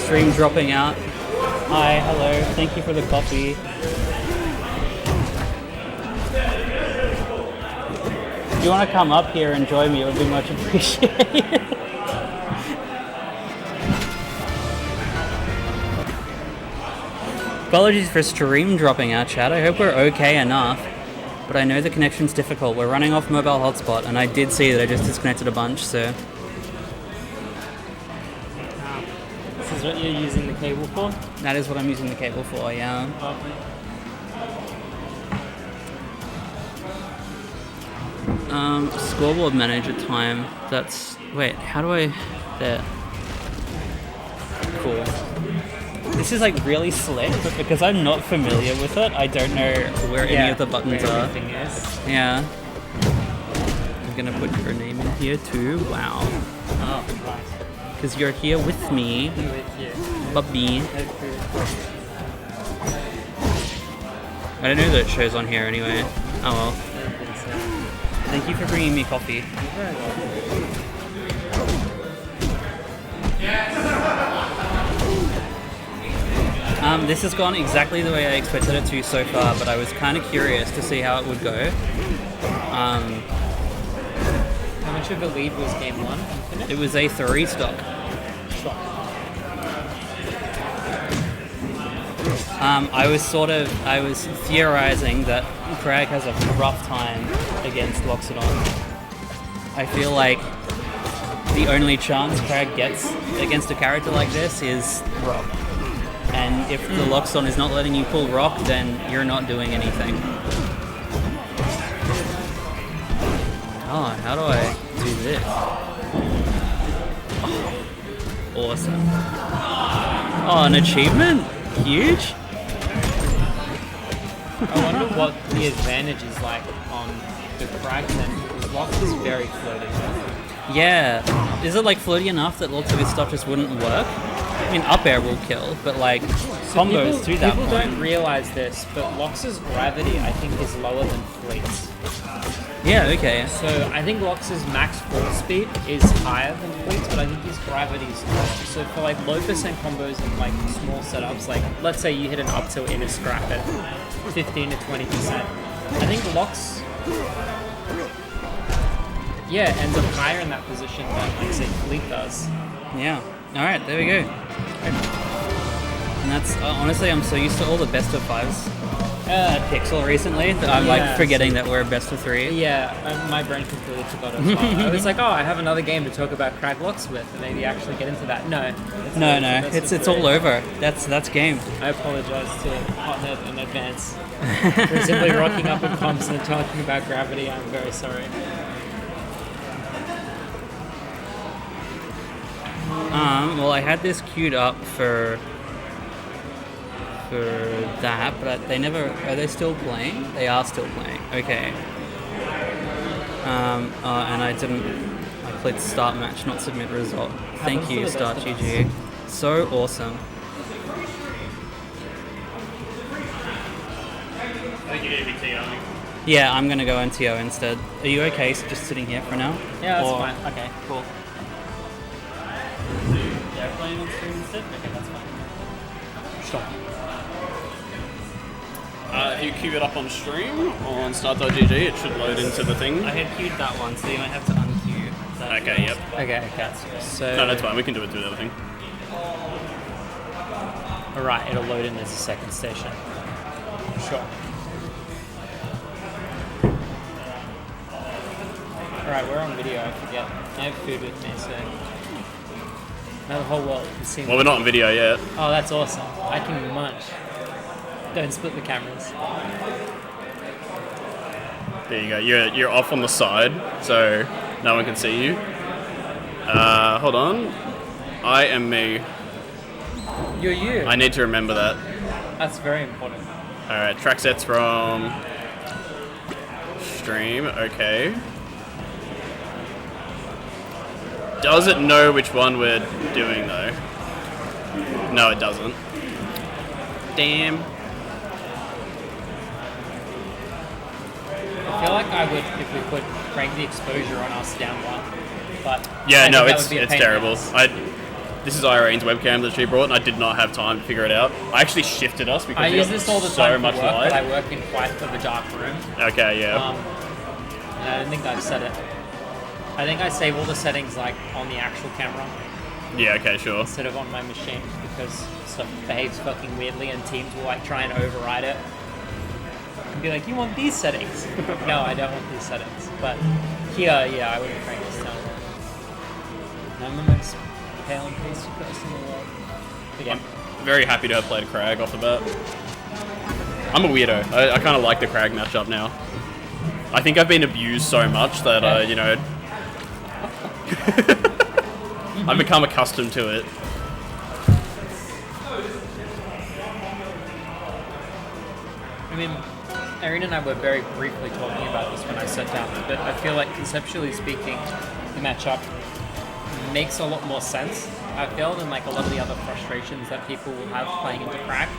stream dropping out. Hi, hello. Thank you for the coffee. If you want to come up here and join me, it would be much appreciated. Apologies for stream dropping out, chat. I hope we're okay enough. But I know the connection's difficult. We're running off mobile hotspot, and I did see that I just disconnected a bunch, so... This is what you're using the cable for? That is what I'm using the cable for, yeah. Scoreboard manager time. That's... Wait, how do I... There. Cool. This is like really slick, but because I'm not familiar with it, I don't know where any of the buttons are. Everything is. Yeah. I'm gonna put your name in here too. Wow. Oh, right. Because you're here with me. With you. Bubby. I don't know that it shows on here anyway. Oh well. Thank you for bringing me coffee. You're very welcome. This has gone exactly the way I expected it to so far, but I was kind of curious to see how it would go. How much of a lead was game 1? Infinite? It was a 3 stock. I was theorizing that Crag has a rough time against Loxodon. I feel like the only chance Crag gets against a character like this is Rock. And if the Loxodon is not letting you pull Rock, then you're not doing anything. Oh, how do I do this? Oh, awesome. Oh, an achievement? Huge? I wonder what the advantage is like on the Crag then, because Lox is very floaty. Yeah. Is it like floaty enough that lots of his stuff just wouldn't work? I mean, up air will kill, but like combos to that point. People don't realize this, but Lox's gravity, I think, is lower than Fleet's. Yeah, okay. So I think Lox's max force speed is higher than Fleet's, but I think his gravity is lower. So for like low percent combos and like small setups, like let's say you hit an up tilt in a scrap at 15 to 20%, I think Lox, ends up higher in that position than like say Fleet does. Yeah. All right, there we go. And that's honestly, I'm so used to all the best of 5s at Pixel recently that I'm like forgetting that we're best of 3. Yeah, my brain completely forgot as well. I was like, oh, I have another game to talk about Crag Lox with, and maybe actually get into that. No, it's all over. That's game. I apologize to Hothead in advance for simply rocking up in comps and talking about gravity. I'm very sorry. Well, I had this queued up for that, but they never... Are they still playing? They are still playing. Okay. And I clicked start match, not submit result. Thank you, Start GG. So awesome. I think you need to be TOing. Yeah, I'm gonna go NTO instead. Are you okay just sitting here for now? Yeah, that's fine. Okay, cool. They're playing on stream instead? Okay, that's fine. Stop. If you queue it up on stream or on start.gg, it should load into the thing. I had queued that one, so you might have to unqueue that. Okay, yep. Okay. So No, that's fine. We can do it through the other thing. Alright, it'll load in as a second station. Sure. Alright, we're on video, I forget. I have food with me, so... Now the whole world can see me. Well, we're not on video yet. Oh, that's awesome. I can munch. Don't split the cameras. There you go. You're off on the side, so no one can see you. Hold on. I am me. You're you. I need to remember that. That's very important. Alright, track sets from stream. Okay. Does it know which one we're doing though? No, it doesn't. Damn. I feel like I would, if we could, crank the exposure on us down one. But yeah, I no, think it's that would be a pain in the terrible. ass. this is Irene's webcam that she brought, and I did not have time to figure it out. I actually shifted us because I we use got this all the so time for much work, light. but I work in quite the dark room. Okay, yeah. And I don't think I've set it. I think I save all the settings like on the actual camera Yeah, okay, sure. instead of on my machine because stuff behaves fucking weirdly and teams will like try and override it and be like, you want these settings? No, I don't want these settings. But here, yeah, I wouldn't crank this down. I'm the most pale and pasty person in the world. Again. I'm very happy to have played a Crag off the bat. I'm a weirdo. I kind of like the Crag matchup now. I think I've been abused so much that, you know, I've become accustomed to it. I mean, Erin and I were very briefly talking about this when I sat down, but I feel like conceptually speaking, the matchup makes a lot more sense, I feel, than like a lot of the other frustrations that people will have playing into Crag.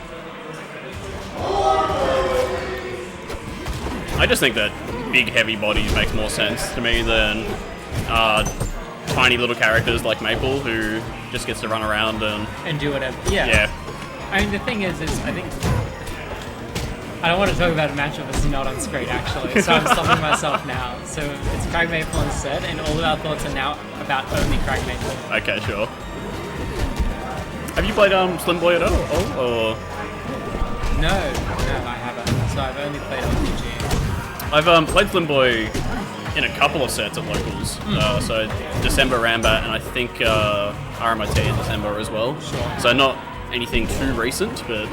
I just think that big, heavy bodies makes more sense to me than tiny little characters like Maple, who just gets to run around And do whatever. Yeah. yeah. I mean, the thing is I think... I don't want to talk about a matchup that's not on screen, actually, so I'm stopping myself now. So it's Crag Maple instead, and all of our thoughts are now about only Crag Maple. Okay, sure. Have you played Slim Boy at all? Or No, I haven't. So I've only played RPG. I've played Slim Boy in a couple of sets at locals. So December RanBat, and I think RMIT in December as well. Sure. So not anything too recent, but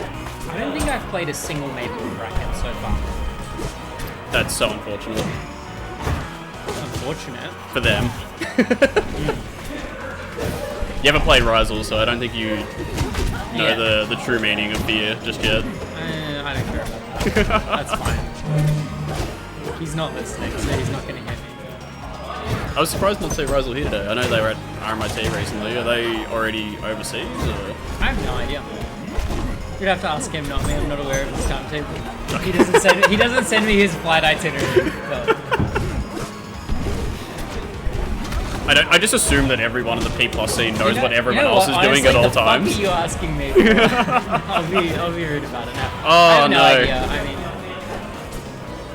I don't think I've played a single Maple bracket so far. that's so unfortunate Unfortunate. for them. You haven't played Rizel, so I don't think you know the true meaning of fear just yet. I don't care about that. That's fine. He's not listening, so he's not going to hear me. I was surprised not to see Rizel here today. I know they were at RMIT recently. Are they already overseas? Or? I have no idea. You'd have to ask him, not me. I'm not aware of his timetable. He doesn't send me his flight itinerary. So. I just assume that everyone in the P+ scene knows what everyone else is doing Honestly, at all the times. fuck are you asking me? I'll be rude about it now. Oh, I have no no. idea. I mean,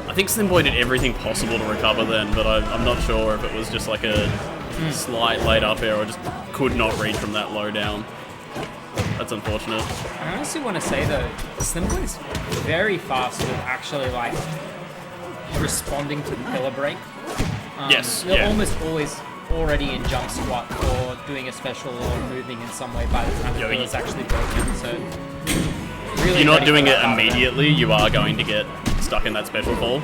I think Slim Boy did everything possible to recover then, but I'm not sure if it was just like a slight laid up air or just could not reach from that low down. That's unfortunate. I honestly want to say though, Slim Boy's very fast with actually like responding to the pillar break. Yes, They're yeah. almost always already in jump squat or doing a special or moving in some way by the time the Yeah, pillar's actually broken. So really, If you're not ready doing for it that battle. immediately, you are going to get stuck in that special fall.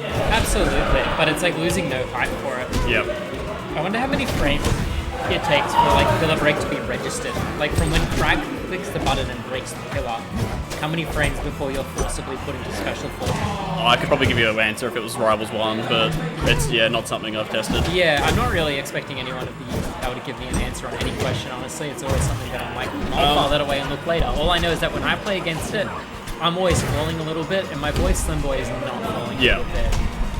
Absolutely, but it's like losing no height for it. Yep. I wonder how many frames it takes for like pillar break to be registered. Like from when Crag clicks the button and breaks the pillar, how many frames before you're forcibly put into special form? I could probably give you an answer if it was Rivals 1, but it's not something I've tested. Yeah, I'm not really expecting anyone to be able to give me an answer on any question, honestly. It's always something that I'm like, I'll file that away and look later. All I know is that when I play against it, I'm always falling a little bit, and my boy Slim Boy is not falling a little bit.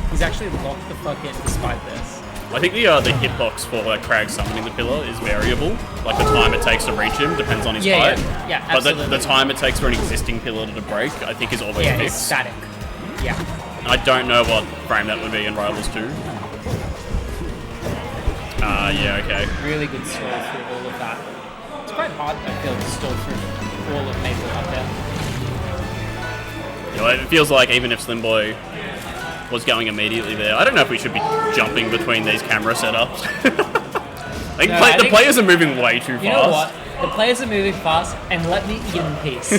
He's actually locked the fuck in despite this. I think the hitbox for Crag summoning the pillar is variable. Like the time it takes to reach him depends on his height. Yeah, But absolutely. the time it takes for an existing pillar to break, I think, is always Yeah, it's fixed. static. Yeah. I don't know what frame that would be in Rivals 2. Yeah, okay. Really good stall through all of that. It's quite hard, I feel, to stall through all of Maple up there. It feels like even if Slim Boy was going immediately there, I don't know if we should be jumping between these camera setups. I think the players are moving way too fast. You know what? The players are moving fast, and let me eat in peace.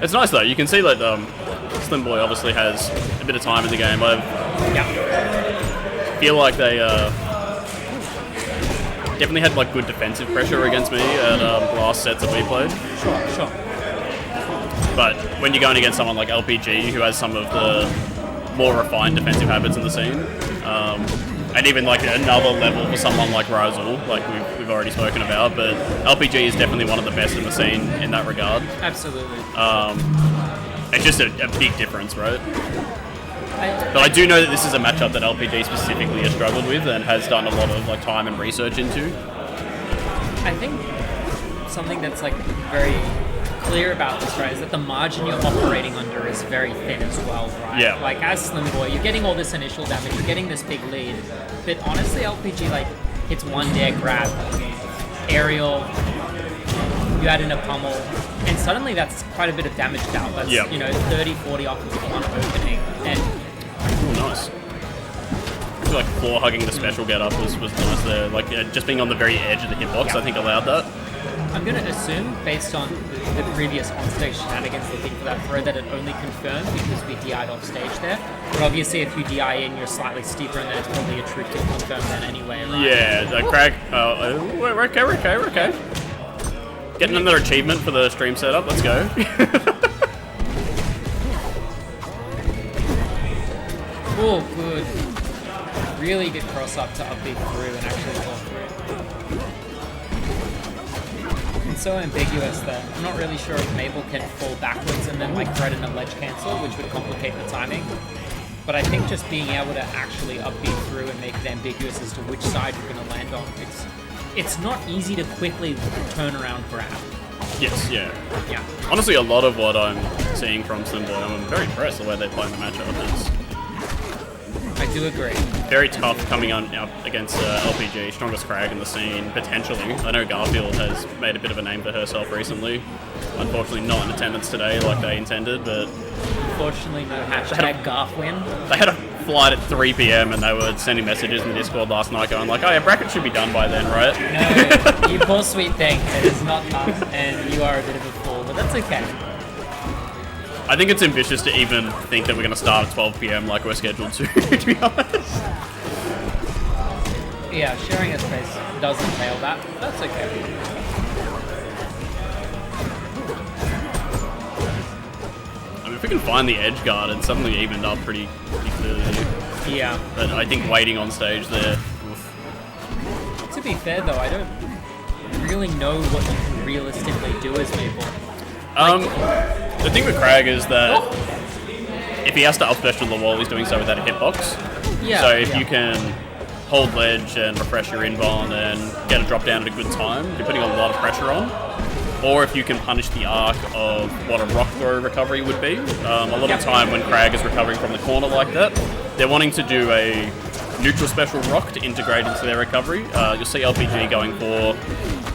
It's nice though. You can see that Slim Boy obviously has a bit of time in the game. I feel like they definitely had like good defensive pressure against me at last sets that we played. Sure. But when you're going against someone like LPG, who has some of the more refined defensive habits in the scene, and even like another level for someone like Rizel, like we've already spoken about, but LPG is definitely one of the best in the scene in that regard. Absolutely. It's just a big difference, right? But I do know that this is a matchup that LPG specifically has struggled with and has done a lot of like time and research into. I think something that's like very clear about this, right, is that the margin you're operating under is very thin as well, right? Yeah. Like as Slim Boy, you're getting all this initial damage, you're getting this big lead, but honestly, LPG like hits one dare grab, aerial, you add in a pummel, and suddenly that's quite a bit of damage out. That's, 30, 40 off of one opening. And ooh, nice. I feel like floor hugging the special get up was nice there. Like just being on the very edge of the hitbox, I think allowed that. I'm going to assume, based on the previous on-stage shenanigans looking for that throw, that it only confirmed because we DI'd off stage there. But obviously, if you DI in, you're slightly steeper, and then it's probably a true kill confirm then anyway, right? Yeah, the Crag. We're okay. Getting another achievement for the stream setup. Let's go. Oh, good. Really good cross up to up B through and actually fall through. It's so ambiguous that I'm not really sure if Mabel can fall backwards and then like threaten a ledge cancel, which would complicate the timing. But I think just being able to actually up B through and make it ambiguous as to which side you're going to land on, it's not easy to quickly turn around grab. Yes, yeah. Yeah. Honestly, a lot of what I'm seeing from Slim Boy, I'm very impressed the way they play in the matchup. It's I do agree. very tough coming up against LPG, strongest Crag in the scene, potentially. I know Garfield has made a bit of a name for herself recently. Unfortunately, not in attendance today like they intended, but Unfortunately, no hashtag Garf win. they had a flight at 3 p.m. and they were sending messages in the Discord last night going like, oh yeah, bracket should be done by then, right? No, you poor sweet thing. It is not done, and you are a bit of a fool, but that's okay. I think it's ambitious to even think that we're going to start at 12 p.m. like we're scheduled to be honest. Yeah, sharing a space does entail that. That's okay. I mean, if we can find the edge guard, it's suddenly evened up pretty clearly. Yeah. But I think waiting on stage there. Oof. To be fair, though, I don't really know what you can realistically do as Maple. The thing with Crag is that if he has to up special the wall, he's doing so without a hitbox. Yeah. So if you can hold ledge and refresh your inbound and get a drop down at a good time, you're putting a lot of pressure on. Or if you can punish the arc of what a rock throw recovery would be. A lot of the time when Crag is recovering from the corner like that, they're wanting to do a neutral special rock to integrate into their recovery. You'll see LPG going for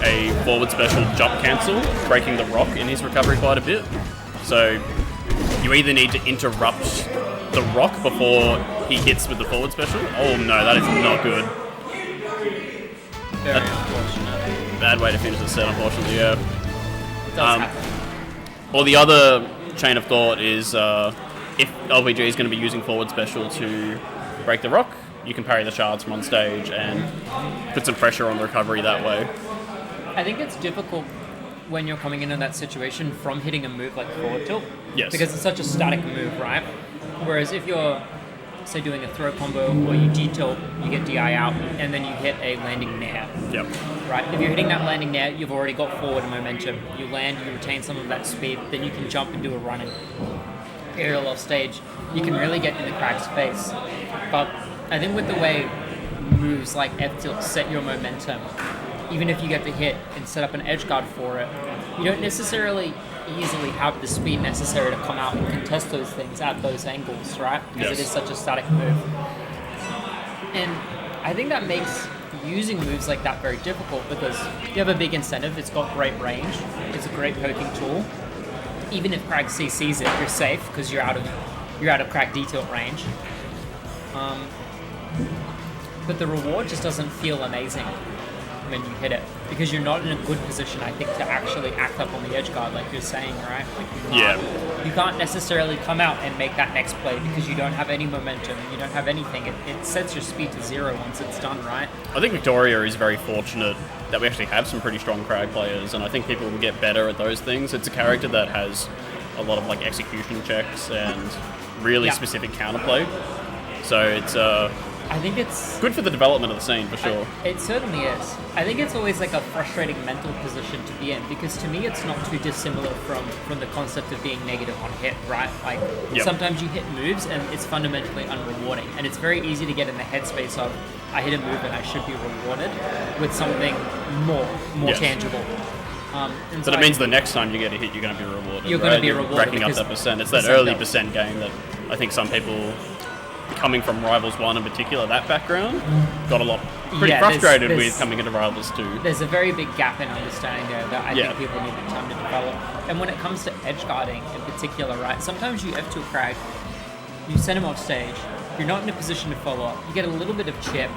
a forward special jump cancel, breaking the rock in his recovery quite a bit. So you either need to interrupt the rock before he hits with the forward special. Oh no, that is not good. Very unfortunate. Bad way to finish the set, unfortunately, yeah. It does happen. Or the other chain of thought is if LPG is going to be using forward special to break the rock, you can parry the shards from on stage and put some pressure on the recovery that way. I think it's difficult when you're coming into that situation from hitting a move like forward tilt. Yes. Because it's such a static move, right? Whereas if you're, say, doing a throw combo or you D-tilt, you get DI out, and then you hit a landing nair. Yep. Right? If you're hitting that landing nair, you've already got forward momentum. You land, you retain some of that speed, then you can jump and do a running aerial off stage. You can really get into Crag's face. But I think with the way moves like F-tilt set your momentum, even if you get the hit and set up an edge guard for it, you don't necessarily easily have the speed necessary to come out and contest those things at those angles, right? Because it is such a static move. And I think that makes using moves like that very difficult because you have a big incentive, it's got great range, it's a great poking tool. Even if Crag CCs it, you're safe because you're out of Crag D-tilt range. But the reward just doesn't feel amazing when you hit it because you're not in a good position, I think, to actually act up on the edge guard like you're saying, right? Like you can't necessarily come out and make that next play because you don't have any momentum and you don't have anything. It sets your speed to 0 once it's done, right? I think Victoria is very fortunate that we actually have some pretty strong Crag players, and I think people will get better at those things. It's a character that has a lot of like execution checks and really specific counterplay. So it's I think it's Good for the development of the scene, for sure. It certainly is. I think it's always like a frustrating mental position to be in because to me it's not too dissimilar from the concept of being negative on hit, right? Like sometimes you hit moves and it's fundamentally unrewarding, and it's very easy to get in the headspace of I hit a move and I should be rewarded with something more tangible. But it means the next time you get a hit, you're going to be rewarded. You're going to be rewarded. Racking up that percent. It's that early percent game that I think some people, coming from Rivals 1 in particular, that background, got a lot pretty frustrated with coming into Rivals 2. There's a very big gap in understanding there that I think people need time to develop. And when it comes to edge guarding in particular, right, sometimes you F2 Crag, you send him off stage, you're not in a position to follow up, you get a little bit of chip,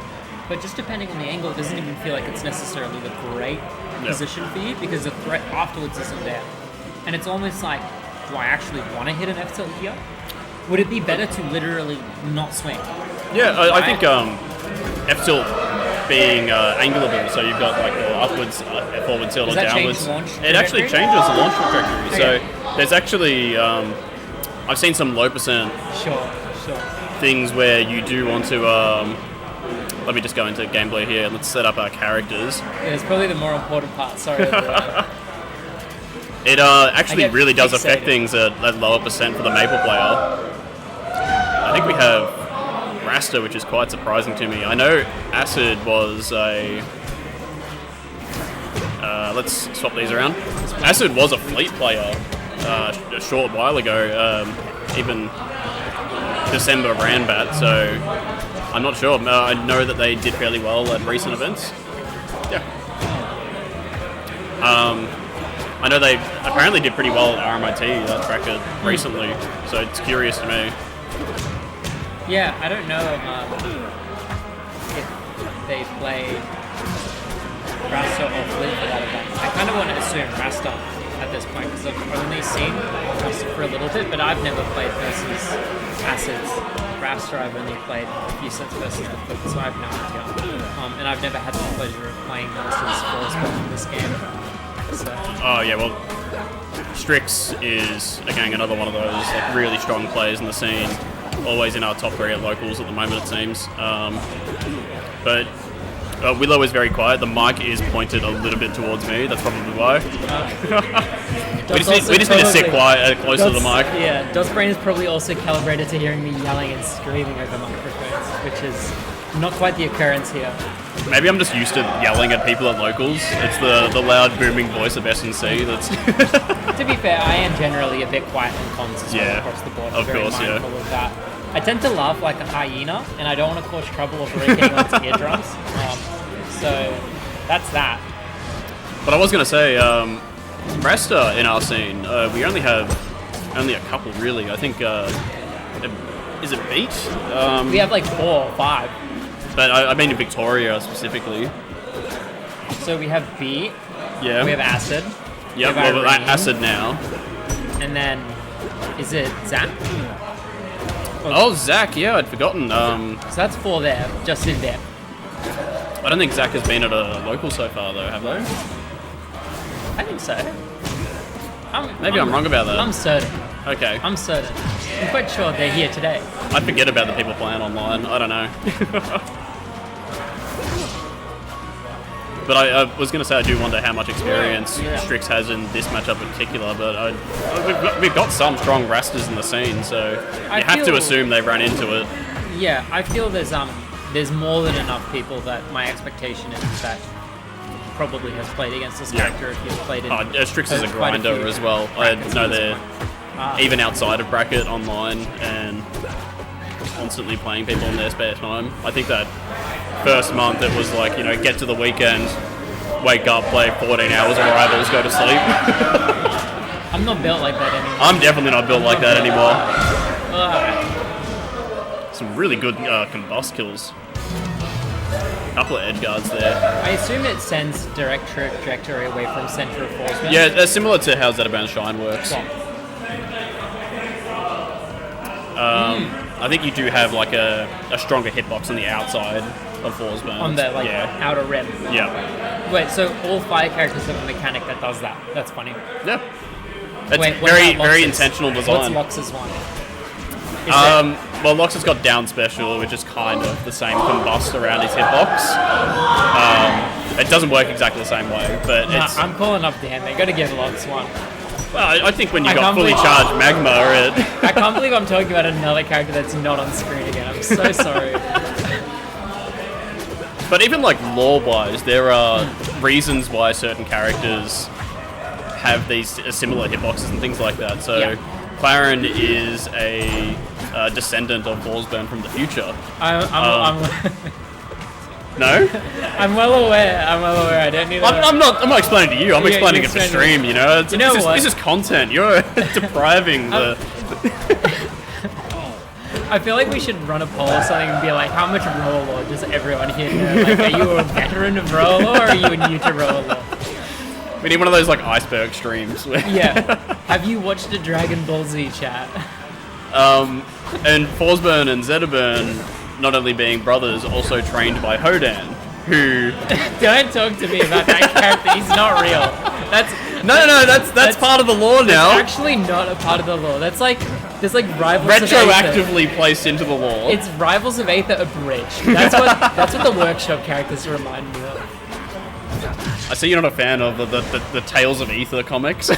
but just depending on the angle, it doesn't even feel like it's necessarily the great position for you because the threat afterwards isn't there. And it's almost like, do I actually want to hit an F tilt here? Would it be better to literally not swing? Yeah, I think F tilt being angleable, so you've got like the upwards, forward tilt, or downwards. It actually changes the launch trajectory. So there's actually, I've seen some low percent things where you do want to. Let me just go into gameplay here. Let's set up our characters. Yeah, it's probably the more important part. Sorry. It actually really does affect things at lower percent for the Maple player. I think we have Rasta, which is quite surprising to me. I know Acid was a... let's swap these around. Acid was a Fleet player a short while ago, even December RanBat, so I'm not sure. I know that they did fairly well at recent events. Yeah. I know they apparently did pretty well at RMIT, that bracket, recently, so it's curious to me. Yeah, I don't know if they played Rasta or Flint for that event. I kind of want to assume Rasta at this point because I've only seen Rasta for a little bit, but I've never played versus Acids. Rasta I've only played a few sets versus the Flint, so I have no idea. And I've never had the pleasure of playing Monsters for in this game. So. Oh yeah, well, Strix is again another one of those like really strong players in the scene. Always in our top 3 at locals at the moment, it seems. But Willow is very quiet. The mic is pointed a little bit towards me. That's probably why. we just need to sit quiet, closer to the mic. Yeah, Dot's brain is probably also calibrated to hearing me yelling and screaming over microphones, which is not quite the occurrence here. Maybe I'm just used to yelling at people at locals. It's the loud, booming voice of SNC that's... To be fair, I am generally a bit quiet in comms as well across the board. I'm very mindful of that. I tend to laugh like a hyena, and I don't want to cause trouble or break anyone's eardrums. So that's that. But I was going to say, Rasta in our scene, we only have a couple really. I think, is it Beat? We have like 4 or 5. But I mean in Victoria specifically. So we have Beat. Yeah. We have Acid. Yep, well, Acid now. And then, is it Zach? Oh, Zach, yeah, I'd forgotten. So that's 4 there, just in there. I don't think Zach has been at a local so far, though, have they? I think so. Maybe I'm wrong about that. I'm certain. Okay. I'm certain. I'm quite sure they're here today. I forget about the people playing online. I don't know. But I was going to say I do wonder how much experience Strix has in this matchup in particular, but we've got some strong Rastas in the scene, so you have to assume they've run into it. Yeah, I feel there's more than enough people that my expectation is that probably has played against this character if you've played it. Strix is a grinder as well. I know they're even outside of bracket online and constantly playing people in their spare time. I think that first month it was like, get to the weekend, wake up, play 14 hours of Rivals, go to sleep. I'm not built like that anymore. I'm definitely not built like that anymore. Some really good combust kills. Couple of edge guards there. I assume it sends direct trajectory away from center of force. Yeah, similar to how Zetabound Shine works. I think you do have like a stronger hitbox on the outside of Force Burn. On the outer rim. Yeah. Wait, so all 5 characters have a mechanic that does that. That's funny. Yeah. It's very intentional design. What's Lox's one? Well, Lox has got down special, which is kind of the same combust around his hitbox. It doesn't work exactly the same way, but it's... I'm calling up Dan. They got to give Lox one. Well, I think when you I got can't fully believe- charged Magma, I can't believe I'm talking about another character that's not on screen again. I'm so sorry. But even like lore-wise, there are reasons why certain characters have these similar hitboxes and things like that. So Yeah. Claren is a descendant of Forsburn from the future. I'm No? I'm well aware. I don't need. I'm not explaining to you. I'm Yeah, explaining you're it for explaining stream. You know, You know what? This is content. You're depriving the. I feel like we should run a poll or something and be like, how much Roll Lore does everyone here know? Like, are you a veteran of Roll Lore or are you new to Roll Lore? We need one of those like iceberg streams. Where Yeah. Have you watched a Dragon Ball Z chat? And Forsburn and Zetaburn, not only being brothers, also trained by Hodan, who. Don't talk to me about that character. He's not real. That's part of the lore now. Actually not a part of the lore. That's like, there's like Rivals of Aether. Retroactively placed into the lore. It's Rivals of Aether abridged. That's what the workshop characters remind me of. I see you're not a fan of the Tales of Aether comics.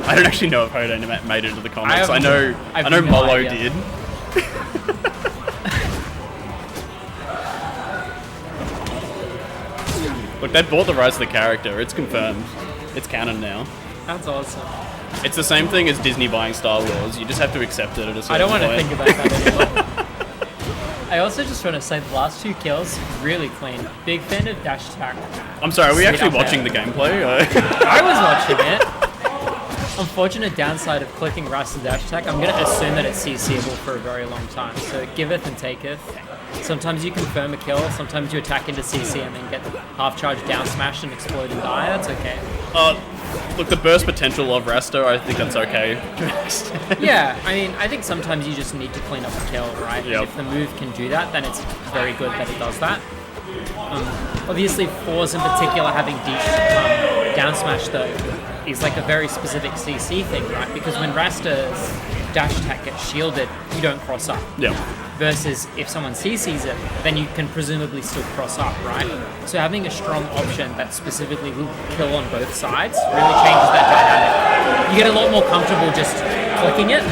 I don't actually know if Hodan made it into the comics. I know no Molo idea. did. Look, they bought the rights to the character. It's confirmed. It's canon now. That's awesome. It's the same thing as Disney buying Star Wars. You just have to accept it at a certain I don't want to point. think about that anymore. I also just want to say the last 2 kills, really clean. Big fan of dash attack. I'm sorry, are we Sit actually up watching there. the gameplay? I was watching it. Unfortunate downside of clicking Rasta dash attack, I'm going to assume that it's CCable for a very long time. So giveth and taketh. Sometimes you confirm a kill, sometimes you attack into CC and then get half charge down smash and explode and die. That's okay. Look, the burst potential of Rasta, I think that's okay. Yeah, I mean, I think sometimes you just need to clean up a kill, right? Yep. And if the move can do that, then it's very good that it does that. Obviously, Fours in particular having down smash though is like a very specific CC thing, right? Because when Rasta's dash attack gets shielded, you don't cross up. Yeah. Versus if someone CCs it, then you can presumably still cross up, right? So having a strong option that specifically will kill on both sides really changes that dynamic. You get a lot more comfortable just clicking it,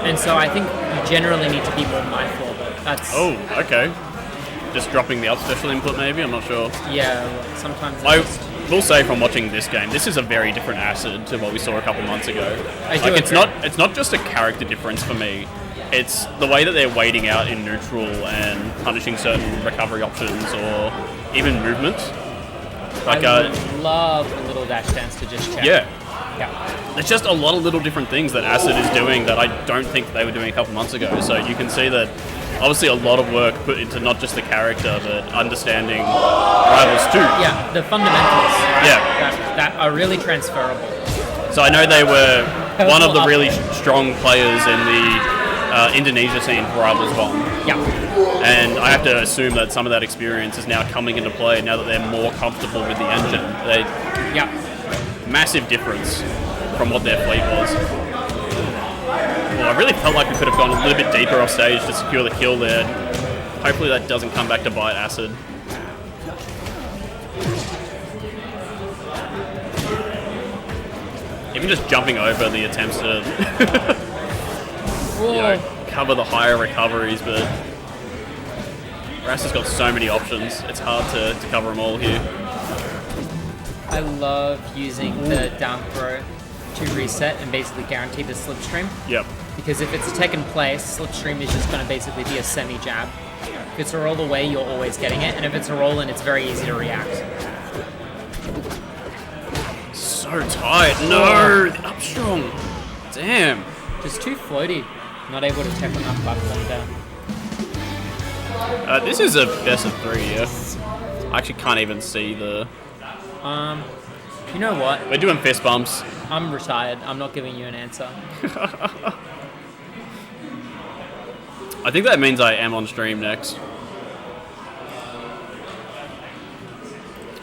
and so I think you generally need to be more mindful of it. That's Okay. Just dropping the up special input, maybe. I'm not sure. yeah. Sometimes I it's just, will say from watching this game, this is a very different Acid to what we saw a couple months ago. I do It's agree. not just a character difference for me. It's the way that they're waiting out in neutral and punishing certain recovery options or even movement. Like I love the little dash dance to just check. yeah. Yeah. There's just a lot of little different things that Acid is doing that I don't think they were doing a couple months ago. So you can see that obviously a lot of work put into not just the character, but understanding rivals too. Yeah, the fundamentals, right? Yeah. That are really transferable. So I know they were one of the really strong players in the Indonesia scene for Rivals Bomb. Yeah. And I have to assume that some of that experience is now coming into play now that they're more comfortable with the engine. Yeah. Massive difference from what their fleet was. Well, I really felt like we could have gone a little bit deeper off stage to secure the kill there. Hopefully that doesn't come back to bite Acid. Even just jumping over the attempts to cover the higher recoveries, but Ras has got so many options. It's hard to cover them all here. I love using the down throw to reset and basically guarantee the slipstream. Yep. Because if it's a tech in place, slipstream is just going to basically be a semi-jab. If it's a roll away, you're always getting it, and if it's a roll in, it's very easy to react. So tight. No, the up strong. Damn. Just too floaty. Not able to tech on that platform down. This is a best of 3, yeah. I actually can't even see the... You know what? We're doing fist bumps. I'm retired. I'm not giving you an answer. I think that means I am on stream next.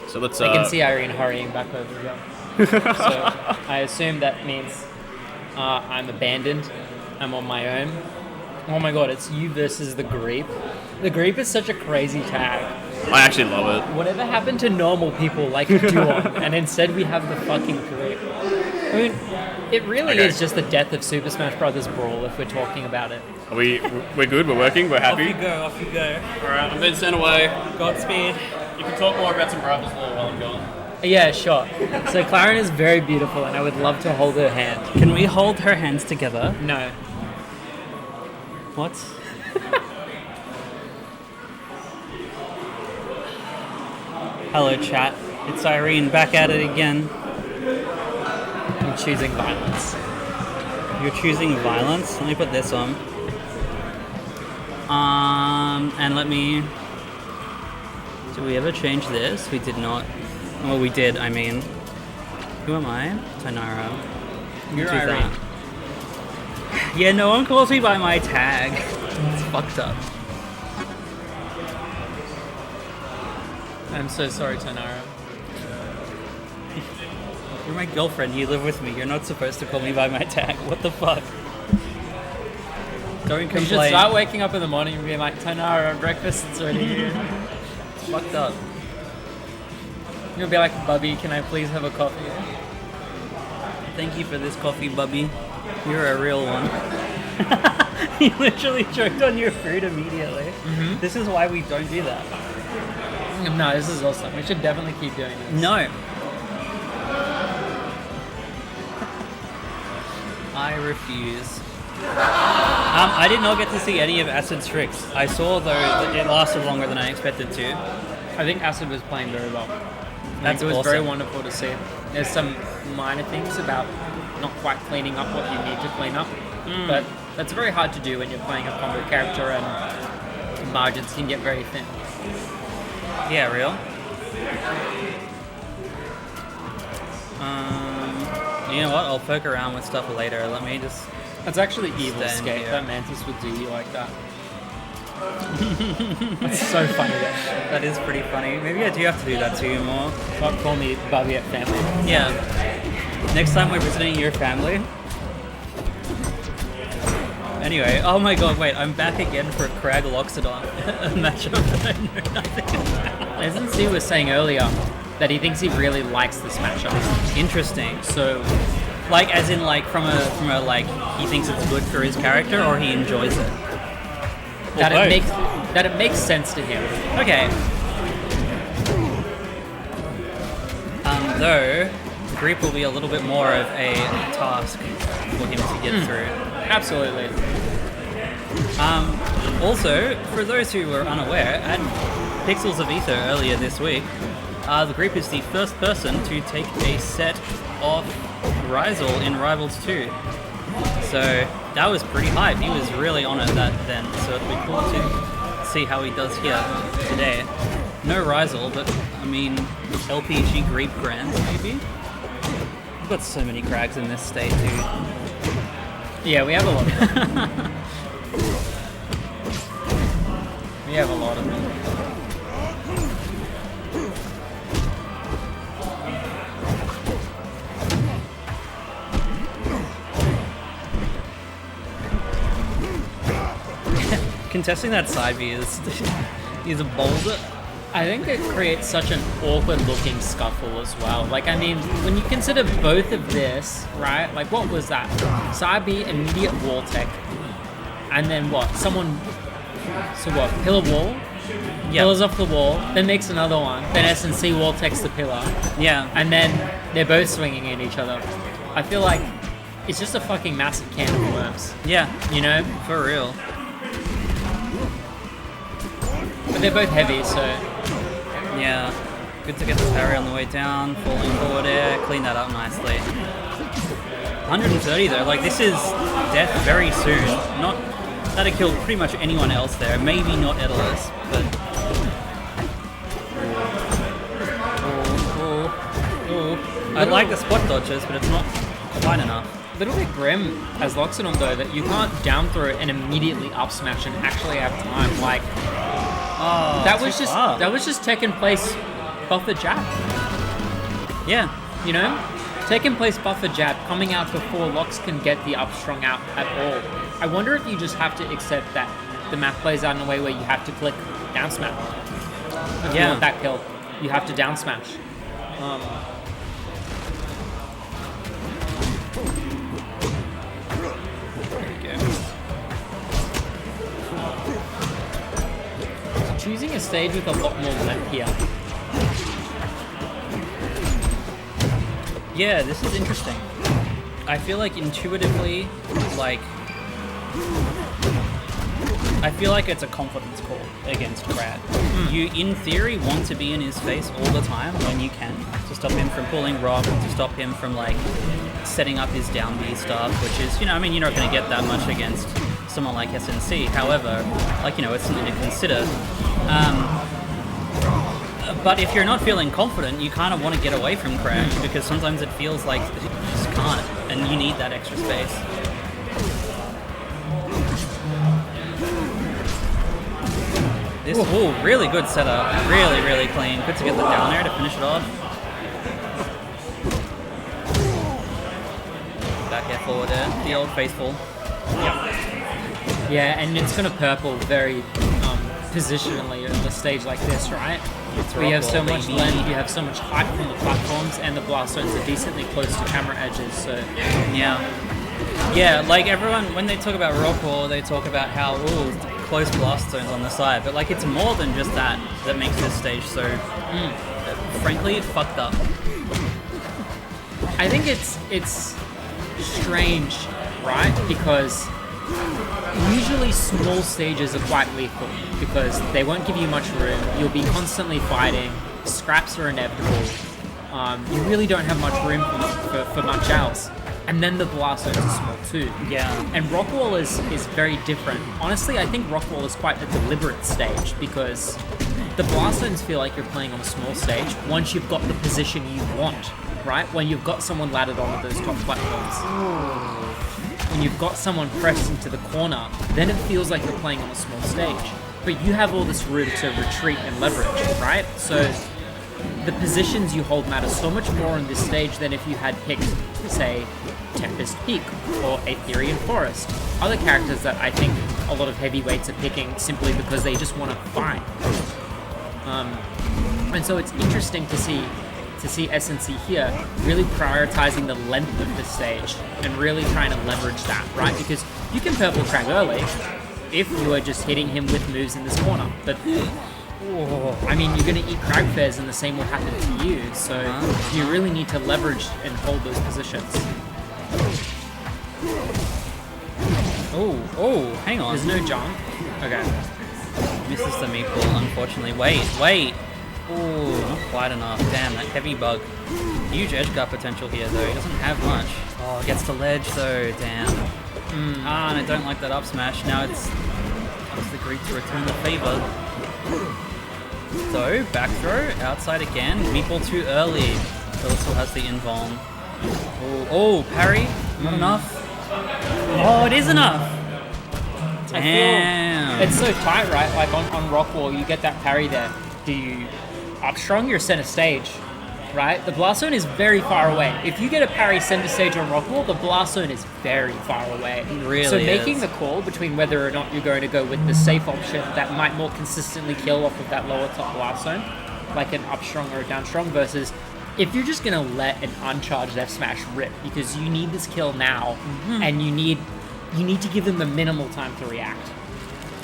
So let's... I can see Irene hurrying back over again. So I assume that means I'm abandoned I'm on my own. Oh my god, it's you versus the Greep. The Greep is such a crazy tag. I actually love it. Whatever happened to normal people like Duon, and instead we have the fucking Greep. I mean, it really is just the death of Super Smash Bros. Brawl if we're talking about it. We're good, we're working, we're happy. Off you go. Alright, I'm being sent away. Godspeed. You can talk more about some Brothers Law while I'm gone. Yeah, sure. So Claren is very beautiful, and I would love to hold her hand. Can we hold her hands together? No. What? Hello, chat. It's Irene back at it again. I'm choosing violence. You're choosing violence? Let me put this on. And let me... Did we ever change this? We did not. Well, we did, I mean. Who am I? Tainara. You're Do Irene. that. Yeah, no one calls me by my tag. It's fucked up. I'm so sorry, Tainara. You're my girlfriend, you live with me. You're not supposed to call me by my tag. What the fuck? Don't You should complain. start waking up in the morning and being like, Tainara, breakfast is ready here. It's fucked up. You'll be like, Bubby, can I please have a coffee? Thank you for this coffee, Bubby. You're a real one. You literally choked on your food immediately. Mm-hmm. This is why we don't do that. No, this is awesome. We should definitely keep doing this. No. I refuse. I did not get to see any of Acid's tricks. I saw, though, that it lasted longer than I expected to. I think Acid was playing very well. That's it was awesome. very wonderful to see. There's some minor things about not quite cleaning up what you need to clean up, but that's very hard to do when you're playing a combo character and margins can get very thin. Yeah, real. You know what? I'll poke around with stuff later. Let me just... That's actually evil, Stand Skate. here. That Mantis would do you like that. That's so funny. That is pretty funny. Maybe I do have to do that to you more. Don't call me Bubby at family. Yeah. Next time we're visiting your family. Anyway, oh my god, wait, I'm back again for Crag Loxodon. A matchup that I know nothing about. Isn't C was saying earlier that he thinks he really likes this matchup. Interesting. So, Like, as in, like, from a like, he thinks it's good for his character, or he enjoys it? that Or it both? makes sense to him. Okay. Though, the group will be a little bit more of a task for him to get through. Absolutely. Also, for those who were unaware, at Pixels of Ether earlier this week, the group is the first person to take a set off Rizal in Rivals 2. So that was pretty hype. He was really on it then, so it'll be cool to see how he does here today. No Rizal, but I mean LPG Greep Grands maybe? We've got so many crags in this state, dude. Yeah, we have a lot of them. We have a lot of them. Contesting that side B is a boulder. I think it creates such an awkward looking scuffle as well. Like, I mean, when you consider both of this, right? Like, what was that? Side B, immediate wall tech. And then what? Someone... So what? Pillar wall? Yep. Pillars off the wall, then makes another one. Then S&C wall techs the pillar. Yeah. And then they're both swinging at each other. I feel like it's just a fucking massive can of worms. Yeah, You know? for real. But they're both heavy, so... Yeah. Good to get the parry on the way down, falling forward air, clean that up nicely. 130 though, like this is death very soon. Not that'd kill pretty much anyone else there. Maybe not Edelus, but... I like the spot dodges, but it's not quite enough. A little bit grim as Loxodon though, that you can't down throw and immediately up smash and actually have time. Like, Oh, that was just taking place buffer jab. Yeah. You know? Taking place buffer jab, coming out before Lox can get the up strong out at all. I wonder if you just have to accept that the map plays out in a way where you have to click down smash. If you want that kill, you have to down smash. Choosing a stage with a lot more length here. Yeah, this is interesting. I feel like intuitively, like, I feel like it's a confidence call against Brad. You, in theory, want to be in his face all the time when you can, to stop him from pulling rock, to stop him from, like, setting up his down B stuff, which is, you know, I mean, you're not going to get that much against someone like SNC. However, like, you know, it's something to consider. But if you're not feeling confident, you kind of want to get away from Crag, because sometimes it feels like you just can't, and you need that extra space. This, ooh, really good setup. Really, really clean. Good to get the down air to finish it off. Back air forward air. The old faithful. Yeah, and it's going to purple very positionally on a stage like this, right? We have so much length, you have so much height from the platforms, and the blast zones are decently close to camera edges, so... Yeah, like everyone, when they talk about Rockwall, they talk about how, ooh, close blast zones on the side, but like it's more than just that that makes this stage so, frankly, fucked up. I think it's strange, right? Because usually small stages are quite lethal because they won't give you much room. You'll be constantly fighting. Scraps are inevitable. You really don't have much room for much else. And then the blast zones are small too. Yeah. And Rockwall is very different. Honestly, I think Rockwall is quite a deliberate stage because the blast zones feel like you're playing on a small stage once you've got the position you want, right? When you've got someone laddered onto those top platforms. When you've got someone pressed into the corner, then it feels like you're playing on a small stage. But you have all this room to retreat and leverage, right? So the positions you hold matter so much more on this stage than if you had picked, say, Tempest Peak or Aetherian Forest. Other characters that I think a lot of heavyweights are picking simply because they just want to fight. And so it's interesting to see SNC here really prioritizing the length of the stage and really trying to leverage that, right? Because you can purple Crag early if you are just hitting him with moves in this corner, but I mean, you're going to eat Crag Fairs and the same will happen to you, so you really need to leverage and hold those positions. Oh, hang on. There's no jump. Okay. Misses the meatball, unfortunately. Wait. Oh, not quite enough. Damn, that heavy bug. Huge edge guard potential here, though. He doesn't have much. Oh, gets to ledge, though. Damn. And I don't like that up smash. Now it's up to the Greek to return the favor. So, back throw, outside again. Meatball too early. Phil still has the invuln. Oh, parry. Not enough. Oh, it is enough. Damn. It's so tight, right? Like on Rockwall, you get that parry there. Do you up strong your center stage, right? The blast zone is very far away. If you get a parry center stage on Rockwall, the blast zone is very far away. It really so is. making the call between whether or not you're going to go with the safe option that might more consistently kill off of that lower top blast zone, like an up strong or a down strong, versus if you're just gonna let an uncharged F smash rip because you need this kill now, and you need to give them the minimal time to react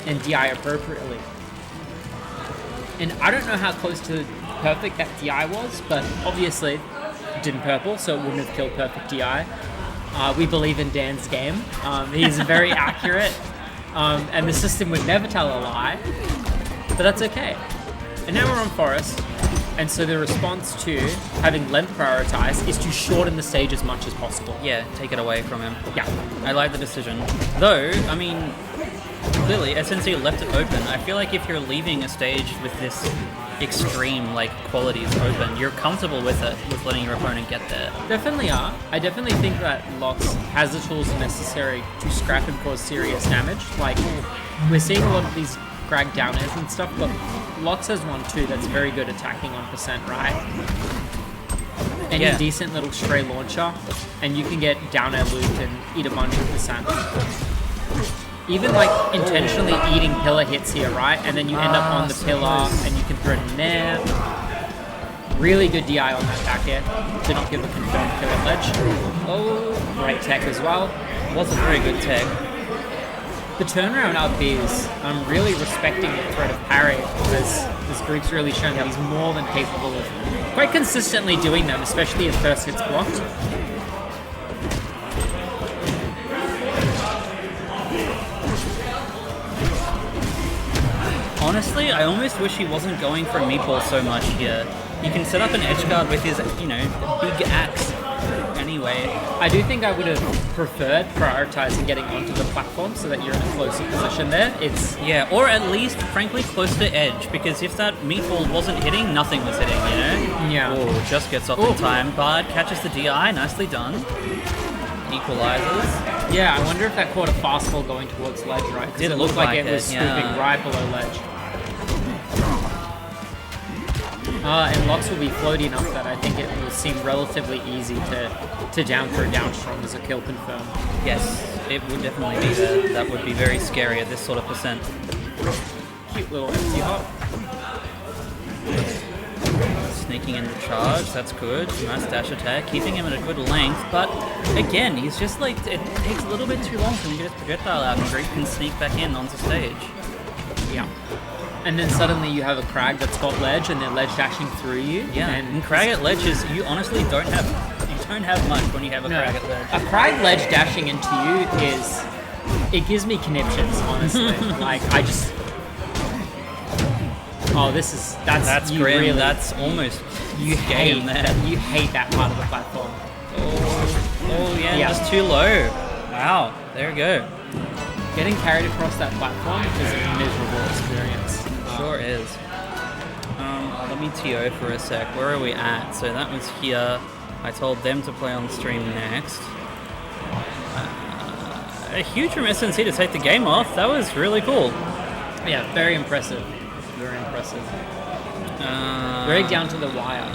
and DI appropriately. And I don't know how close to perfect that DI was, but obviously it didn't purple, so it wouldn't have killed perfect DI. We believe in Dan's game. He's very accurate, and the system would never tell a lie, but that's okay. And now we're on Forest, and so the response to having length prioritized is to shorten the stage as much as possible. Yeah, take it away from him. Yeah. I like the decision. Though, I mean, clearly SNC left it open. I feel like if you're leaving a stage with this extreme like qualities open, you're comfortable with it, with letting your opponent get there. Definitely are. I definitely think that Lox has the tools necessary to scrap and cause serious damage. Like, we're seeing a lot of these Crag down airs and stuff, but Lox has one too that's very good attacking on percent, right? Any decent little stray launcher, and you can get down air looped and eat a bunch of percent. even like intentionally eating pillar hits here, right? And then you end up on the so pillar close. and you can threaten there. Really good DI on that back air to not give a confirmed kill at ledge. Oh, great tech as well. Was a very good tech. The turnaround up is I'm really respecting the threat of parry because this group's really shown that he's more than capable of quite consistently doing them, especially if first hits blocked. Honestly, I almost wish he wasn't going for a meatball so much here. He can set up an edge guard with his, big axe anyway. I do think I would have preferred prioritizing getting onto the platform so that you're in a closer position there. Yeah, or at least, frankly, close to edge, because if that meatball wasn't hitting, nothing was hitting, Yeah. Oh, just gets off in time. Bard catches the DI, nicely done. Equalizes. Yeah, I wonder if that caught a fastball going towards ledge, right? 'Cause Did it look looked like like it was it, swooping yeah. right below ledge. And Locks will be floaty enough that I think it will seem relatively easy to down throw down strong as a kill confirm. Yes, it would definitely be there. That would be very scary at this sort of percent. Cute little empty hop. Sneaking in the charge, that's good. Nice dash attack, keeping him at a good length, but again, he's just like, it takes a little bit too long for him to get his projectile out and Greek can sneak back in onto stage. Yeah. And then suddenly you have a Crag that's got ledge and they're ledge dashing through you. Yeah, and Crag at ledge is, you honestly don't have much when you have a Crag at ledge. A Crag ledge dashing into you it gives me conniptions, honestly. Like, I just... Oh, that's you grim. really, That's almost you game there. You hate that part of the platform. Oh yeah, just too low. Wow, there we go. Getting carried across that platform is a miserable experience. Sure is. Let me TO for a sec. Where are we at? So that was here. I told them to play on stream next. A huge from SNC to take the game off. That was really cool. Yeah, very impressive. Very impressive. Very down to the wire.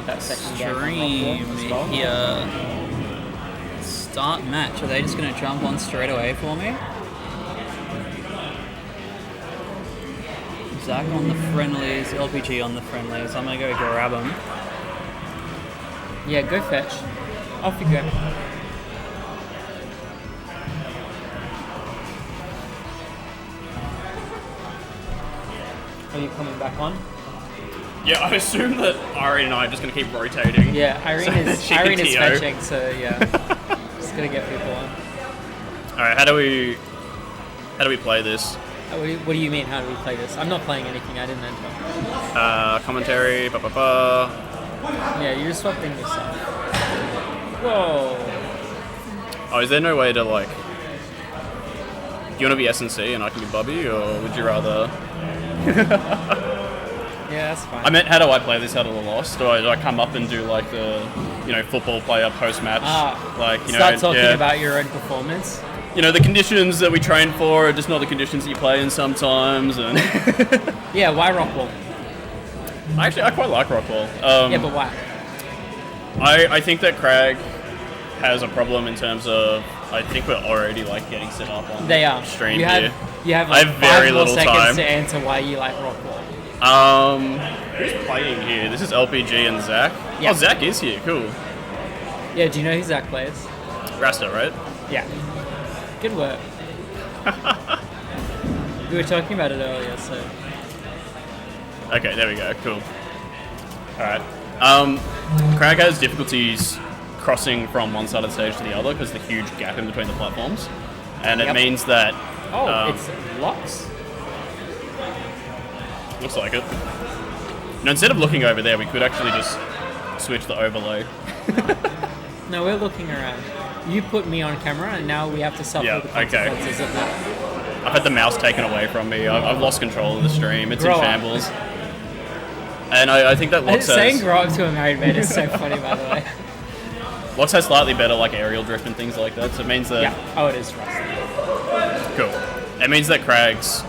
That second game Stream as well. here. Start match. Are they just going to jump on straight away for me? Zach on the friendlies, LPG on the friendlies. I'm going to go grab him. Yeah, go fetch. Off you go. Are you coming back on? Yeah, I assume that Ari and I are just going to keep rotating. Yeah, Irene is TO. fetching, so yeah. Just gonna get people on. Alright, how do we play this? What do you mean, how do we play this? I'm not playing anything, I didn't enter. Commentary, Yeah, you're swapping yourself. Whoa. Oh, is there no way to, like... Do you want to be SNC and I can be Bubby, or would you rather... Yeah, that's fine. I meant, how do I play this out of the loss? Do I come up and do, like, the, football player post-match? Start talking about your own performance? The conditions that we train for are just not the conditions that you play in sometimes, and... Yeah, why Rockwall? Actually, I quite like Rockwall. Yeah, but why? I think that Crag has a problem in terms of... I think we're already, like, getting set up on stream here. You have, I like, have very 5 more little seconds time to answer why you like Rockwall. Who's playing here? This is LPG and Zach? Yeah. Oh, Zach is here, cool. Yeah, do you know who Zach plays? Rasta, right? Yeah. Good work. We were talking about it earlier, so... Okay, there we go, cool. Alright. Crag has difficulties crossing from one side of the stage to the other because the huge gap in between the platforms. And it means that... Oh, it's Locks? Looks like it. Instead of looking over there, we could actually just switch the overlay. No, we're looking around. You put me on camera, and now we have to suffer the consequences of that. I've had the mouse taken away from me. I've lost control of the stream. It's in shambles. And I think that Locks saying grow up to a married man is so funny, by the way. Locks has slightly better like aerial drift and things like that, so it means that... Yeah, oh, it is trust. Cool. It means that Crag's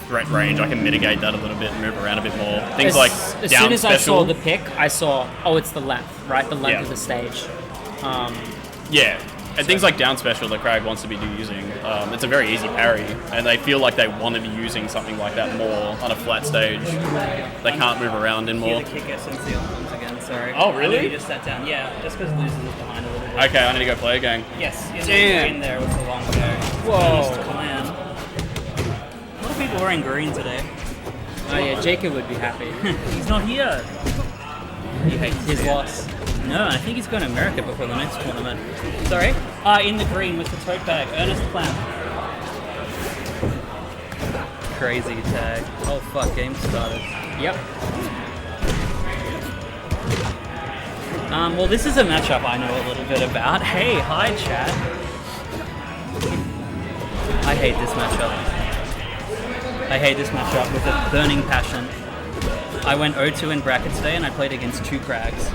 threat range, I can mitigate that a little bit and move around a bit more. Things like as down soon as special. I saw the pick, I saw, it's the length, right? The length of the stage. Yeah. And things like down special that Crag wants to be using, it's a very easy parry, and they feel like they want to be using something like that more on a flat stage. They can't move around in more. The kick SNC once again, sorry. Oh, really? I know you just sat down. Yeah, just because Losers is behind a little bit. Okay, I need to go play again. Yes, in Damn. green there was a long go. Whoa. East Clan. A lot of people wearing green today. Oh yeah, Jacob would be happy. He's not here. He hates His it. loss. No, I think he's going to America before the next tournament. Sorry? In the green with the tote bag. Ernest Clown. Crazy tag. Oh fuck, game started. Yep. Well, this is a matchup I know a little bit about. Hey, hi chat. I hate this matchup. I hate this matchup with a burning passion. I went 0-2 in bracket today and I played against 2 Crags.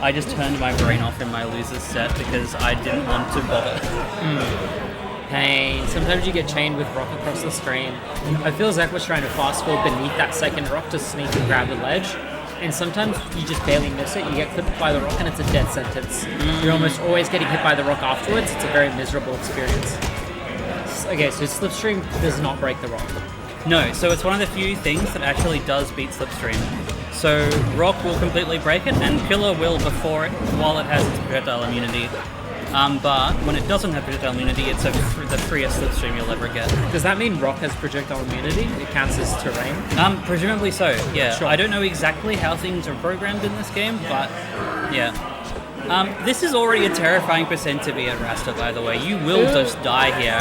I just turned my brain off in my losers set because I didn't want to bother. Pain. Sometimes you get chained with rock across the screen. I feel Zach was trying to fast forward beneath that second rock to sneak and grab the ledge. And sometimes you just barely miss it. You get clipped by the rock and it's a death sentence. You're almost always getting hit by the rock afterwards. It's a very miserable experience. Okay, so Slipstream does not break the rock. No, so it's one of the few things that actually does beat Slipstream. So Rock will completely break it, and Pillar will before it, while it has its projectile immunity. But when it doesn't have projectile immunity, it's the freest Slipstream you'll ever get. Does that mean rock has projectile immunity? It counts as terrain? Presumably so, yeah. Sure. I don't know exactly how things are programmed in this game, but yeah. This is already a terrifying percent to be at Rasta, by the way. You will just die here.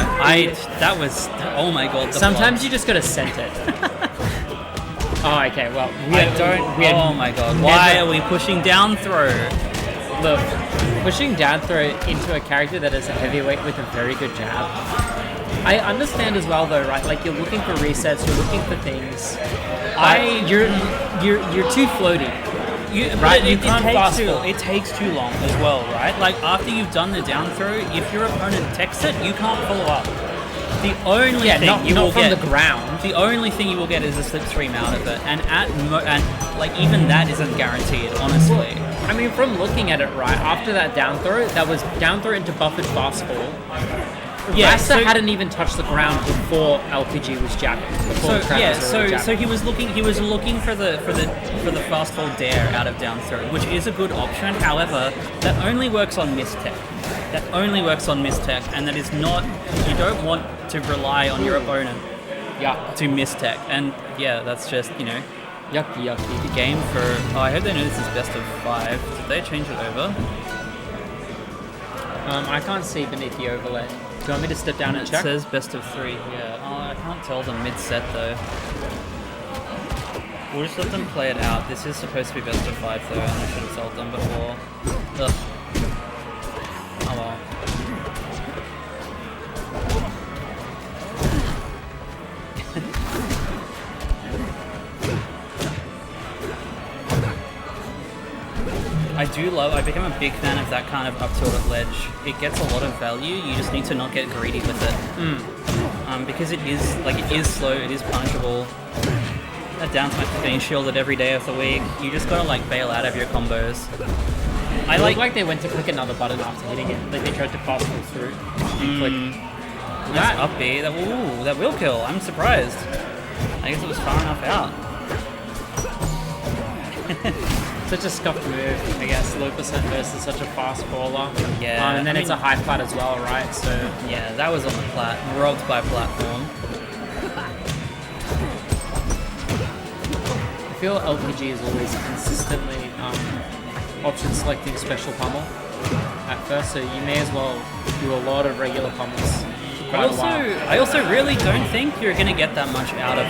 That was, oh my god. Sometimes you just gotta scent it. Oh, okay, well, oh my god. Why are we pushing down throw? Look, pushing down throw into a character that is a heavyweight with a very good jab. I understand as well though, right? Like you're looking for resets, you're looking for things. You're too floaty. You can't fast forward. It takes too long as well, right? Like after you've done the down throw, if your opponent techs it, you can't follow up. The only thing you will from get the ground. The only thing you will get is a slipstream out of it, and like even that isn't guaranteed, honestly. Well, I mean, from looking at it, right after that down throw, that was down throw into buffered fastball. Yeah, Rasta hadn't even touched the ground before LPG was jabbing. So he was looking for the fastball dare out of down throw, which is a good option. However, that only works on mistech. And that is not. You don't want to rely on your opponent. To mistech, and yeah, that's just yucky. The game for. Oh, I hope they know this is best of 5. Did they change it over? I can't see beneath the overlay. Do you want me to step down and check? It says best of 3, yeah. Oh, I can't tell them mid-set though. We'll just let them play it out. This is supposed to be best of 5 though, and I should have told them before. Ugh. Oh well. I've become a big fan of that kind of up tilt at ledge. It gets a lot of value, you just need to not get greedy with it. Because it is slow, it is punishable. That down smash is getting shielded every day of the week. You just gotta bail out of your combos. I like they went to click another button after hitting it, like they tried to pass it through. That's up B, that will kill, I'm surprised. I guess it was far enough out. Such a scuffed move, I guess, low percent versus such a fast baller. Yeah. And then it's a high plat as well, right? So yeah, that was on the plat. Robbed by platform. I feel LPG is always consistently option selecting special pummel at first, so you may as well do a lot of regular pummels for quite a while. I also really don't think you're going to get that much out of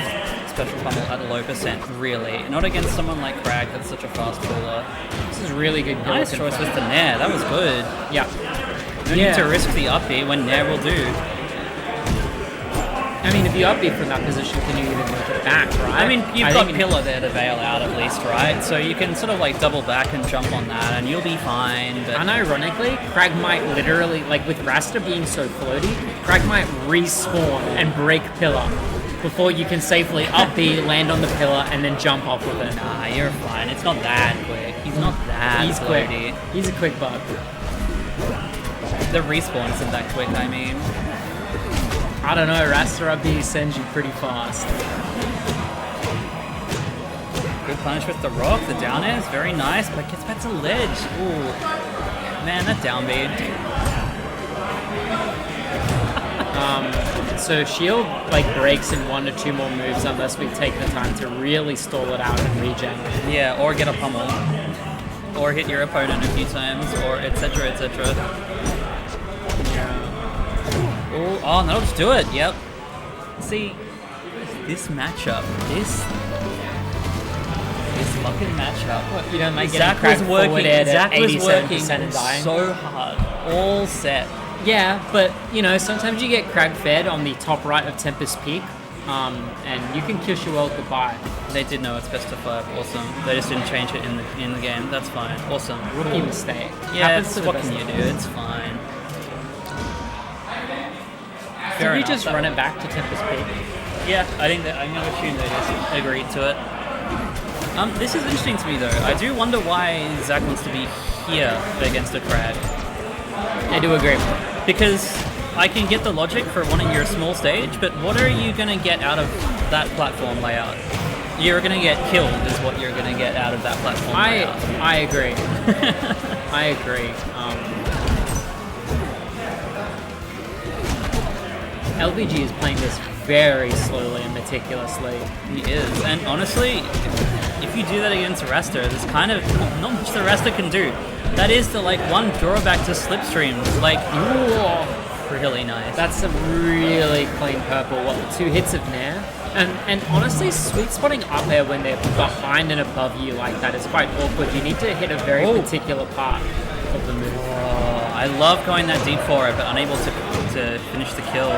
special pummel at a low percent, really. Not against someone like Crag that's such a fast baller. This is really good. Nice choice with the Nair, that was good. Yeah. No need to risk the up B when Nair will do. I mean, if you up B from that position, can you even make it back, right? I mean, you've got Pillar there to bail out at least, right? So you can sort of double back and jump on that and you'll be fine. But unironically, Crag might literally, with Rasta being so floaty, Crag might respawn and break Pillar before you can safely up B, land on the pillar, and then jump off with it. Nah, you're fine. It's not that quick. He's not that He's floaty. quick. He's a quick bug. the respawn isn't that quick, I mean. I don't know, Rasta up B sends you pretty fast. Good punish with the rock. The down air is very nice, but gets back to ledge. Ooh. Man, that down B. So shield like breaks in 1 to 2 more moves unless we take the time to really stall it out and regen. Yeah, or get a pummel. Or hit your opponent a few times, or etc, etc. Yeah. Ooh, oh, that'll just do it, yep. See, this matchup, this fucking matchup. What, you don't like Zach getting was cracked forward air Zach at was 87% working and dying? so hard, all set. Yeah, but you know, sometimes you get crag fed on the top right of Tempest Peak, and you can kiss your world goodbye. They did know it's best of 5, awesome. They just didn't change it in the game, that's fine, awesome. Rookie mistake. Yeah, Happens to the what best can you of do, us. it's fine. Did we enough, just that run one. it back to Tempest Peak? Yeah, I think that I'm going to assume they just agreed to it. This is interesting to me though. I do wonder why Zach wants to be here against a crag. I do agree. Because I can get the logic for wanting your small stage, but what are you going to get out of that platform layout? You're going to get killed is what you're going to get out of that platform layout. I agree. I agree. LBG is playing this very slowly and meticulously. He is, and honestly, if you do that against Rasta, there's kind of not much the Rasta can do. That is the like one drawback to slipstreams. Like, ooh, really nice. That's a really clean purple. What, the 2 hits of Nair? And honestly, sweet spotting up air when they're behind and above you like that is quite awkward. You need to hit a very particular part of the move. Oh, I love going that deep for it, but unable to finish the kill.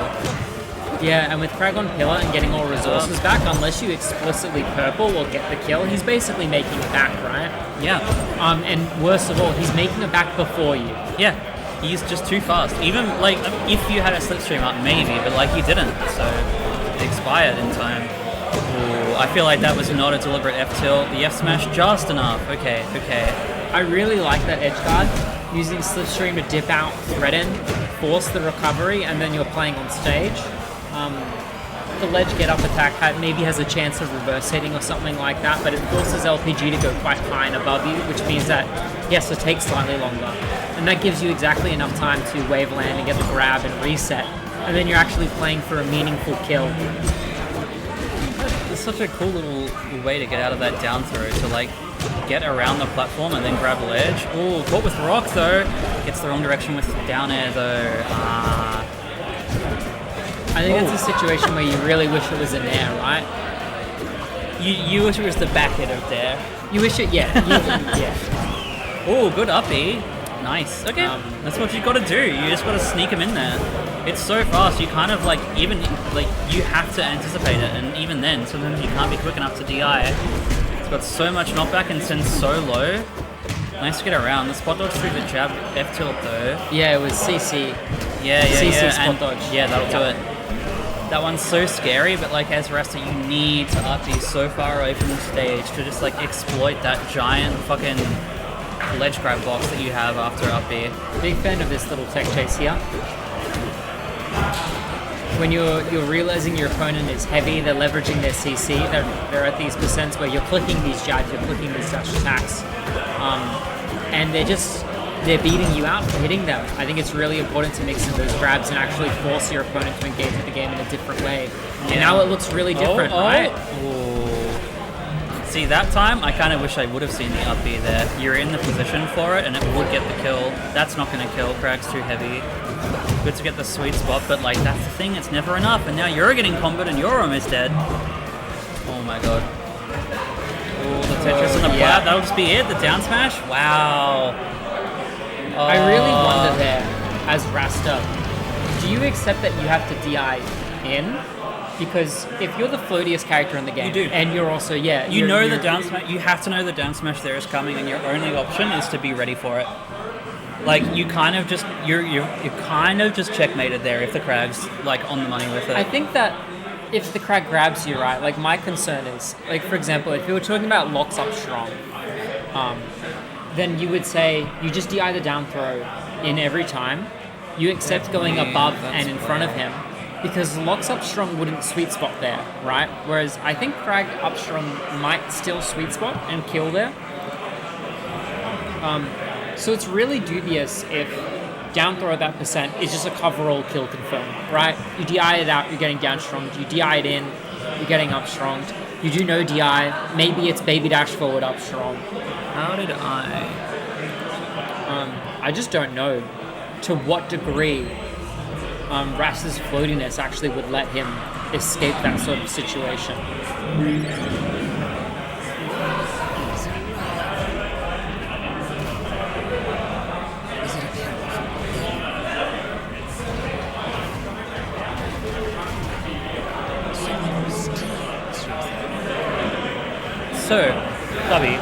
Yeah, and with Crag on pillar and getting all resources back, unless you explicitly purple will get the kill, he's basically making it back, right? Yeah. And worst of all, he's making it back before you. Yeah. He's just too fast. Even like if you had a slipstream up, maybe, but like you didn't, so it expired in time. Ooh, I feel like that was not a deliberate F tilt. The F smash just enough. Okay. I really like that edge guard, using slipstream to dip out, threaten, force the recovery, and then you're playing on stage. The ledge get up attack maybe has a chance of reverse hitting or something like that, but it forces LPG to go quite high and above you, which means that he has to take slightly longer. And that gives you exactly enough time to wave land and get the grab and reset. And then you're actually playing for a meaningful kill. It's such a cool little way to get out of that down throw, to like get around the platform and then grab ledge. Ooh, caught with rock though. Gets the wrong direction with down air though. I think it's a situation where you really wish it was an air, right? You wish it was the back hit of there. You wish it, yeah. Oh, good uppie. Nice. Okay, that's what you got to do. You just got to sneak him in there. It's so fast. You kind of like even like you have to anticipate it, and even then, sometimes you can't be quick enough to DI. It's got so much knockback and sends so low. Nice to get around. The spot dodge through the jab F tilt though. Yeah, it was CC. Yeah. CC spot and dodge. Yeah, that'll do it. That one's so scary, but like as Rasta, you need to up be so far away from the stage to just like exploit that giant fucking ledge grab box that you have after up B. Big fan of this little tech chase here. When you're realizing your opponent is heavy, they're leveraging their CC, they're at these percents where you're clicking these jabs, you're clicking these dash attacks, and they're beating you out for hitting them. I think it's really important to mix in those grabs and actually force your opponent to engage with the game in a different way. Yeah. And now it looks really different, right? Ooh. See, that time, I kind of wish I would have seen the up B there. You're in the position for it, and it would get the kill. That's not going to kill. Crag's too heavy. Good to get the sweet spot, but like that's the thing, it's never enough. And now you're getting comboed and you're almost dead. Oh my god. Oh, the Tetris and the plat, that'll just be it. The down smash? Wow. I really wonder there, as Rasta, do you accept that you have to DI in? Because if you're the floatiest character in the game, you do. And you're also, you know the down smash, you have to know the down smash there is coming, and your only option is to be ready for it. Like you kind of just, you're kind of just checkmated there if the Crag's like on the money with it. I think that if the Crag grabs you, right, like my concern is, like for example, if you were talking about locks up strong, then you would say you just DI the down throw in every time, you accept going above and in front of him because Locke's up strong wouldn't sweet spot there, right? Whereas I think Crag up strong might still sweet spot and kill there. So it's really dubious if down throw at that percent is just a coverall kill confirm, right? You DI it out, you're getting down strong. You DI it in, you're getting up strong. You do no DI, maybe it's baby dash forward up strong. How did I just don't know to what degree Rass's floatiness actually would let him escape that sort of situation. So, Tubby,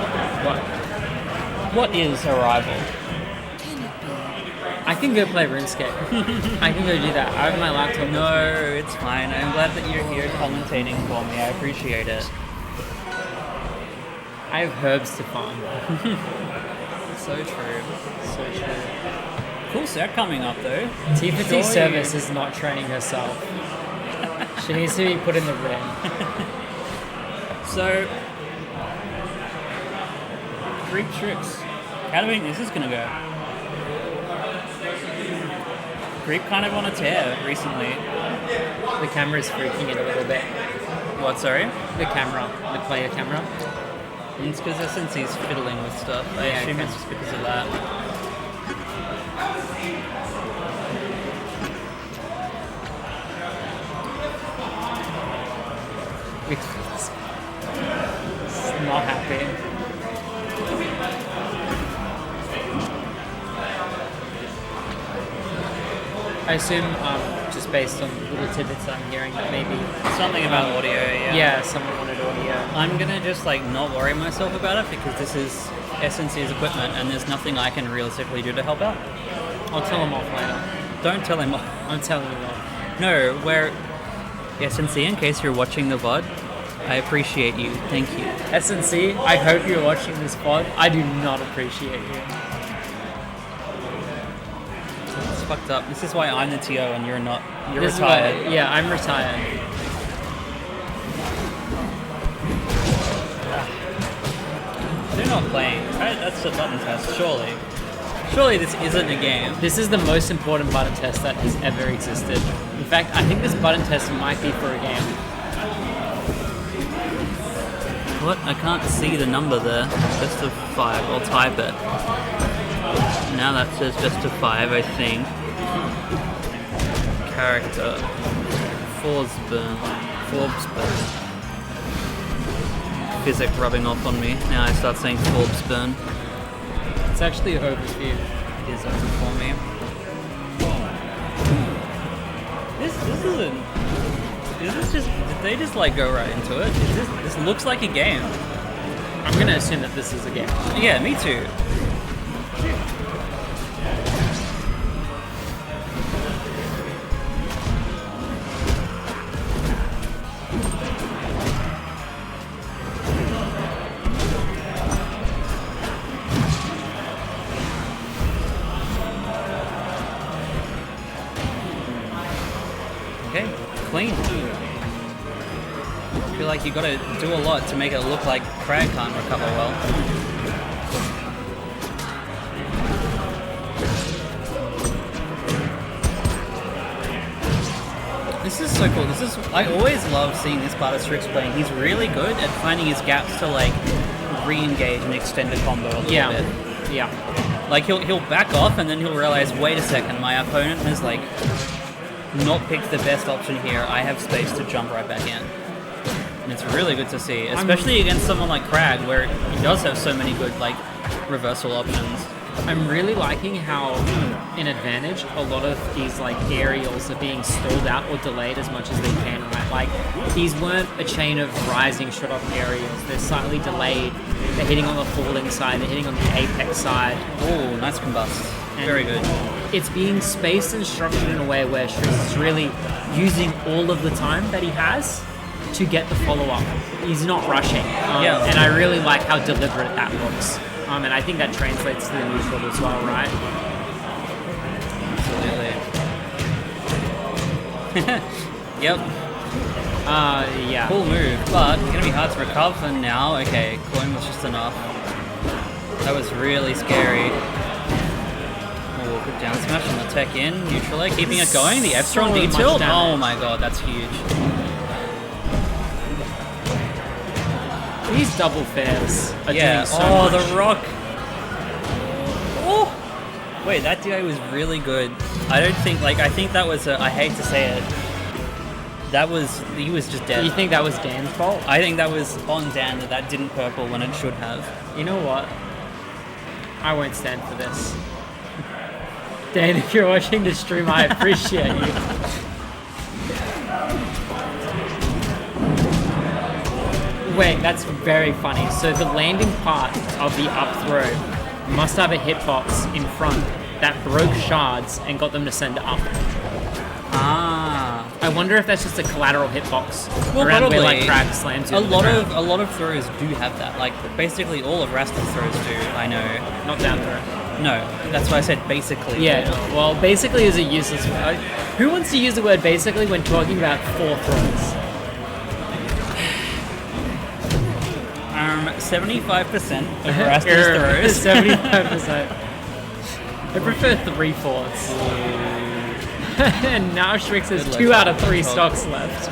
what is Arrival? I can go play RuneScape. I can go do that. I have my laptop. No, it's fine. I'm glad that you're here commentating for me. I appreciate it. I have herbs to farm. So true. So true. Cool set coming up though. T50 Service is not training herself. She needs to be put in the ring. So, Creep tricks. How do we think this is gonna go? Creep kind of on a tear recently. The camera's freaking it a little bit. What, sorry? The camera. The player camera. It's because SNC's fiddling with stuff. I Yeah, assume okay. it's just because of that. It's not happy. I assume, just based on little tidbits I'm hearing, that maybe Something about audio, yeah, someone wanted audio. I'm gonna just not worry myself about it because this is SNC's equipment and there's nothing I can realistically do to help out. I'll tell him off later. Don't tell him. I'm telling you off. No, we're SNC. In case you're watching the VOD, I appreciate you. Thank you. SNC, I hope you're watching this pod. I do not appreciate you. It's fucked up. This is why I'm the TO and you're not. You're This is retired. why- yeah, I'm retired. They're not playing. Right? That's a button test. Surely this isn't a game. This is the most important button test that has ever existed. In fact, I think this button test might be for a game. What? I can't see the number there. Best of 5. I'll type it. Now that says best of 5, I think. Character. Forsburn. Physic rubbing off on me. Now I start saying Forsburn. It's actually over for you. It is over for me. This isn't. Is this just? Did they just go right into it? This looks like a game. I'm gonna assume that this is a game. Yeah, me too. Okay, clean. I feel like you gotta do a lot to make it look like Crag can't recover well. This is so cool. I always love seeing this part of Strix playing. He's really good at finding his gaps to re-engage and extend a combo a little bit. Yeah. He'll back off and then he'll realize, wait a second, my opponent has not picked the best option here. I have space to jump right back in. And it's really good to see, especially against someone like Crag, where he does have so many good reversal options. I'm really liking how, in Advantage, a lot of these aerials are being stalled out or delayed as much as they can, right? These weren't a chain of rising shot up aerials. They're slightly delayed. They're hitting on the falling side. They're hitting on the apex side. Oh, nice combust. Very good. It's being spaced and structured in a way where Strix is really using all of the time that he has to get the follow-up. He's not rushing. And I really like how deliberate that looks. And I think that translates to the neutral as well, right? Absolutely. Yep. Yeah. Cool move, but it's gonna be hard to recover now. Okay, clone was just enough. That was really scary. Oh, good down smash on the tech in, neutral air, keeping it going. The F strong So D much tilt. damage. Oh my god, that's huge. These double fairs are Yeah. doing so Oh, much. the rock. Oh. Wait, that DI was really good. I don't think I think that was I hate to say it. He was just dead. You think that was Dan's fault? I think that was on Dan that didn't purple when it should have. You know what? I won't stand for this. Dan, if you're watching the stream, I appreciate you. Wait, that's very funny. So the landing part of the up throw must have a hitbox in front that broke shards and got them to send up. Ah. I wonder if that's just a collateral hitbox Well, around where probably. Crag slams you. A into the lot ground. of throws do have that. Like basically all of Rasta's throws do. I know. Not down throw. No, that's why I said basically. Yeah, well, basically is a useless word. Who wants to use the word basically when talking about 4 throws? 75% of Rasta's throws. 75%. I prefer 3/4. And now Shrix has Good 2 luck. out of 3 stocks left.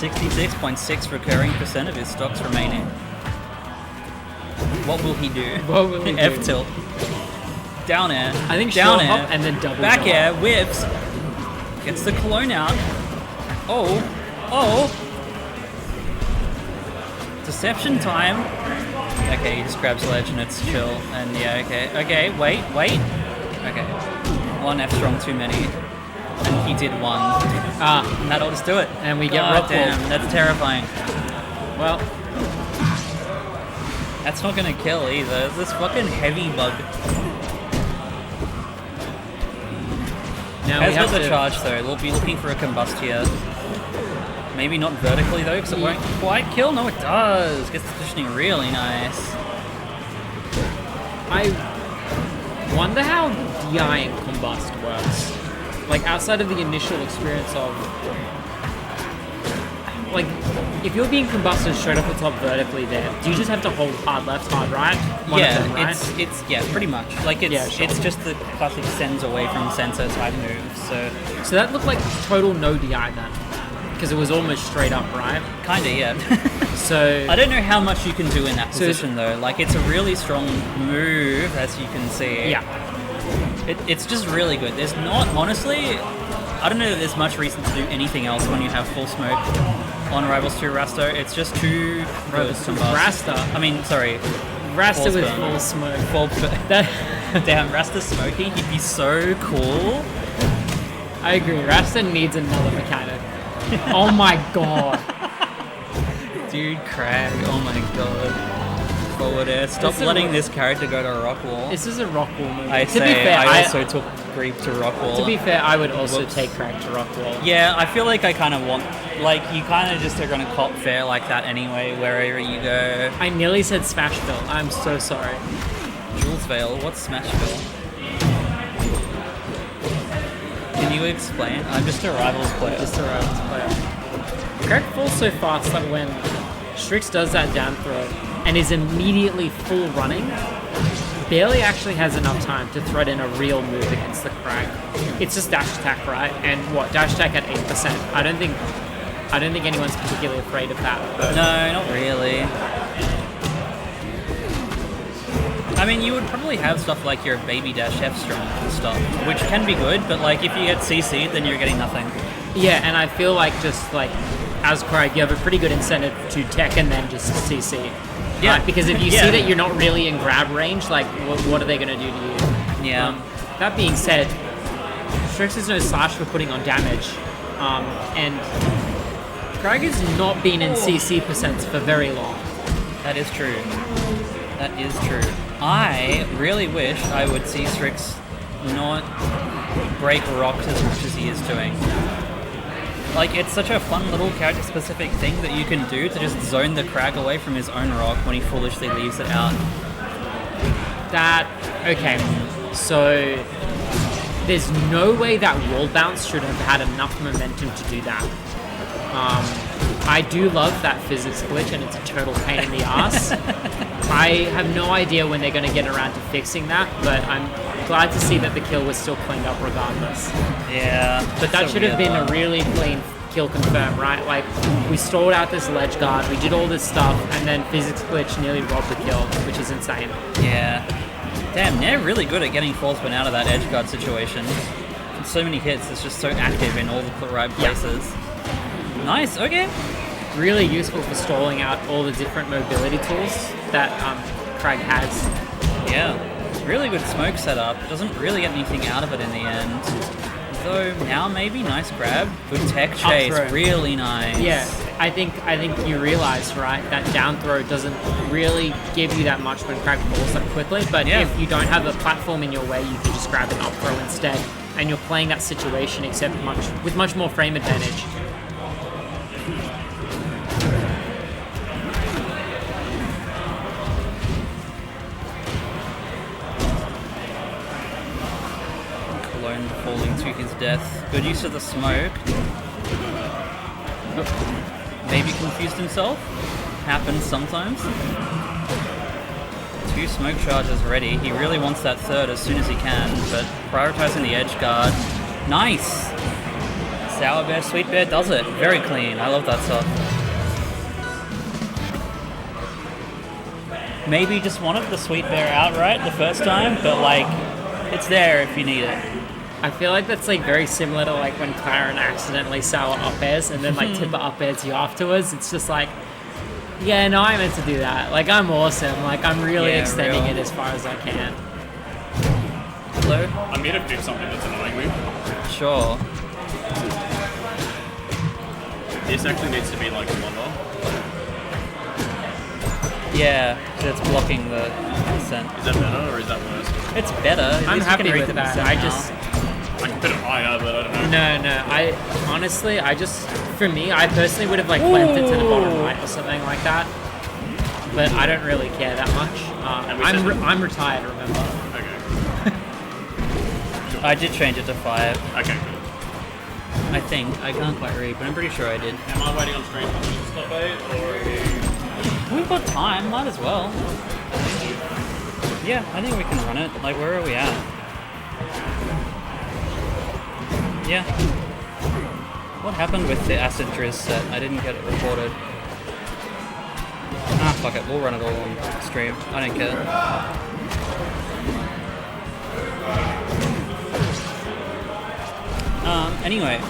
66.6 recurring percent of his stocks remaining. What will he do? What will he do? F tilt. Down air. I think down short air. hop and then double back jump. air. Whips. Gets the clone out. Oh. Oh. Deception time. Okay, he just grabs ledge and it's chill. And yeah, okay. Okay, wait. Okay. 1 F strong too many. And he did 1. And that'll just do it. And we get God rock damn, wall. that's terrifying. Well, That's not gonna kill either. This fucking heavy bug. now we Has have got the to... charge though. We'll be looking for a combust here. Maybe not vertically though, because it won't quite kill. No, it does. Gets the positioning really nice. I wonder how DI and combust works. Like outside of the initial experience of, like, if you're being combusted straight off the top vertically there, do you just have to hold hard left, hard right? One Yeah, of them, right? it's yeah, pretty much. Like it's Yeah, sure. it's just the classic sends away from sensor type moves. So that looked like total no DI then, because it was almost straight up, right? kinda yeah. So I don't know how much you can do in that So- position though. Like it's a really strong move, as you can see. yeah, It's just really good. There's not, honestly, I don't know that there's much reason to do anything else when you have full smoke on Rivals 2 Rasta. It's just too good to combust. Rasta, I mean, sorry. Rasta False with burn. full smoke. Full That Damn, Rasta smoking, he'd be so cool. I agree. Rasta needs another mechanic. Oh my god. Dude, Crag, oh my god. Forward air. Stop It's a letting ro- this character go to rock wall. This is a rock wall move. I To say, be fair, I also took Creep to rock wall. To be fair, I would also Whoops. take Crack to rock wall. Yeah, I feel like I kind of want, like, you kind of just are going to cop fair like that anyway, wherever you go. I nearly said Smashville. I'm so sorry. Jules Vale, what's Smashville? Can you explain? I'm just a Rivals player. Just a Rivals player. Crack falls so fast that when Strix does that down throw and is immediately full running, barely actually has enough time to thread in a real move against the Crack. It's just dash attack, right? And what, dash attack at 8%. I don't think anyone's particularly afraid of that. But No, not really. I mean, you would probably have stuff like your baby dash F strong and stuff, which can be good, but like if you get CC'd, then you're getting nothing. yeah, and I feel like just like as Craig, you have a pretty good incentive to tech and then just CC. Yeah. Right? Because if you Yeah. see that you're not really in grab range, like what are they going to do to you? Yeah. That being said, Strix is no slouch for putting on damage, and Craig has not been in CC percents for very long. That is true. That is true. I really wish I would see Strix not break rocks as much as he is doing. Like, it's such a fun little character-specific thing that you can do to just zone the Crag away from his own rock when he foolishly leaves it out. Okay, so there's no way that wall bounce should have had enough momentum to do that. I do love that physics glitch, and it's a total pain in the ass. I have no idea when they're going to get around to fixing that, but I'm glad to see that the kill was still cleaned up regardless. Yeah. But that should have been a really clean kill confirm, right? Like, we stalled out this ledge guard, we did all this stuff, and then physics glitch nearly robbed the kill, which is insane. Yeah. Damn, they're really good at getting false spin out of that edge guard situation. So many hits, it's just so active in all the right places. Yeah. Nice, okay. Really useful for stalling out all the different mobility tools that Crag has. Yeah, really good smoke setup. Doesn't really get anything out of it in the end. Though now maybe nice grab, good tech chase, really nice. Yeah, I think you realize, right, that down throw doesn't really give you that much when Crag falls up quickly. But if you don't have a platform in your way, you can just grab an up throw instead, and you're playing that situation except with much more frame advantage. Falling to his death. Good use of the smoke. Maybe confused himself. Happens sometimes. 2 smoke charges ready. He really wants that third as soon as he can, but prioritizing the edge guard. Nice! Sour Bear, Sweet Bear does it. Very clean. I love that stuff. Maybe just wanted the Sweet Bear outright the first time, but like, it's there if you need it. I feel like that's like very similar to like when Claren accidentally sour up airs and then like Tipper up airs you afterwards. It's just like, yeah, no, I meant to do that. Like, I'm awesome. Like, I'm really extending it as far as I can. Hello? I'm here to fix something that's annoying me. Sure. This actually needs to be like longer. Yeah, it's blocking the descent. Is that better or is that worse? It's better. I'm happy with that. I can put it higher, but I don't know. No. For me, I personally would have like clamped it to the bottom right or something like that. But I don't really care that much. I'm retired, remember? Okay. I did change it to 5. Okay, good. I think. I can't quite read, but I'm pretty sure I did. Am I waiting on stream for you to stop it, or are you... We've got time, might as well. Yeah, I think we can run it. Like, where are we at? Yeah. What happened with the Acid Driz set? I didn't get it recorded. Ah, fuck it. We'll run it all on stream. I don't care. Anyway.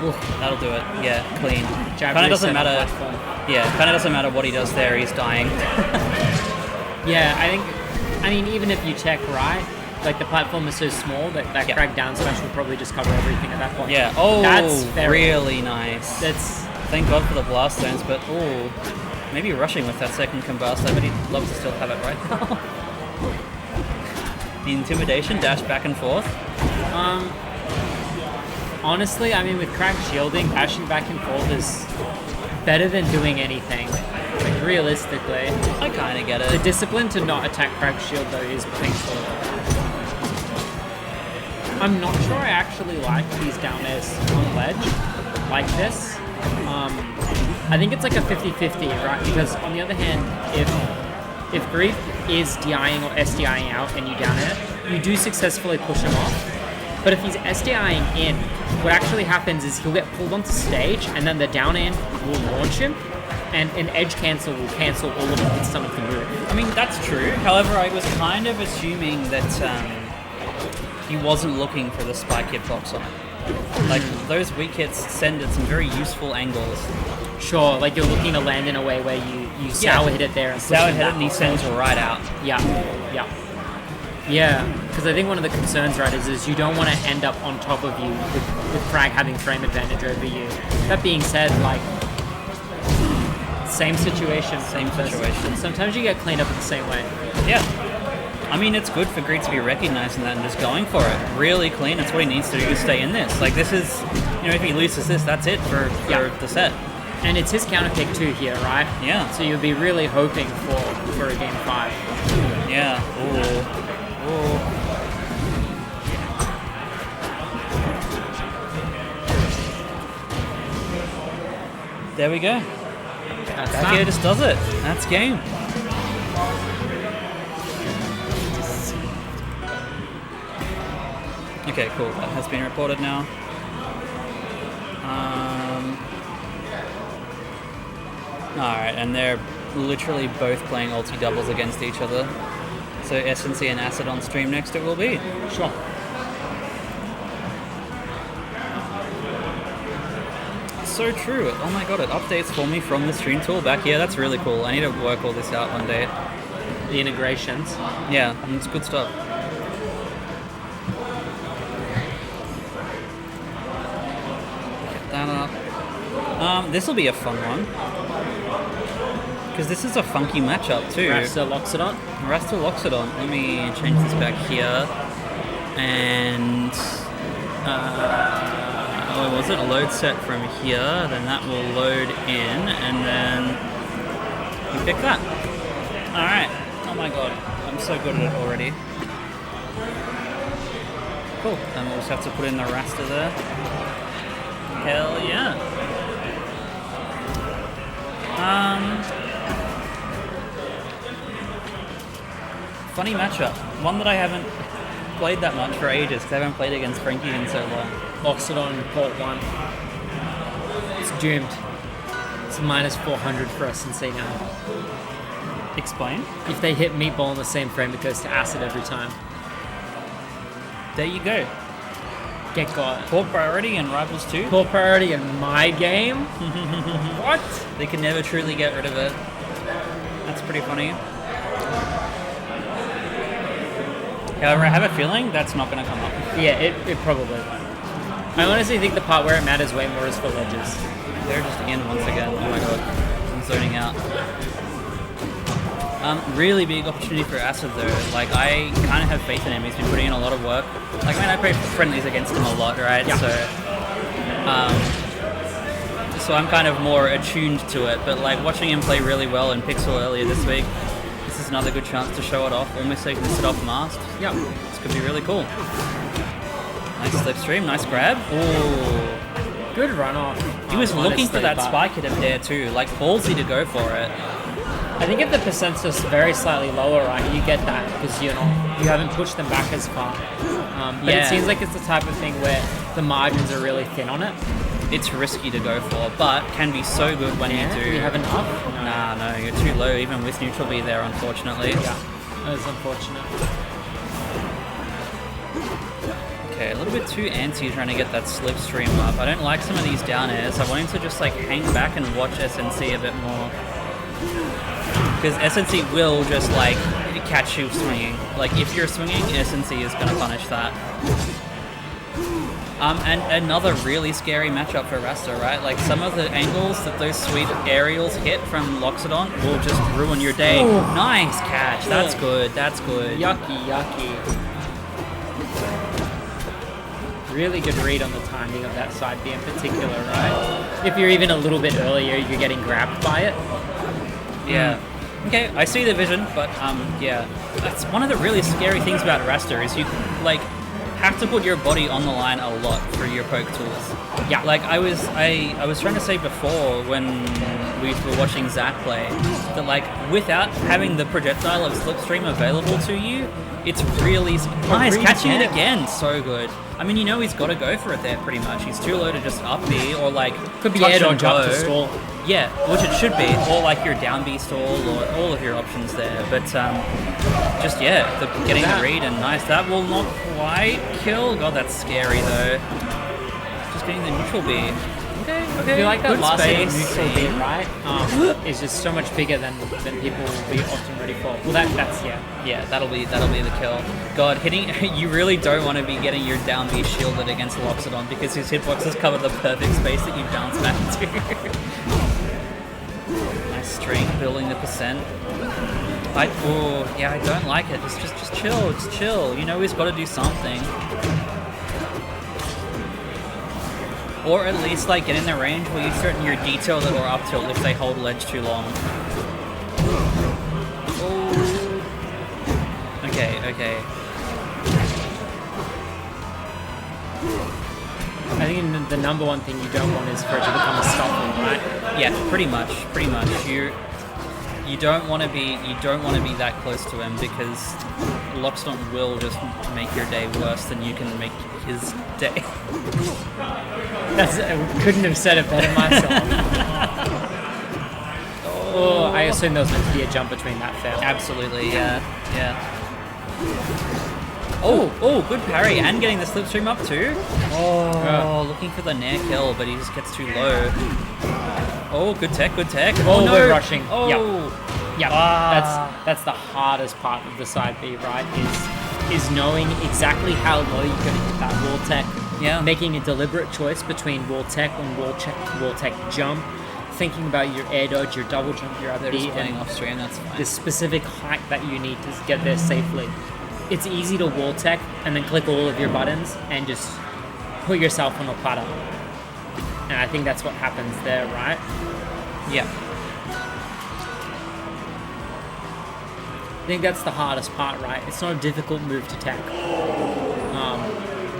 Ooh, that'll do it. Yeah, clean. Kind of doesn't matter. Yeah, kind of doesn't matter what he does there. He's dying. Yeah, I mean, even if you check right, like the platform is so small that Crag down smash will probably just cover everything at that point. Yeah. Oh, that's really nice. That's. Thank God for the blast zones, but ooh, maybe rushing with that second combust. I bet he'd love to still have it right now. The intimidation dash back and forth. Honestly, I mean, with Crag shielding, dashing back and forth is better than doing anything. Like, realistically. I kind of get it. The discipline to not attack Crag's shield, though, is painful. I'm not sure I actually like these down airs on ledge like this. I think it's like a 50-50, right? Because, on the other hand, if Grief is DIing or SDIing out and you down air, you do successfully push him off. But if he's SDIing in, what actually happens is he'll get pulled onto stage, and then the down end will launch him, and an edge cancel will cancel all of the hits on the move. I mean, that's true. However, I was kind of assuming that he wasn't looking for the spike hitbox on it. Like, those weak hits send at some very useful angles. Sure, like you're looking to land in a way where you sour hit it there and sour hit it and he sends right out. Yeah, because I think one of the concerns, right, is you don't want to end up on top of you with Frag having frame advantage over you. That being said, like, same situation. Sometimes you get cleaned up in the same way. Yeah. I mean, it's good for Greed to be recognizing that and just going for it. Really clean. It's what he needs to do to stay in this. Like, this is, if he loses this, that's it for the set. And it's his counter pick too here, right? Yeah. So you'll be really hoping for a game 5. Yeah. Ooh. Ooh. There we go. That's Back here that. just does it. That's game. Okay, cool. That has been reported now. Alright, and they're literally both playing ulti doubles against each other. So SNC and Acid on stream next it will be. Sure. So true. Oh my god, it updates for me from the stream tool back here. That's really cool. I need to work all this out one day. The integrations. Yeah, it's good stuff. Get that up. This will be a fun one. Because this is a funky matchup too. Rasta Loxodon. Rasta Loxodon. Let me change this back here. And what was it? A load set from here, then that will load in, and then you pick that. Alright. Oh my god. I'm so good at it already. Cool. And we'll just have to put in the Rasta there. Hell yeah. Funny matchup. One that I haven't played that much for ages, because I haven't played against Frankie in so long. Loxodon port 1. It's doomed. It's minus 400 for SNC now. Explain? If they hit Meatball in the same frame, it goes to Acid every time. There you go. Get got. Poor priority and Rivals 2. Poor priority in my game? What? They can never truly get rid of it. That's pretty funny. However, I have a feeling that's not going to come up. Yeah, it probably won't. I honestly think the part where it matters way more is for ledges. They're just in once again. Oh my god. I'm zoning out. Really big opportunity for Acid though. Like, I kind of have faith in him. He's been putting in a lot of work. Like, I mean, I play friendlies against him a lot, right? Yeah. So I'm kind of more attuned to it. But like, watching him play really well in Pixel earlier this week, this is another good chance to show it off. Almost so you can set off masked. Yeah. This could be really cool. Nice slipstream, nice grab. Ooh. Good run off. He was looking for honestly, that but spike hit him there too. Like, ballsy to go for it. I think if the percent's just very slightly lower, right, you get that because you haven't pushed them back as far. But Yeah. it seems like it's the type of thing where the margins are really thin on it. It's risky to go for, but can be so good when you do. Do you have enough? No. Nah, no, you're too low, even with neutral B there, unfortunately. Yeah, that is unfortunate. Okay, a little bit too antsy trying to get that slipstream up. I don't like some of these down airs. I want him to just like hang back and watch SNC a bit more. Because SNC will just like catch you swinging. Like, if you're swinging, SNC is going to punish that. And another really scary matchup for Rasta, right? Like, some of the angles that those sweet aerials hit from Loxodon will just ruin your day. Ooh. Nice catch. That's good. That's good. Yucky, yucky. Really good read on the timing of that side B in particular, right? If you're even a little bit earlier, you're getting grabbed by it. Yeah. Okay, I see the vision, but yeah. That's one of the really scary things about Rasta is you, like, have to put your body on the line a lot for your poke tools. Yeah. Like, I was trying to say before when we were watching Zach play that, like, without having the projectile of Slipstream available to you, it's really nice. really Catching it can. again, so good. I mean, you know he's got to go for it there pretty much. He's too low to just up B or like Could be touch air and dodge up to go. stall. Yeah, which it should be, or like your down B stall, or all of your options there. But just getting the read and nice. That will not quite kill. God, that's scary though. Just getting the neutral B. Okay, I feel like that good last hit of space. neutral beat, right, is just so much bigger than people will be often ready for. Well, that's Yeah, that'll be the kill. God, hitting you really don't want to be getting your down B shielded against Loxodon because his hitboxes cover the perfect space that you bounce back to. Nice string, building the percent. I don't like it. Just chill. You know he's got to do something. Or at least like get in the range where you threaten your detail that or up tilt if they hold ledge too long. Oh, Okay. I think the number one thing you don't want is for it to become a scuffle, right? Yeah, pretty much. You don't want to be that close to him because Lockstone will just make your day worse than you can make his day. I couldn't have said it better myself. Oh, I assume there was meant to be a jump between that fail. Absolutely, yeah. Oh, good parry and getting the slipstream up too. Oh, looking for the nair kill, but he just gets too low. Oh, good tech. Oh, no. we're rushing. Oh. Yep. That's the hardest part of the side B, right? Is knowing exactly how low you're going to hit that wall tech. Yeah. Making a deliberate choice between wall tech and wall tech jump. Thinking about your air dodge, your double jump, your up They're B, just playing and off stream, that's fine. the specific height that you need to get there safely. It's easy to wall tech and then click all of your buttons and just put yourself on a platter. And I think that's what happens there, right? Yeah. I think that's the hardest part, right? It's not a difficult move to tech.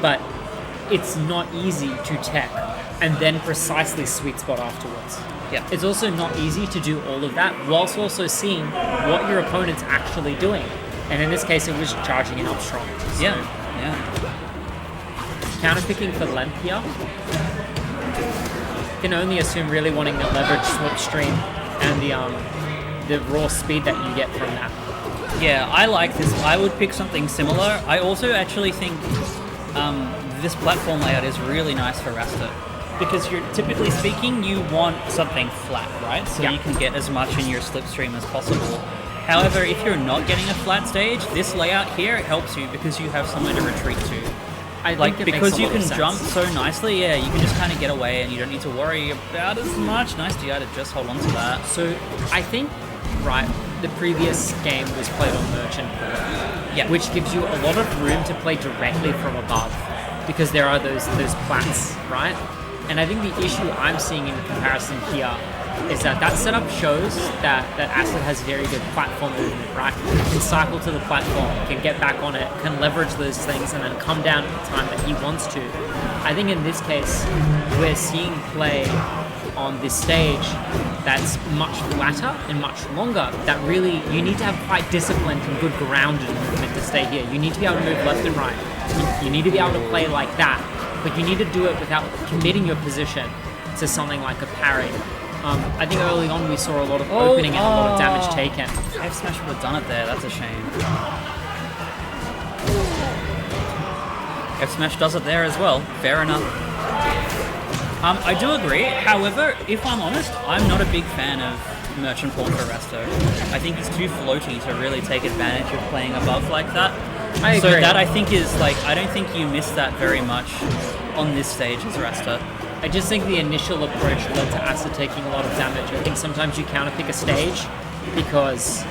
But it's not easy to tech and then precisely sweet spot afterwards. Yeah. It's also not easy to do all of that whilst also seeing what your opponent's actually doing. And in this case, it was charging in up strong. So Yeah. counter picking for length here. Can only assume really wanting to leverage slipstream and the raw speed that you get from that. Yeah, I like this. I would pick something similar. I also actually think this platform layout is really nice for Rasta. Because you're typically speaking, you want something flat, right? So you can get as much in your slipstream as possible. However, if you're not getting a flat stage, this layout here helps you because you have somewhere to retreat to. Because you can jump so nicely, yeah, you can just kind of get away and you don't need to worry about as much. Nice DI to just hold on to that. So I think, right, the previous game was played on Merchant Port, which gives you a lot of room to play directly from above because there are those plats, right? And I think the issue I'm seeing in comparison here is that setup shows that Acid has very good platform movement, right? Can cycle to the platform, can get back on it, can leverage those things, and then come down at the time that he wants to. I think in this case, we're seeing play on this stage that's much flatter and much longer, that really, you need to have quite disciplined and good grounded movement to stay here. You need to be able to move left and right. You need to be able to play like that, but you need to do it without committing your position to something like a parry. I think early on we saw a lot of opening and a lot of damage taken. F Smash would have done it there, that's a shame. F Smash does it there as well, fair enough. I do agree, however, if I'm honest, I'm not a big fan of Merchant Port for Resto. I think it's too floaty to really take advantage of playing above like that. I agree. So that I think is like, I don't think you miss that very much on this stage as Rasta. I just think the initial approach led to Acid taking a lot of damage. I think sometimes you counterpick a stage because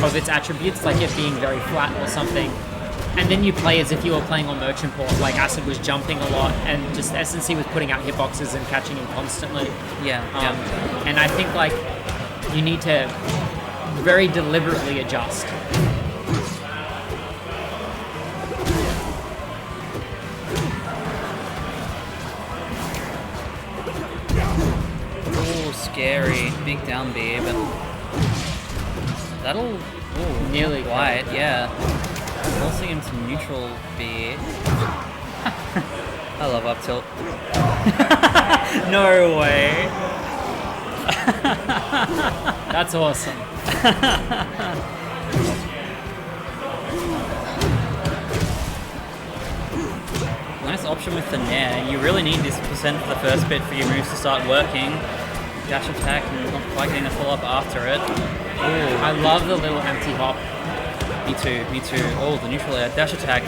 of its attributes, like it being very flat or something, and then you play as if you were playing on Merchant Port, like Acid was jumping a lot, and just SNC was putting out hitboxes and catching him constantly. And I think like you need to very deliberately adjust. Scary, big down B, but that'll Nearly wide, yeah. Forcing him to neutral B. I love up tilt. No way. That's awesome. Nice option with the Nair. You really need this percent for the first bit for your moves to start working. Dash attack and not quite getting a full up after it. Ooh, I love the little empty hop. Me too. Oh, the neutral air. Dash attack.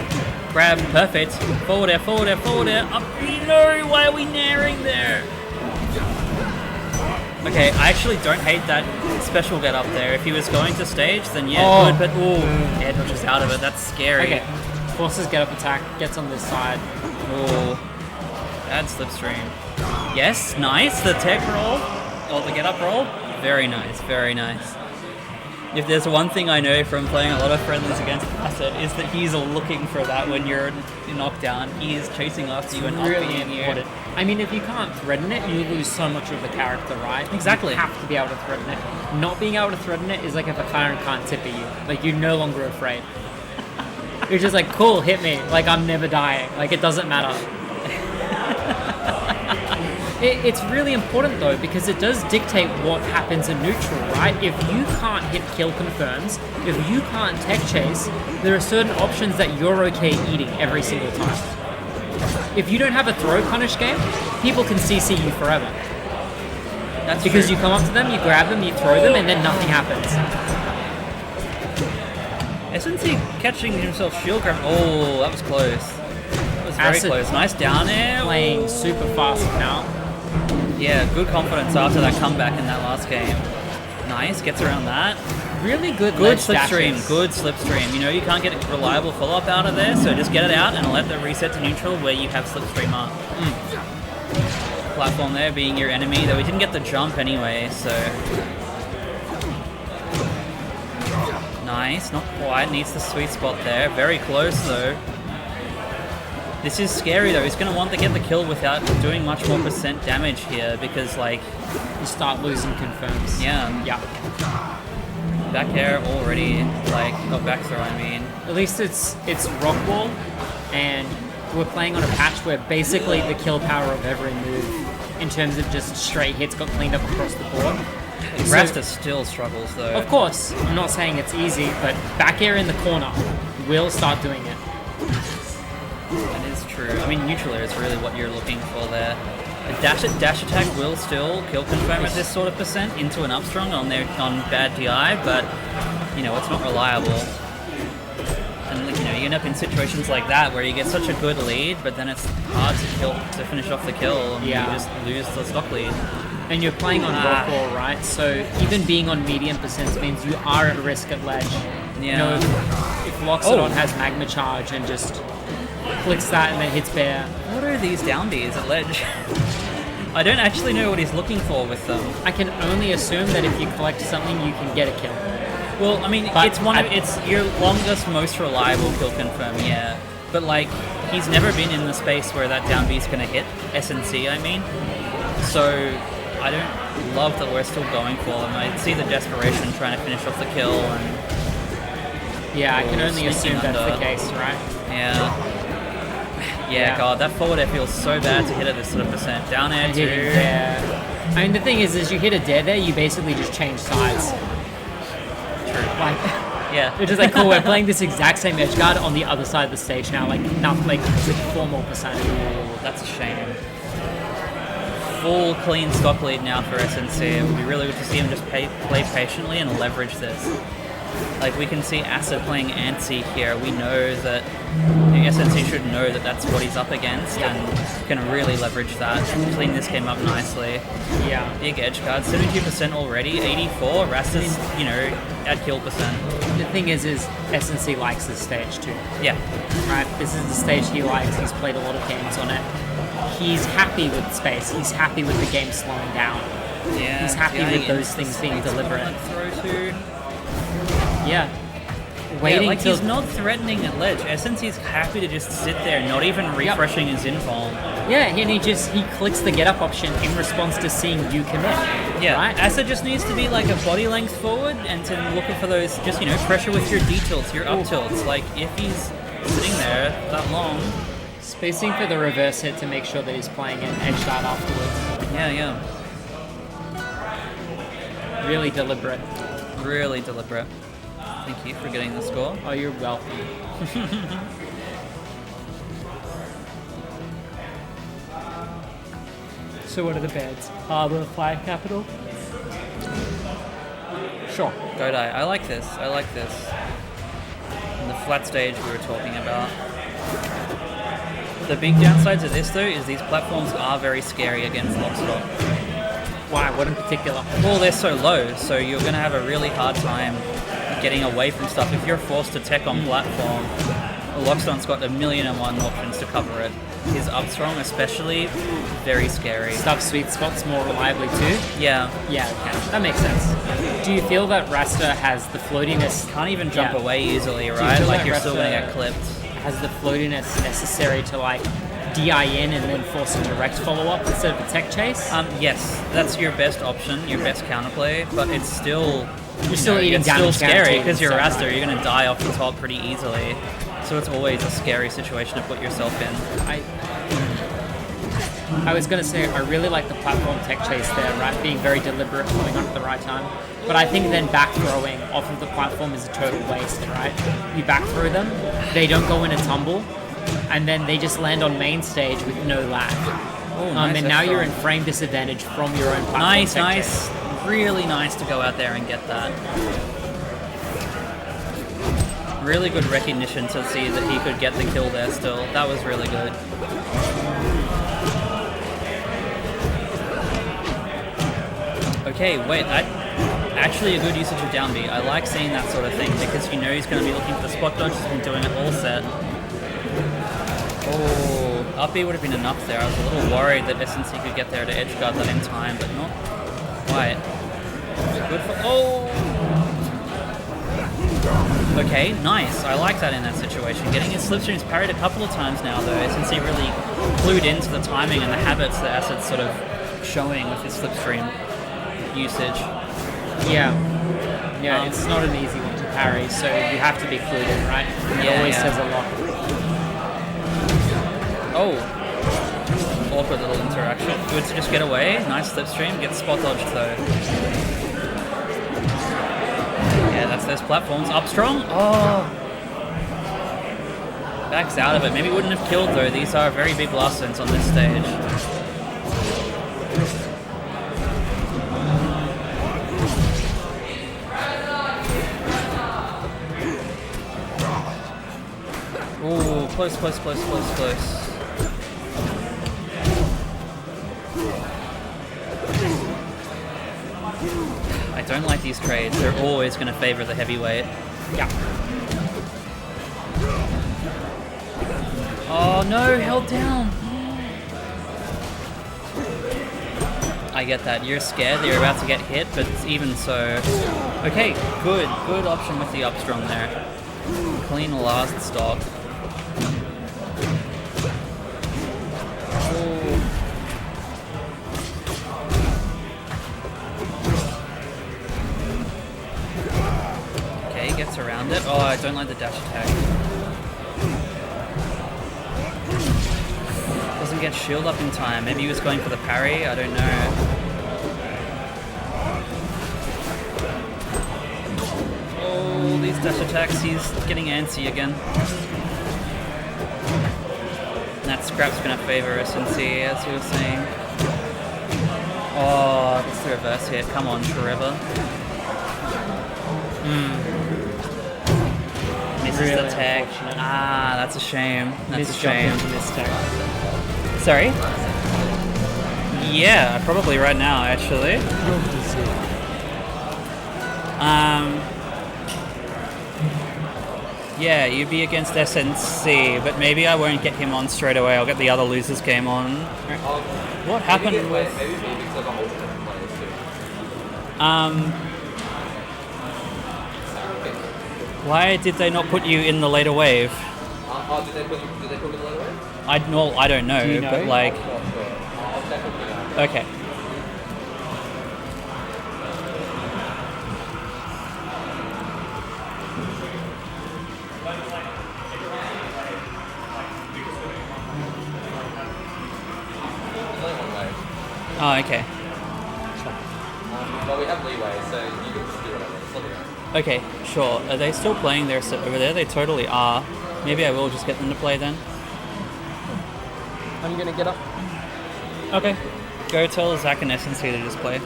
Grab. Perfect. Forward air. Up. No, why are we nairing there? Okay, I actually don't hate that special get up there. If he was going to stage, then yeah, good, but air dodges out of it. That's scary. Okay, forces get up attack, gets on this side. Oh, bad slipstream. Yes, nice. The tech roll. Oh, the get up roll. Very nice. If there's one thing I know from playing a lot of friendlies against Asset, is that he's looking for that when you're knocked down. He is chasing after you and Really upping you. important. I mean, if you can't threaten it, you lose so much of the character, right? Exactly. You have to be able to threaten it. Not being able to threaten it is like if a Claren can't tip at you. Like, you're no longer afraid. You're just like, cool, hit me. Like, I'm never dying. Like, it doesn't matter. It's really important though, because it does dictate what happens in neutral, right? If you can't hit kill confirms, if you can't tech chase, there are certain options that you're okay eating every single time. If you don't have a throw punish game, people can CC you forever. That's Because true. you come up to them, you grab them, you throw them, and then nothing happens. SNC catching himself shield grab. Oh, that was close. That was very Acid close. Nice down air. Playing super fast now. Yeah, good confidence after that comeback in that last game. Nice, gets around that. Really good Good ledge slipstream, dashes. good slipstream. You know, you can't get a reliable follow-up out of there, so just get it out and let the reset to neutral where you have slipstream up. Platform there being your enemy, though we didn't get the jump anyway, so... Nice, not quite, needs the sweet spot there. Very close though. This is scary though, he's going to want to get the kill without doing much more percent damage here, because like... You start losing confirms. Yeah. Yeah. Back air already, like, got back throw, I mean. At least it's rock wall, and we're playing on a patch where basically the kill power of every move, in terms of just straight hits, got cleaned up across the board. Rasta still struggles though. Of course, I'm not saying it's easy, but back air in the corner will start doing it. That is true. I mean, neutral air is really what you're looking for there. A dash attack will still kill confirm at this sort of percent into an upstrong on bad DI, but you know it's not reliable. And you know you end up in situations like that where you get such a good lead, but then it's hard to finish off the kill, and Yeah. you just lose the stock lead. And you're playing on rock wall, right? So even being on medium percent means you are at risk at ledge. Yeah. You know, if Loxodon has magma charge and just clicks that and then hits bear. What are these down Bs at ledge? I don't actually know what he's looking for with them. I can only assume that if you collect something, you can get a kill. Well, I mean, But it's your longest, most reliable kill confirm, yeah. But like, he's never been in the space where that down B's gonna hit SNC. I mean, so I don't love that we're still going for them. I see the desperation trying to finish off the kill, and Yeah, I can only sneaking assume that's under. the case, right? yeah. Yeah. God, that forward air feels so bad to hit at this sort of percent. Down air too. Yeah. I mean, the thing is you hit a dare there, you basically just change sides. True. Like, Yeah. it's just like, cool, we're playing this exact same edge guard on the other side of the stage now. Like, nothing, like, it's like 4 more percent. That's a shame. Full clean stock lead now for SNC. It would be really good to see him just play patiently and leverage this. Like, we can see Acid playing antsy here. We know that the SNC should know that that's what he's up against and can really leverage that. Clean this game up nicely. Yeah. Big edge guard, 72% already, 84. Rasta's, you know, at kill percent. The thing is SNC likes this stage too. Yeah. Right? This is the stage he likes. He's played a lot of games on it. He's happy with space. He's happy with the game slowing down. Yeah. He's happy with those things being deliberate. Throw to. Yeah. Yeah, Waiting like till he's not threatening at ledge. SNC's happy to just sit there, not even refreshing his inform. Yeah, and he clicks the get up option in response to seeing you commit. Yeah, Right? Acid just needs to be like a body length forward and to looking for those, just, you know, pressure with your D tilts, your up tilts. Like, if he's sitting there that long. Spacing for the reverse hit to make sure that he's playing an edge guard afterwards. Yeah. Really deliberate. Really deliberate. Thank you for getting the score. Oh, you're welcome. So what are the beds? Harbor, Flag Capital? Sure. Godai, I like this. And the flat stage we were talking about. The big downside to this, though, is these platforms are very scary against Loxodon. Why? What in particular? Well, they're so low, so you're going to have a really hard time getting away from stuff. If you're forced to tech on platform, Loxodon's got 1,000,001 options to cover it. His up strong especially, very scary. Stuff sweet spots more reliably too. Yeah. Yeah, okay. That makes sense. Do you feel that Rasta has the floatiness? Can't even jump Yeah. away easily, you right? feel Like like you're still gonna Rasta- get clipped. Has the floatiness necessary to like DI in and then force a direct follow up instead of a tech chase? Yes, that's your best option, your best counterplay, but it's still You're still eating it's still damage scary guaranteed because you're and stuff, Rasta, right? you're gonna die off the top pretty easily. So it's always a scary situation to put yourself in. I was gonna say I really like the platform tech chase there, right? Being very deliberate, coming on at the right time. But I think then back throwing off of the platform is a total waste, right? You back throw them, they don't go in a tumble, and then they just land on main stage with no lag. Oh, nice And now extra. you're in frame disadvantage from your own platform. Nice, tech nice. chase. Really nice to go out there and get that. Really good recognition to see that he could get the kill there still. That was really good. Okay, wait, actually a good usage of down B. I like seeing that sort of thing because you know he's going to be looking for the spot dodge. He's been doing it all set. Oh, up B would have been enough there. I was a little worried that SNC could get there to edge guard that in time, but not quite. Good for... Oh! Okay, nice. I like that in that situation. Getting his slipstreams parried a couple of times now, though, since he really clued into the timing and the habits that Acid's sort of showing with his slipstream usage. Yeah. Yeah, it's not an easy one to parry, so you have to be clued in, right? It always says a lot. Oh. Awkward little interaction. Good to just get away. Nice slipstream. Gets spot dodged, though. Yeah, that's those platforms. Up strong. Oh. Backs out of it. Maybe wouldn't have killed, though. These are very big blast zones on this stage. Ooh, close. I don't like these trades. They're always going to favor the heavyweight. Yeah. Oh no, held down. I get that. You're scared that you're about to get hit, but even so. Okay, good option with the up strong there. Clean last stock. Okay, gets around it. Oh, I don't like the dash attack. Doesn't get shield up in time. Maybe he was going for the parry. I don't know. Oh, these dash attacks. He's getting antsy again. And that scrap's gonna favor SNC, as you were saying. Oh, that's the reverse hit. Come on, Trevor. Misses Really the tech. unfortunate. Ah, that's a shame. That's a shame. Mistake. Sorry? Yeah, probably right now, actually. Yeah, you'd be against SNC, but maybe I won't get him on straight away. I'll get the other losers game on. What happened with... Maybe because of alternate players too. Why did they not put you in the later wave? Did they put me in the later way? I don't know, Do you know? but like... Sure. I'll check with you now. Okay. There's only one way. Oh, okay. But we have leeway, so you can just do whatever. Just let me know. Okay, sure. Are they still playing their set over there? They totally are. Maybe I will just get them to play then. I'm gonna get up. Okay. Go tell Zach and SNC to just play.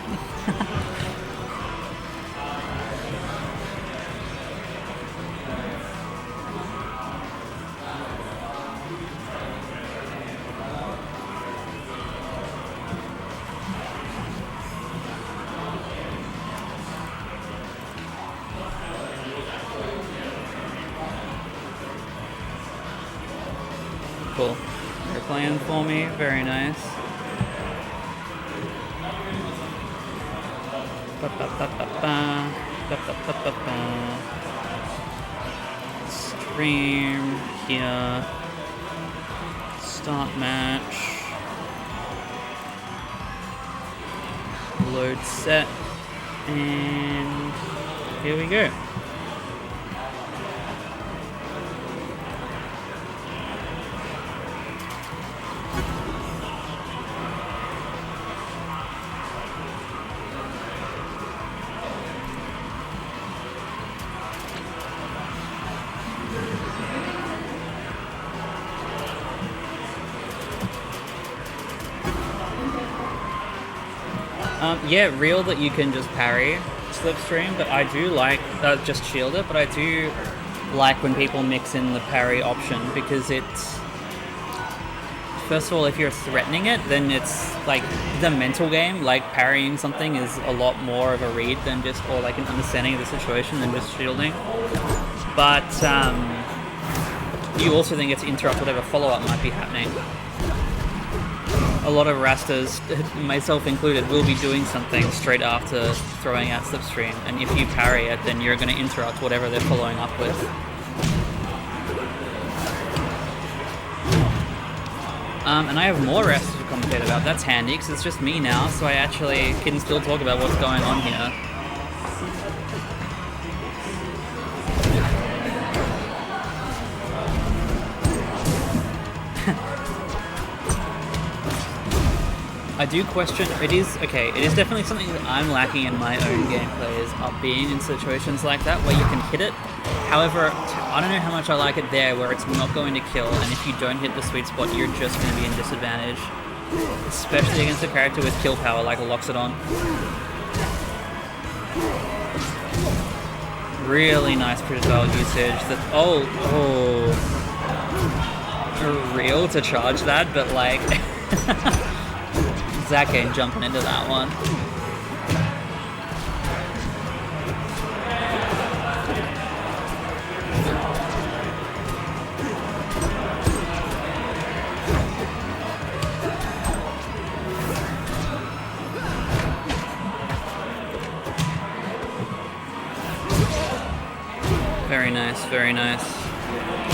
playing for me. Very nice. Stream here. Start match. Load set. And here we go. Yeah, real that you can just parry slipstream, but I do like just shield it. But I do like when people mix in the parry option because it's first of all, if you're threatening it, then it's like the mental game. Like parrying something is a lot more of a read than just or like an understanding of the situation than just shielding. But you also then get to interrupt whatever follow-up might be happening. A lot of rasters, myself included, will be doing something straight after throwing out slipstream, and if you parry it, then you're going to interrupt whatever they're following up with. And I have more rasters to commentate about. That's handy, because it's just me now, so I actually can still talk about what's going on here. I do question, it is definitely something that I'm lacking in my own gameplay is being in situations like that where you can hit it. However, I don't know how much I like it there where it's not going to kill, and if you don't hit the sweet spot, you're just going to be in disadvantage. Especially against a character with kill power like a Loxodon. Really nice projectile usage. Real to charge that, but like... Zach ain't jumping into that one. Very nice, very nice.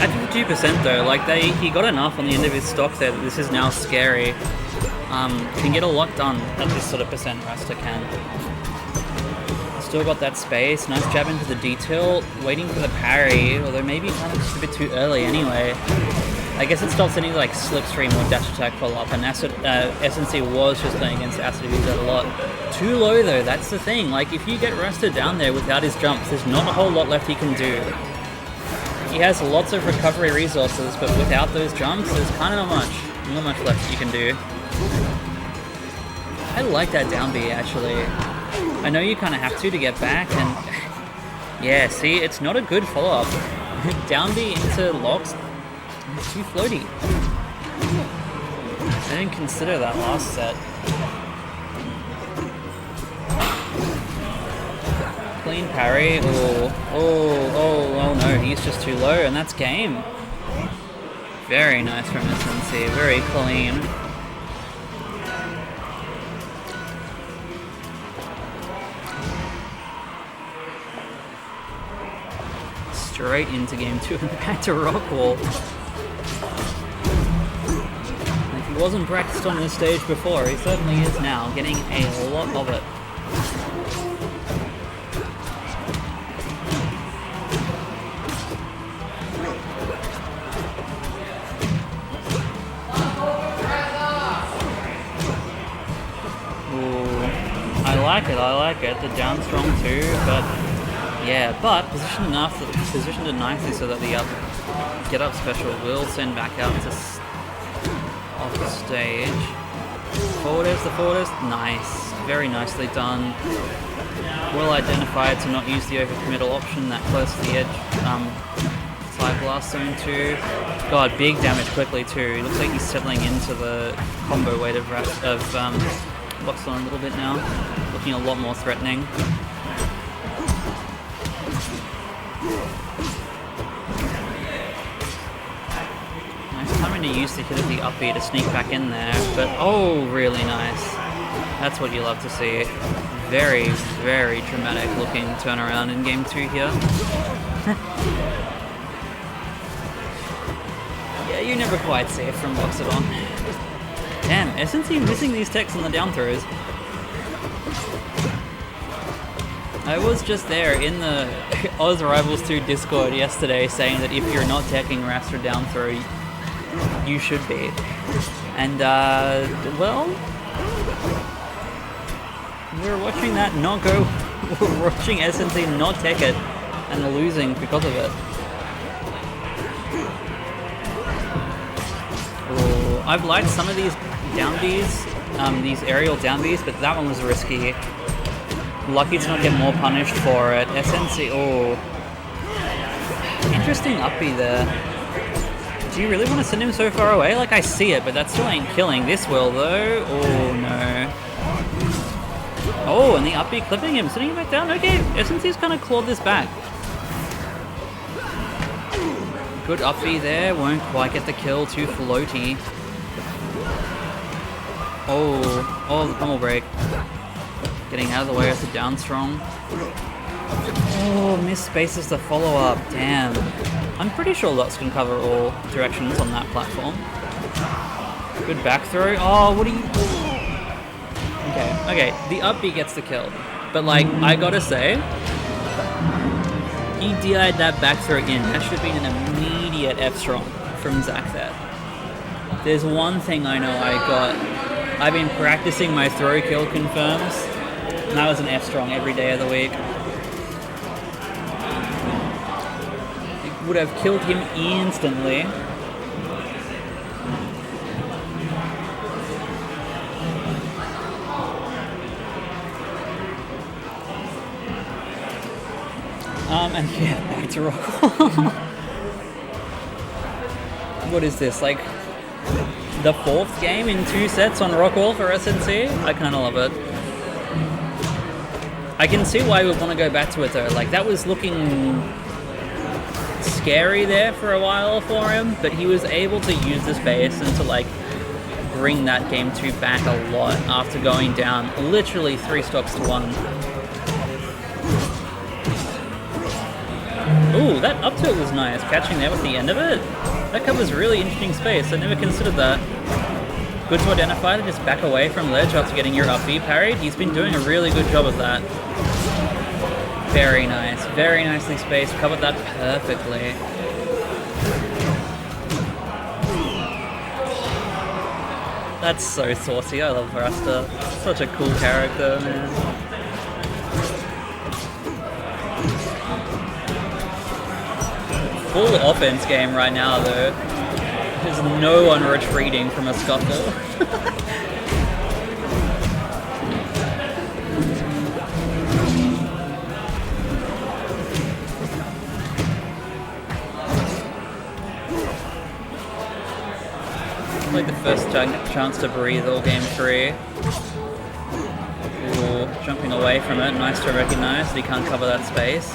At 52% though, like he got enough on the end of his stock there that this is now scary. Can get a lot done at this sort of percent Rasta can. Still got that space, nice jab into the detail, waiting for the parry, although maybe kind of just a bit too early anyway. I guess it stops any like slipstream or dash attack follow-up, and SNC was just playing against Acid V's that a lot. Too low though, that's the thing, like if you get Rasta down there without his jumps, there's not a whole lot left he can do. He has lots of recovery resources, but without those jumps, there's kind of not much left you can do. I like that down B actually. I know you kind of have to get back, and yeah, see, it's not a good follow-up. Down B into locks, it's too floaty. I didn't consider that last set. Clean parry. Oh no, he's just too low, and that's game. Very nice from SNC, very clean. Straight into game 2 and back to Rockwall. If he wasn't practiced on this stage before, he certainly is now, getting a lot of it. Ooh, I like it. The down strong too, but yeah, but positioned it nicely so that the get up special will send back out to off the stage. The forward is nice, very nicely done. Well identified to not use the overcommittal option that close to the edge. Side blast zone too. God, big damage quickly too. It looks like he's settling into the combo weight of Loxodon a little bit now, looking a lot more threatening. to use the hit of the up B to sneak back in there, but oh, really nice. That's what you love to see. Very, very dramatic looking turnaround in game 2 here. Yeah, you never quite see it from Loxodon. Damn, SNC missing these techs on the down throws. I was just there in the Oz Rivals 2 Discord yesterday saying that if you're not teching Raster down throw, you should be. And, well, we're watching that not go. We're watching SNC not tech it and losing because of it. Ooh, I've liked some of these down Bs, these aerial down Bs, but that one was risky. Lucky to not get more punished for it. SNC, oh. Interesting up B there. Do you really want to send him so far away? Like, I see it, but that still ain't killing. This will, though. Oh, no. Oh, and the up B clipping him, sending him back down. Okay, SNC's kind of clawed this back. Good up B there. Won't quite get the kill. Too floaty. Oh, the pummel break. Getting out of the way of the down strong. Oh, missed spaces the follow-up. Damn. I'm pretty sure Lux can cover all directions on that platform. Good back throw. Oh, what are you... Okay, the up B gets the kill. But, like, I gotta say, he DI'd that back throw in. That should have been an immediate F-strong from Zach there. There's one thing I know I got. I've been practicing my throw kill confirms. And that was an F-strong every day of the week. It would have killed him instantly. And yeah, back to Rockwall. What is this, like the 4th game in 2 sets on Rockwall for SNC? I kind of love it. I can see why we want to go back to it though. Like, that was looking scary there for a while for him, but he was able to use the space and to like bring that game 2 back a lot after going down literally 3 stocks to 1. Ooh, that up tilt was nice. Catching there with the end of it. That covers really interesting space. I never considered that. Good to identify to just back away from ledge after getting your up B parried. He's been doing a really good job of that. Very nice. Very nicely spaced. Covered that perfectly. That's so saucy. I love Rasta. Such a cool character, man. Full offense game right now, though. There's no one retreating from a scuffle. Like the first chance to breathe all game 3. Ooh, jumping away from it. Nice to recognize that he can't cover that space.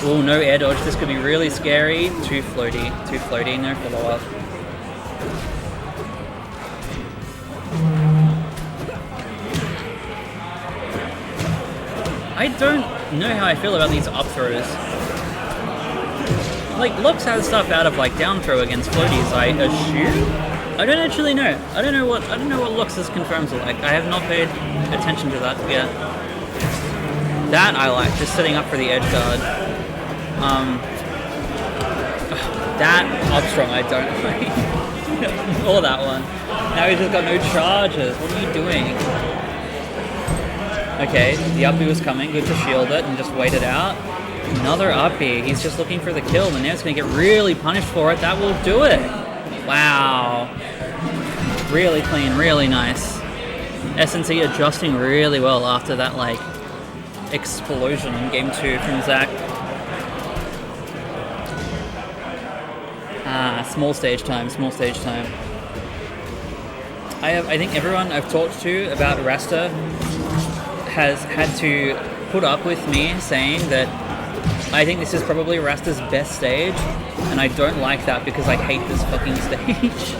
Ooh, no air dodge. This could be really scary. Too floaty. Too floaty. No follow-up. I don't know how I feel about these up throws. Like, Lux has stuff out of like down throw against floaties, I assume? I don't actually know. I don't know what Lux's confirms are like. I have not paid attention to that yet. That I like, just setting up for the edge guard. That up strong I don't like. Or that one. Now he's just got no charges. What are you doing? Okay, the up B was coming. Good to shield it and just wait it out. Another up B. He's just looking for the kill, and now he's going to get really punished for it. That will do it. Wow. Really clean, really nice. SNC adjusting really well after that, like, explosion in game 2 from Zach. Small stage time, small stage time. I think everyone I've talked to about Rasta has had to put up with me saying that I think this is probably Rasta's best stage, and I don't like that because I hate this fucking stage.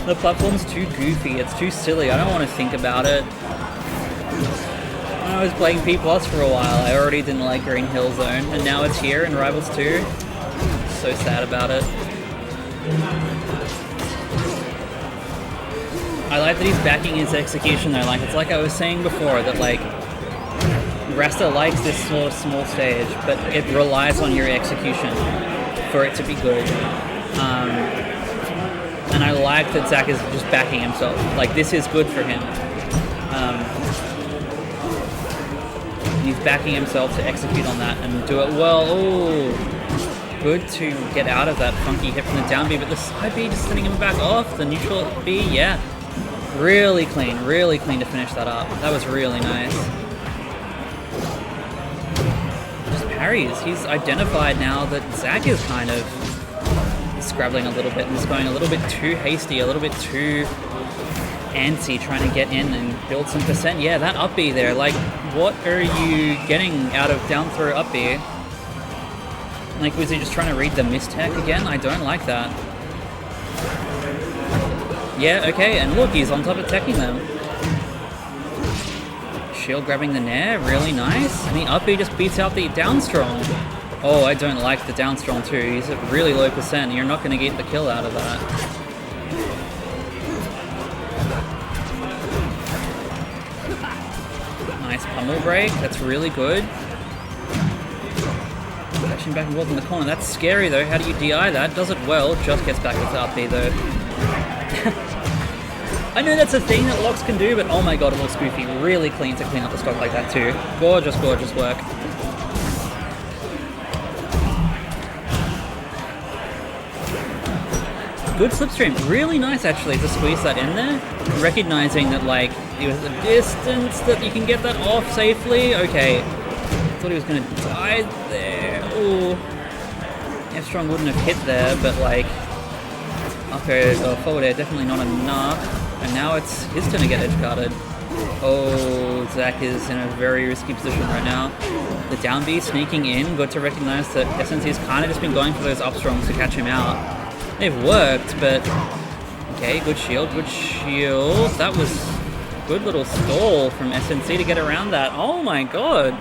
The platform's too goofy, it's too silly, I don't want to think about it. When I was playing P Plus for a while, I already didn't like Green Hill Zone, and now it's here in Rivals 2. So sad about it. I like that he's backing his execution though, like it's like I was saying before, that like Rasta likes this sort of small stage, but it relies on your execution for it to be good. And I like that Zach is just backing himself. Like, this is good for him. He's backing himself to execute on that and do it well. Oh, good to get out of that funky hit from the down B, but the side B just sending him back off. The neutral B, yeah. Really clean to finish that up. That was really nice. Just parries. He's identified now that Zach is kind of scrabbling a little bit and is going a little bit too hasty, a little bit too antsy, trying to get in and build some percent. Yeah, that up B there, like, what are you getting out of down throw up B? Like, was he just trying to read the mistech again? I don't like that. Yeah, okay, and look, he's on top of teching them. Shield grabbing the nair, really nice. And the up B just beats out the down strong. Oh, I don't like the down strong too. He's at really low percent. You're not going to get the kill out of that. Nice pummel break. That's really good. Catching back and forth in the corner. That's scary though. How do you DI that? Does it well. Just gets back with the up B though. I know that's a thing that Locks can do, but oh my god, it looks goofy. Really clean to clean up the stock like that too. Gorgeous, gorgeous work. Good slipstream. Really nice actually to squeeze that in there. Recognizing that like it was a distance that you can get that off safely. Okay. Thought he was gonna die there. Ooh. F-Strong wouldn't have hit there, but like okay, forward air definitely not enough. And now it's his turn to get edge guarded. Oh, Zach is in a very risky position right now. The down B sneaking in. Good to recognize that SNC's kind of just been going for those up strongs to catch him out. They've worked, but okay, good shield, good shield. That was a good little stall from SNC to get around that. Oh my god.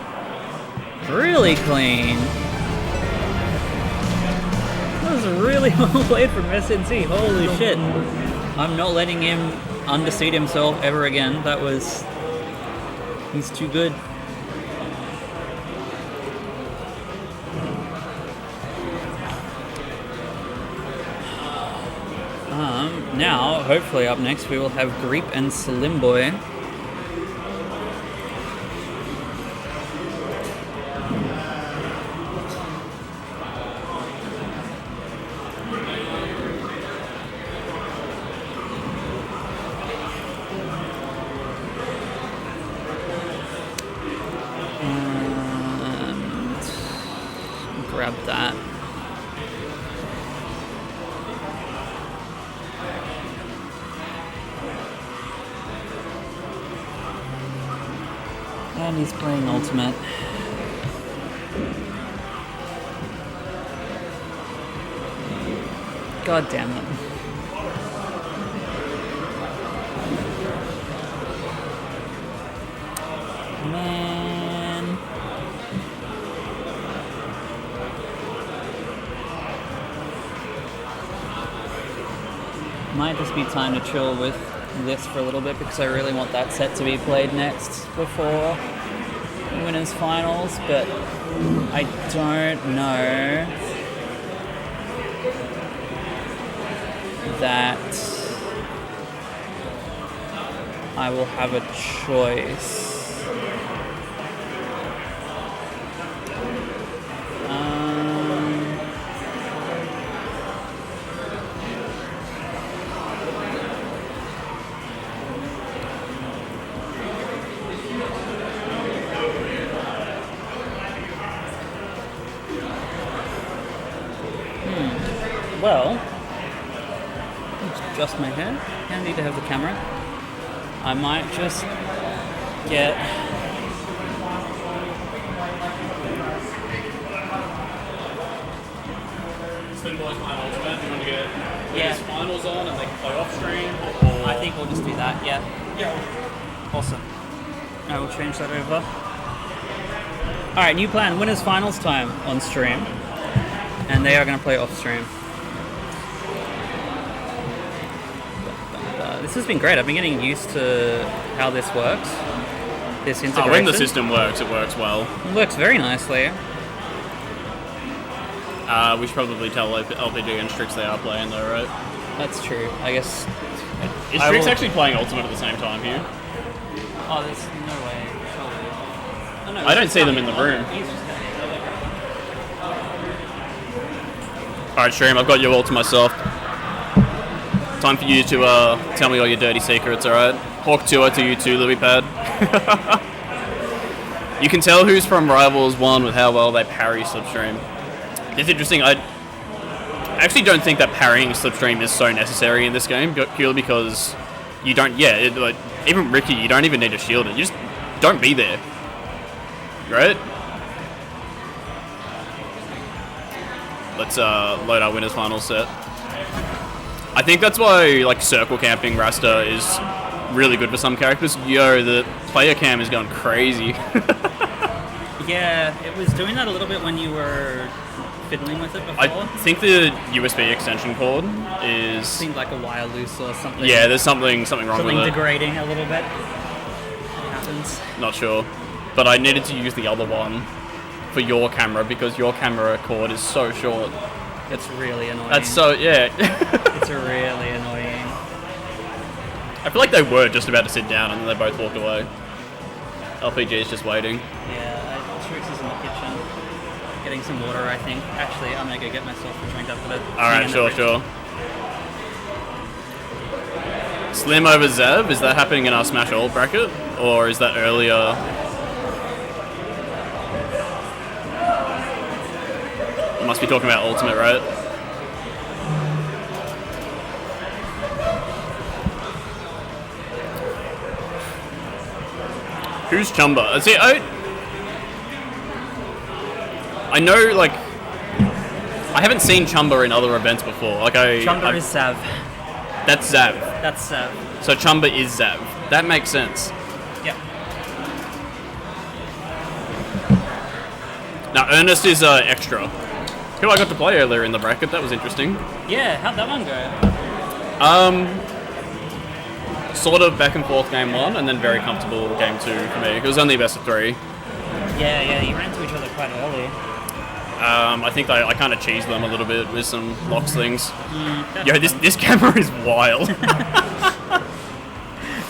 Really clean. That was really well played from SNC. Holy shit. I'm not letting him underseed himself ever again. That was... he's too good. Now, hopefully up next we will have Greep and Slim Boy. Grab that. And he's playing ultimate. God damn it. Man. Might just be time to chill with this for a little bit because I really want that set to be played next before winners finals, but I don't know that I will have a choice. Well, let's adjust my hair. Handy to have the camera. I might just get Spin boys my ultimate. You want to get Yeah. his finals on and they can play off stream? Or... I think we'll just do that, yeah. Awesome. I will change that over. Alright, new plan. Winners finals time on stream. And they are going to play off stream. This has been great. I've been getting used to how this works. This integration. when the system works, it works well. It works very nicely. We should probably tell LPG and Strix they are playing though, right? That's true. I guess. Is Strix actually playing Ultimate at the same time here? Oh, there's no way. Surely. Oh, no, I don't see them in the room. Alright, Stream, I've got you all to myself. Time for you to tell me all your dirty secrets, alright? Hawk Tour to you too, LilyPad. You can tell who's from Rivals 1 with how well they parry Slipstream. It's interesting, I actually don't think that parrying Slipstream is so necessary in this game, purely because you don't, like, even Ricky, you don't even need to shield it, you just don't be there. Right? Let's load our winners final set. I think that's why like circle camping Rasta is really good for some characters. Yo, the player cam is going crazy. Yeah, it was doing that a little bit when you were fiddling with it before. I think the USB extension cord is... seemed like a wire loose or something. Yeah, there's something wrong with Something it. degrading a little bit. It happens. Not sure. But I needed to use the other one for your camera because your camera cord is so short. It's really annoying. That's so, yeah. It's really annoying. I feel like they were just about to sit down and then they both walked away. LPG is just waiting. Yeah, Strix is in the kitchen. Getting some water, I think. Actually, I'm gonna go get myself a drink after that. Alright, sure. Slim over Zev, is that happening in our Smash All bracket? Or is that earlier? You must be talking about Ultimate, right? Who's Chumba? See, I know, like, I haven't seen Chumba in other events before. Like, Chumba is Zav. That's Zav. That's Zav. So Chumba is Zav. That makes sense. Yep. Now, Ernest is extra. Who I got to play earlier in the bracket. That was interesting. Yeah, how'd that one go? Sort of back and forth game 1, and then very comfortable game 2 for me. It was only best of 3. Yeah, you ran into each other quite early. I think I kind of cheesed them a little bit with some locks things. Yo, this camera is wild. It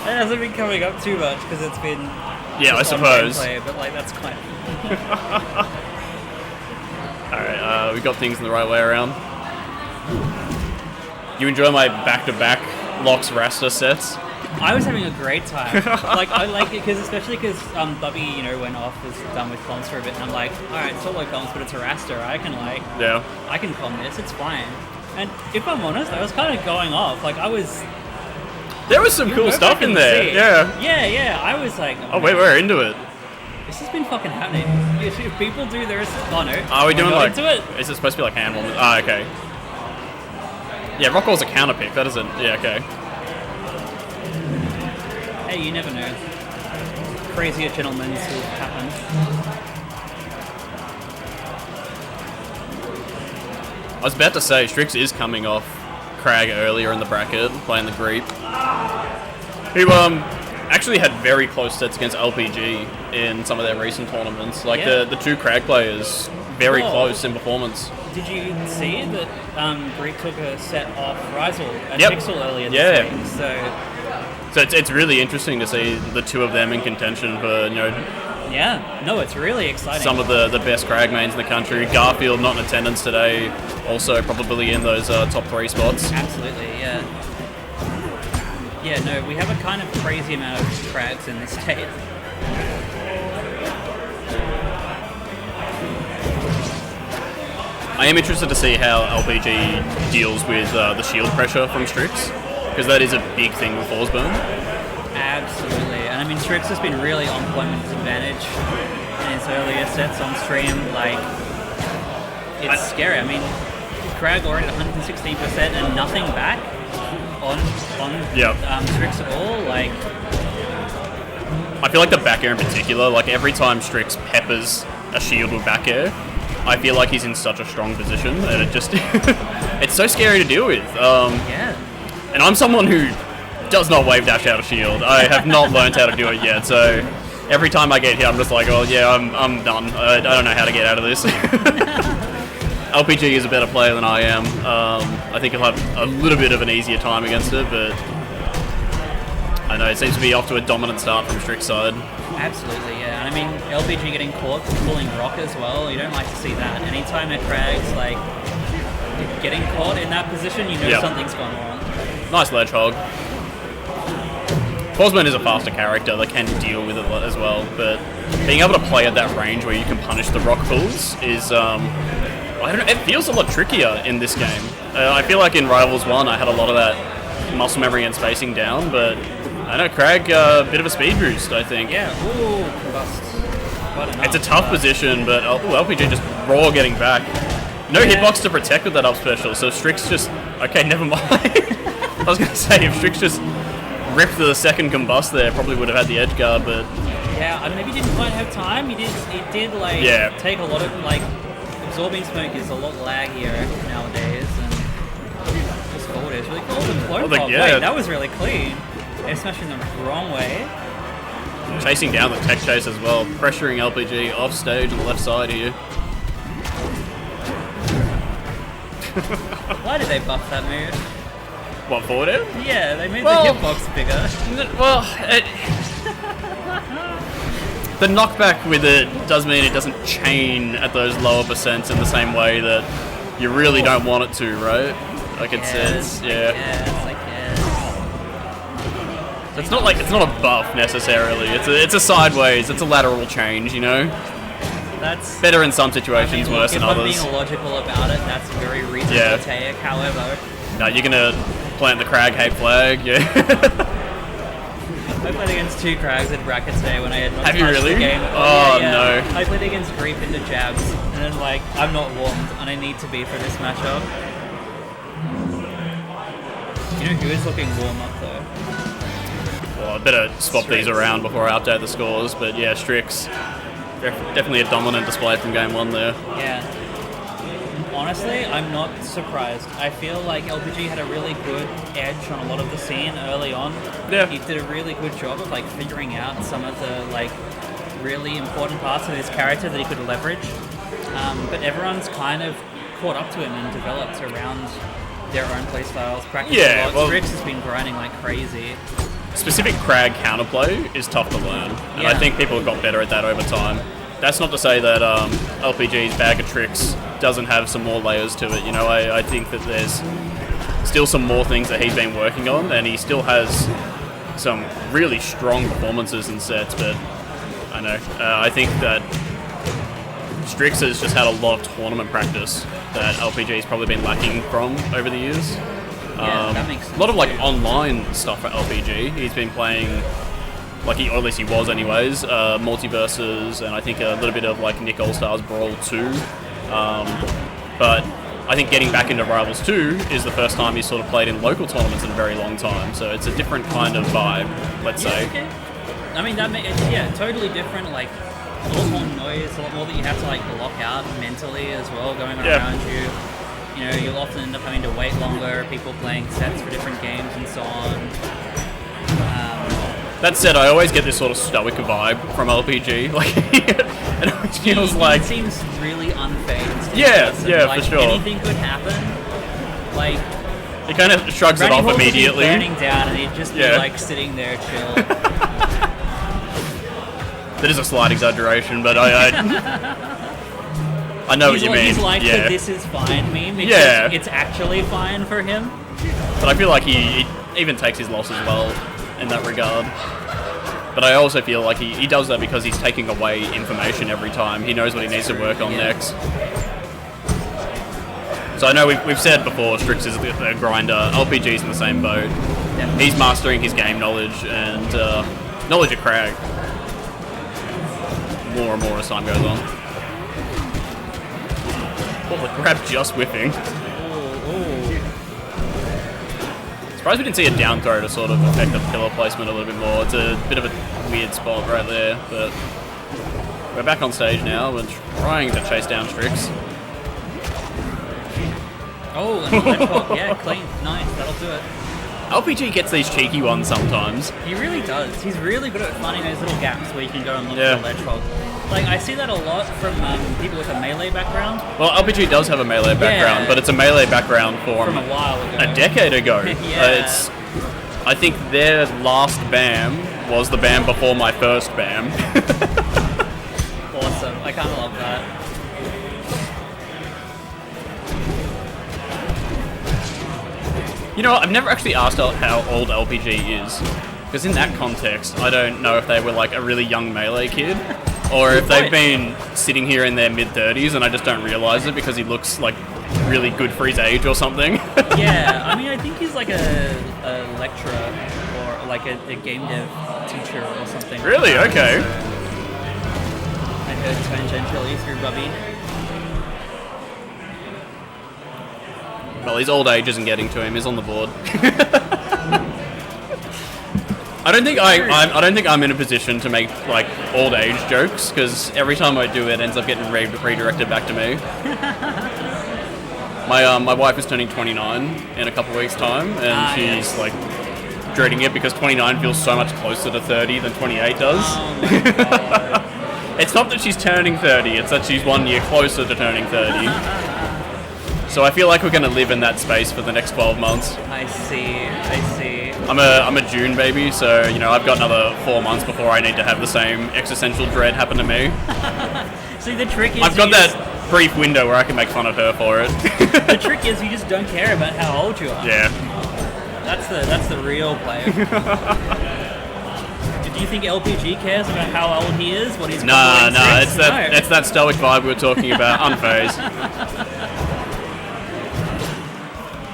hasn't been coming up too much because it's been I suppose. Gameplay, but like that's quite. Alright, we got things in the right way around. You enjoy my back-to-back Locks Rasta sets? I was having a great time. Like I like it especially because Bubby, went off, was done with comms for a bit, and I'm like, all right, solo comms, but it's a Rasta. I can I can comm this. It's fine. And if I'm honest, I was kind of going off. Like there was some cool stuff in there. Yeah. I was like, oh wait, we're into it. This has been fucking happening. If people do their... Oh no. Are we doing like... into it? Is it supposed to be like hand warmers? Ah, okay. Yeah, Rockwell's a counter pick. That isn't... Yeah, okay. Hey, you never know. Crazier gentlemen will happen. I was about to say, Strix is coming off Crag earlier in the bracket, playing the Greep. Who, actually had very close sets against LPG in some of their recent tournaments. Like, the two Crag players, very close in performance. Did you see that Greek took a set off Rizel and Pixel earlier this week? So it's really interesting to see the two of them in contention for, Yeah, no, it's really exciting. Some of the best Crag mains in the country. Garfield not in attendance today, also probably in those top 3 spots. Absolutely, yeah. Yeah, no, we have a kind of crazy amount of Crags in this state. I am interested to see how LPG deals with the shield pressure from Strix, because that is a big thing with Forsburn. Absolutely, and I mean Strix has been really on point with his advantage in his earlier sets on stream. Like, it's scary. I mean, Crag already at 116% and nothing back on Yep. Strix at all. Like, I feel like the back air in particular, like every time Strix peppers a shield with back air, I feel like he's in such a strong position, and it just it's so scary to deal with. yeah. And I'm someone who does not wave dash out of shield. I have not learned how to do it yet, so every time I get hit, I'm just like, oh yeah, I'm done. I don't know how to get out of this. LPG is a better player than I am. I think he'll have a little bit of an easier time against it, but I know it seems to be off to a dominant start from Strix's side. Absolutely, yeah. And I mean, LPG getting caught pulling rock as well, you don't like to see that. Anytime a Crag's like getting caught in that position, you know Yep. something's gone wrong. Nice ledge hog. Cosman is a faster character that can deal with it as well, but being able to play at that range where you can punish the rock pulls is, I don't know, it feels a lot trickier in this game. I feel like in Rivals 1 I had a lot of that muscle memory and spacing down, but I know Crag, a bit of a speed boost, I think. Yeah, ooh, combust. Quite enough, It's a tough position, but LPG just raw getting back. No hitbox to protect with that up special, so Strix just... Okay, never mind. I was going to say, if Strix just ripped the second combust there, probably would have had the edge guard, but... Yeah, I maybe didn't quite have time. He did like Yeah. take a lot of like absorbing smoke is a lot laggier nowadays, and just forward is really cool. The clone pop, yeah. wait, that was really clean. They're smashing the wrong way. Chasing down the tech chase as well, pressuring LPG off stage on the left side here. Why did they buff that move? What, forward air? Yeah, they made Well- the hitbox bigger. Well, the knockback with it does mean it doesn't chain at those lower percents in the same way that you really don't want it to, right? Like it's yeah. Yes, I guess. So it's not like it's not a buff necessarily. It's a sideways. It's a lateral change, you know. That's Better in some situations, worse if in I'm others. being logical about it, that's very reasonable Yeah. take. However, No, you're gonna plant the Crag hate flag, yeah. I played against two Crags in bracket today when I had not Have you touched really? the game. Oh, yeah. no. I played against Grief into jabs, and then like, I'm not warmed, and I need to be for this matchup. You know who is looking warm up though? Well, I better swap Strix. these around before I update the scores, but yeah, Strix, definitely a dominant display from game one there. Yeah. Honestly, I'm not surprised. I feel like LPG had a really good edge on a lot of the scene early on. Yeah. He did a really good job of like figuring out some of the like really important parts of his character that he could leverage. But everyone's kind of caught up to him and developed around their own playstyles. Practiced Yeah, a lot. well- Strix has been grinding like crazy. Specific Crag counterplay is tough to learn, and I Yeah. think people have got better at that over time. That's not to say that LPG's bag of tricks doesn't have some more layers to it. You know, I think that there's still some more things that he's been working on, and he still has some really strong performances in sets, but I know. I think that Strix has just had a lot of tournament practice that LPG's probably been lacking from over the years. Yeah, that makes A lot of like sense, too. online stuff for LPG. He's been playing, like or at least he was anyways, Multiverses, and I think a little bit of like Nick All-Stars Brawl 2. But I think getting back into Rivals 2 is the first time he's sort of played in local tournaments in a very long time, so it's a different kind of vibe, let's say. Okay. I mean, that makes totally different. Like a lot more noise, a lot more that you have to like block out mentally as well, going on Yeah. around you. You know, you'll often end up having to wait longer. People playing sets for different games and so on. That said, I always get this sort of stoic vibe from LPG. Like, it always feels like... He seems really unfazed. Yeah, yeah, like, for sure. Anything could happen. Like He kind of shrugs it Granny off Hall could be immediately. burning down, and he'd just be Yeah. like sitting there chill. That is a slight exaggeration, but I know what you mean. He's like yeah. the "this is fine" meme because Yeah. it's actually fine for him. But I feel like he even takes his loss as well in that regard. But I also feel like he does that because he's taking away information every time. He knows what he needs to work on Yeah. next. So I know we've said before, Strix is a grinder. LPG's in the same boat. Yeah. He's mastering his game knowledge and knowledge of Crag more and more as time goes on. Oh, the grab just whiffing. Ooh, Surprised we didn't see a down throw to sort of affect the pillar placement a little bit more. It's a bit of a weird spot right there, but we're back on stage now. We're trying to chase down Strix. Oh, and the ledge hop. Yeah, clean. Nice, that'll do it. LPG gets these cheeky ones sometimes. He really does. He's really good at finding those little gaps where you can go and look Yeah. for a ledge hog. Like, I see that a lot from people with a melee background. Well, LPG does have a melee background, but it's a melee background From a while ago. a decade ago. Yeah. I think their last BAM was the BAM before my first BAM. Awesome. I kind of love that. You know what, I've never actually asked how old LPG is, because in that context, I don't know if they were like a really young melee kid, or if they've been sitting here in their mid-30s and I just don't realise it because he looks like really good for his age or something. Yeah, I mean, I think he's like a lecturer or like a game dev teacher or something. Really? Okay. I heard tangentially through Bubby. Well, his old age isn't getting to him. He's on the board. I don't think I'm in a position to make like old age jokes because every time I do it ends up getting redirected back to me. My wife is turning 29 in a couple of weeks' time, and she's like dreading it because 29 feels so much closer to 30 than 28 does. Oh my god. It's not that she's turning 30; it's that she's 1 year closer to turning 30. So I feel like we're going to live in that space for the next 12 months. I see. I'm a June baby, so you know I've got another 4 months before I need to have the same existential dread happen to me. See, the trick is I've got that brief window where I can make fun of her for it. The trick is you just don't care about how old you are. Yeah. That's the real player. Do you think LPG cares about how old he is? What he's Nah, Six? it's that stoic vibe we were talking about, unfazed.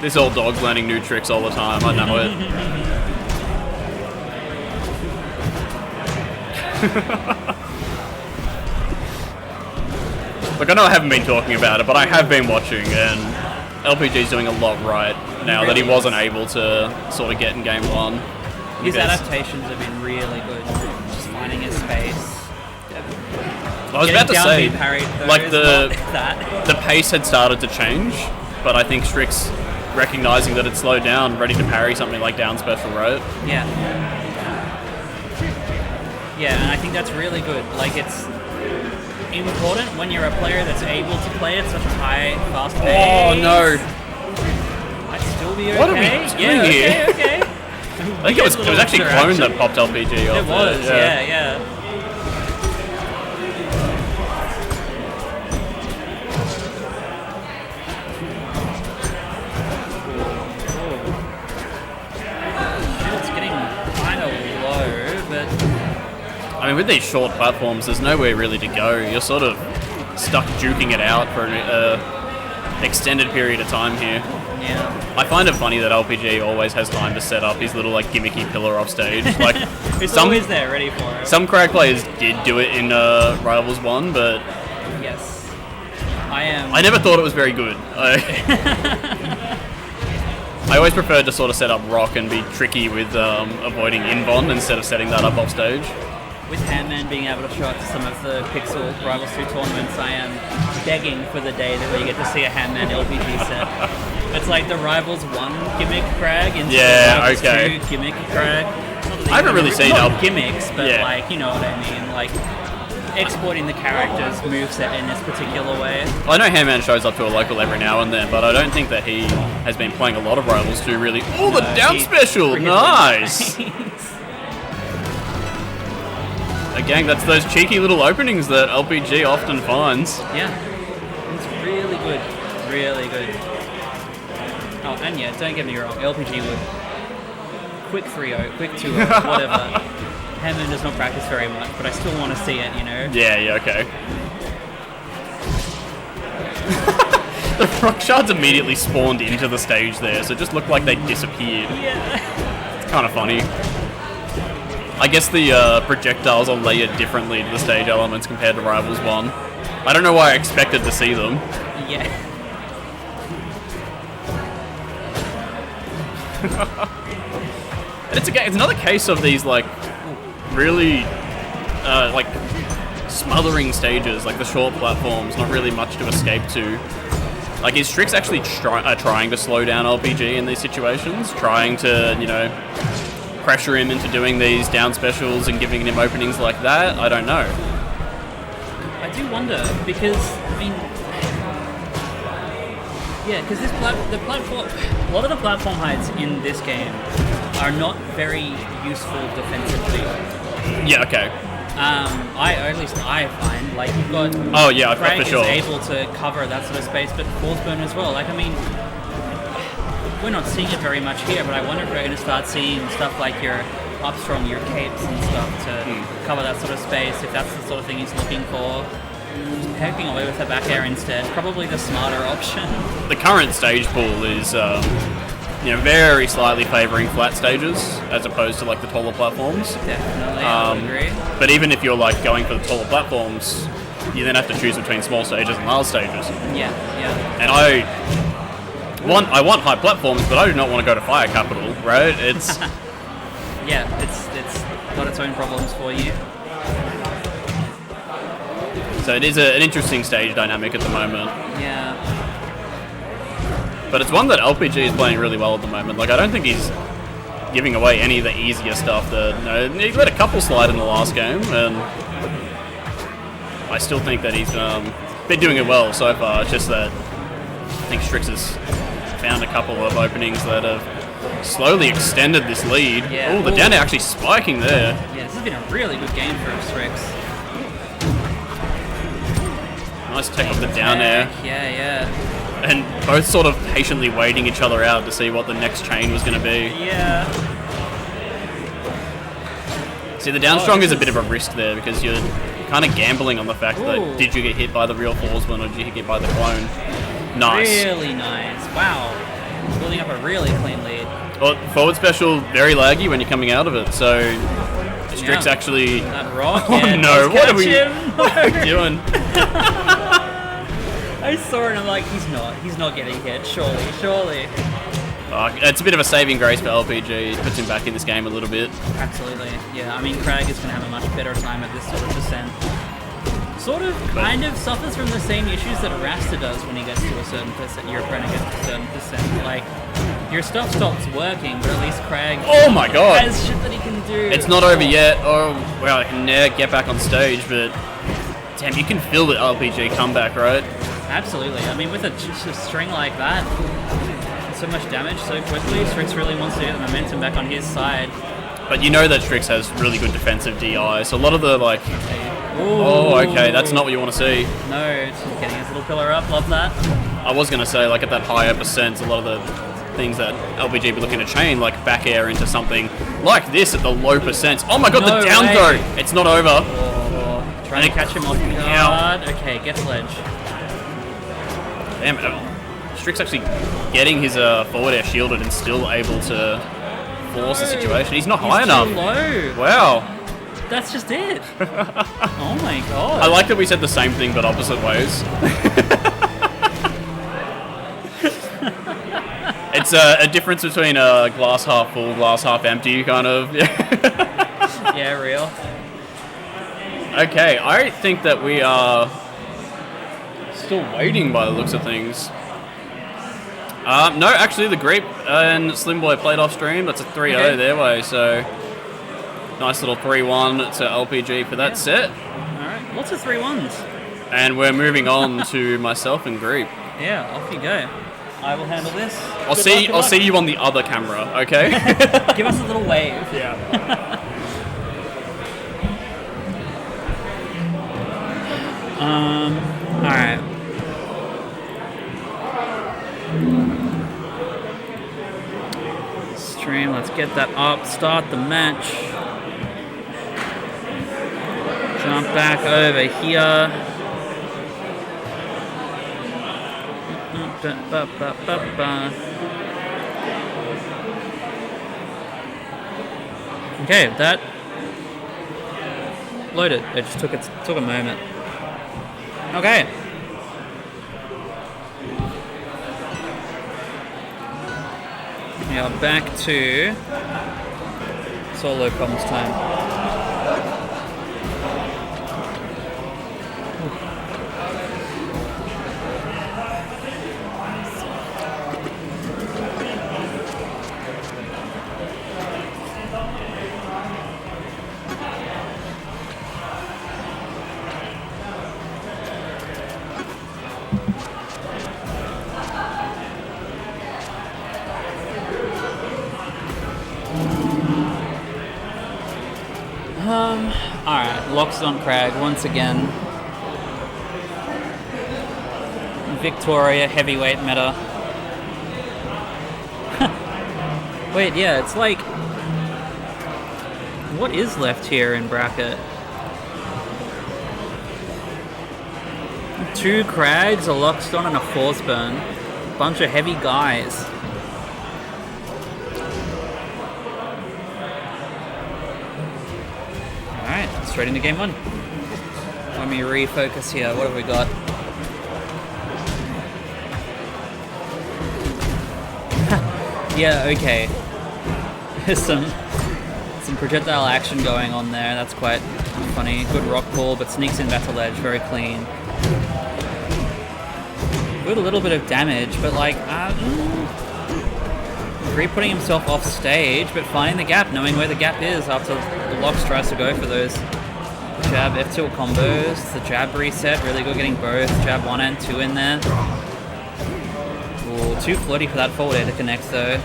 This old dog's learning new tricks all the time, I know it. Look, I know I haven't been talking about it, but I have been watching, and LPG's doing a lot right now that he wasn't able to sort of get in game one. His adaptations have been really good. Just finding his space. I was about to say, like the the pace had started to change, but I think Strix recognizing that it slowed down, ready to parry something like down special, right? Yeah. Yeah, and I think that's really good. Like, it's important when you're a player that's able to play at such a high, fast pace. Oh no! Might still be okay. What are we doing here? Okay. I think it was actually Clone that popped LPG off. It was, yeah. It's getting kind of low, but I mean, with these short platforms, there's nowhere really to go. You're sort of stuck juking it out for an extended period of time here. yeah. I find it funny that LPG always has time to set up his little like gimmicky pillar off stage. Like It's always there, ready for it. some Crag players did do it in Rivals 1, but Yes. I am. I never thought it was very good. I always preferred to sort of set up rock and be tricky with avoiding inbond instead of setting that up off stage. With Handman being able to show up to some of the Pixel Rivals 2 tournaments, I am begging for the day that we get to see a Handman LPG set. It's like the Rivals 1 gimmick Crag into the Rivals 2 gimmick Crag. I haven't really seen not gimmicks, but like, you know what I mean, like exporting the character's moveset in this particular way. Well, I know Handman shows up to a local every now and then, but I don't think that he has been playing a lot of Rivals 2 really. Oh, the down special! Nice! Again, that's those cheeky little openings that LPG often finds. Yeah, it's really good, really good. Oh, and yeah, don't get me wrong, LPG would quick 3-0, quick 2-0, whatever. Hammond does not practice very much, but I still want to see it, you know? Yeah, okay. The rock shards immediately spawned into the stage there, so it just looked like they disappeared. Yeah. It's kind of funny. I guess the projectiles are layered differently to the stage elements compared to Rivals 1. I don't know why I expected to see them. Yeah. And it's another case of these like really like smothering stages, like the short platforms, not really much to escape to. Like, is Strix actually trying to slow down LPG in these situations? Trying to, you know, pressure him into doing these down specials and giving him openings like that? I don't know. I do wonder, because, I mean... Yeah, because the platform... A lot of the platform heights in this game are not very useful defensively. Yeah, okay. At least I find, like, you've got... Oh, yeah, Craig for sure. is able to cover that sort of space, but Forceburn as well. Like, I mean, we're not seeing it very much here, but I wonder if we're going to start seeing stuff like your upstrong, your capes and stuff to cover that sort of space, if that's the sort of thing he's looking for. Poking away with the back air instead, probably the smarter option. The current stage pool is, you know, very slightly favouring flat stages as opposed to like the taller platforms. Definitely, I would agree. But even if you're like going for the taller platforms, you then have to choose between small stages and large stages. Yeah. And I want high platforms, but I do not want to go to Fire Capital, right? It's yeah, it's got its own problems for you. So it is an interesting stage dynamic at the moment. Yeah. But it's one that LPG is playing really well at the moment. Like, I don't think he's giving away any of the easier stuff that, you know, he let a couple slide in the last game, and I still think that he's been doing it well so far. It's just that I think Strix has found a couple of openings that have slowly extended this lead. Yeah. Oh, the down air actually spiking there. Yeah, this has been a really good game for Strix. Nice take off the down air. Yeah. And both sort of patiently waiting each other out to see what the next chain was going to be. Yeah. See, the down strong is a bit of a risk there because you're kind of gambling on the fact that did you get hit by the real Forceburn or did you get hit by the clone? Nice. Really nice. Wow. Building up a really clean lead. Well, forward special, very laggy when you're coming out of it, so Strix actually... That rock, Oh yeah, no, what are we him. doing? I saw it and I'm like, he's not getting hit, surely. It's a bit of a saving grace for LPG, it puts him back in this game a little bit. Absolutely, yeah. I mean, Craig is going to have a much better time at this sort of descent. Sort of, kind of suffers from the same issues that Rasta does when he gets to a certain percent, your opponent gets to a certain percent. Like, your stuff stops working, but at least Craig Oh my god! has shit that he can do. It's not over yet. Oh, well, I can never get back on stage, but damn, you can feel the LPG comeback, right? Absolutely. I mean, with a string like that, so much damage so quickly, Strix really wants to get the momentum back on his side. But you know that Strix has really good defensive DI, so a lot of the, like... Ooh. Oh, okay, that's not what you want to see. No, just getting his little pillar up, love that. I was going to say, like, at that higher percent, a lot of the things that LPG be looking to chain, like back air into something like this at the low percent. Oh my god, No the down way. throw! It's not over. Oh, trying to catch him off guard. Okay, gets ledge. Damn, Strix actually getting his forward air shielded and still able to force the situation. He's not high enough. Too low. Wow. That's just it. Oh my god. I like that we said the same thing but opposite ways. It's a difference between a glass half full, glass half empty kind of. Yeah, real. Okay, I think that we are still waiting by the looks of things. No, actually the Grape and Slim Boy played off stream. That's a 3-0 their way, so nice little 3-1 to LPG for that set. Alright, lots of 3-1s. And we're moving on to myself and Grape. Yeah, off you go. I will handle this. I'll see you on the other camera, okay? Give us a little wave. Yeah. Alright. Stream, let's get that up, start the match. Jump back over here. Okay, that loaded. It just took a moment. Okay. We are back to Solo problems time. Alright, locks on Crag once again. Victoria heavyweight meta. Wait, yeah, it's like... What is left here in bracket? 2 Crags, a Lockstone, and a Force Burn. Bunch of heavy guys. Alright, straight into game 1. Let me refocus here. What have we got? Yeah, okay. There's some projectile action going on there. That's quite funny. Good rock pull, but sneaks in battle edge. Very clean. Good a little bit of damage, but like... putting himself off stage, but finding the gap, knowing where the gap is after the Lox tries to go for those jab F2 combos. The jab reset, really good getting both jab 1 and 2 in there. Ooh, too floaty for that forward air to connect though.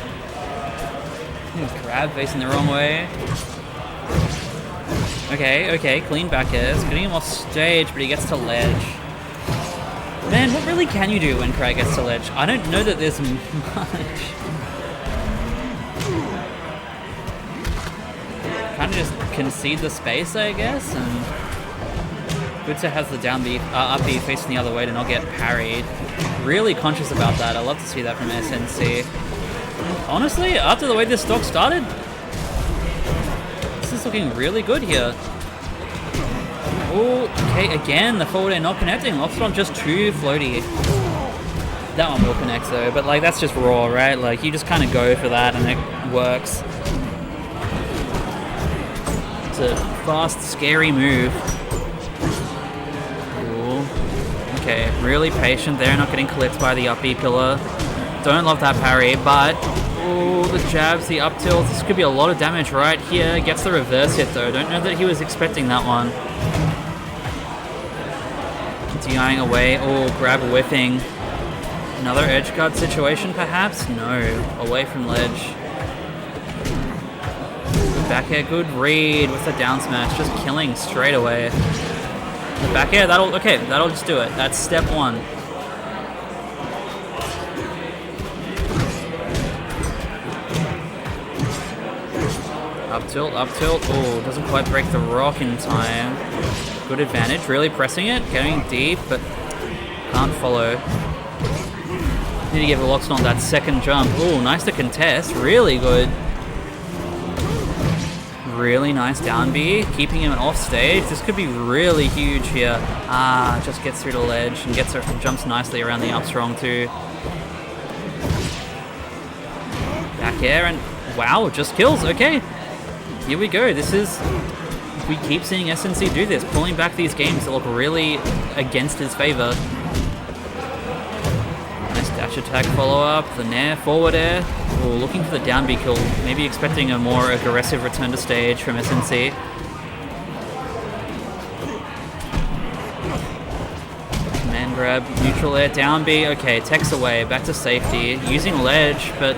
Grab facing the wrong way. Okay, clean back airs, getting him off stage, but he gets to ledge. Man, what really can you do when Crag gets to ledge? I don't know that there's much. Kind of just concede the space, I guess, and Butsa has the down B, up B facing the other way to not get parried. Really conscious about that. I love to see that from SNC. Honestly, after the way this stock started, this is looking really good here. Oh, okay, again, the forward air not connecting. Lobstron just too floaty. That one will connect though, but like that's just raw, right? Like you just kind of go for that and it works. It's a fast, scary move. Ooh. Okay, really patient there, not getting clipped by the up B pillar. Don't love that parry, but ooh, the jabs, the up tilts. This could be a lot of damage right here. Gets the reverse hit though. Don't know that he was expecting that one. DIing away. Oh, grab whiffing. Another edge guard situation perhaps? No. Away from ledge. Back air, good read with the down smash, just killing straight away. The back air, that'll just do it. That's step 1. Up tilt, oh, doesn't quite break the rock in time. Good advantage, really pressing it, getting deep, but can't follow. Need to give a Loxton on that second jump. Oh, nice to contest, really good. Really nice down B, keeping him off stage. This could be really huge here. Just gets through the ledge and jumps nicely around the up strong too. Back air and wow, just kills. Okay, here we go. We keep seeing SNC do this, pulling back these games that look really against his favor. Nice dash attack follow up, the nair, forward air. Ooh, looking for the down B kill, maybe expecting a more aggressive return to stage from SNC. Command grab, neutral air, down B, okay, techs away, back to safety, using ledge, but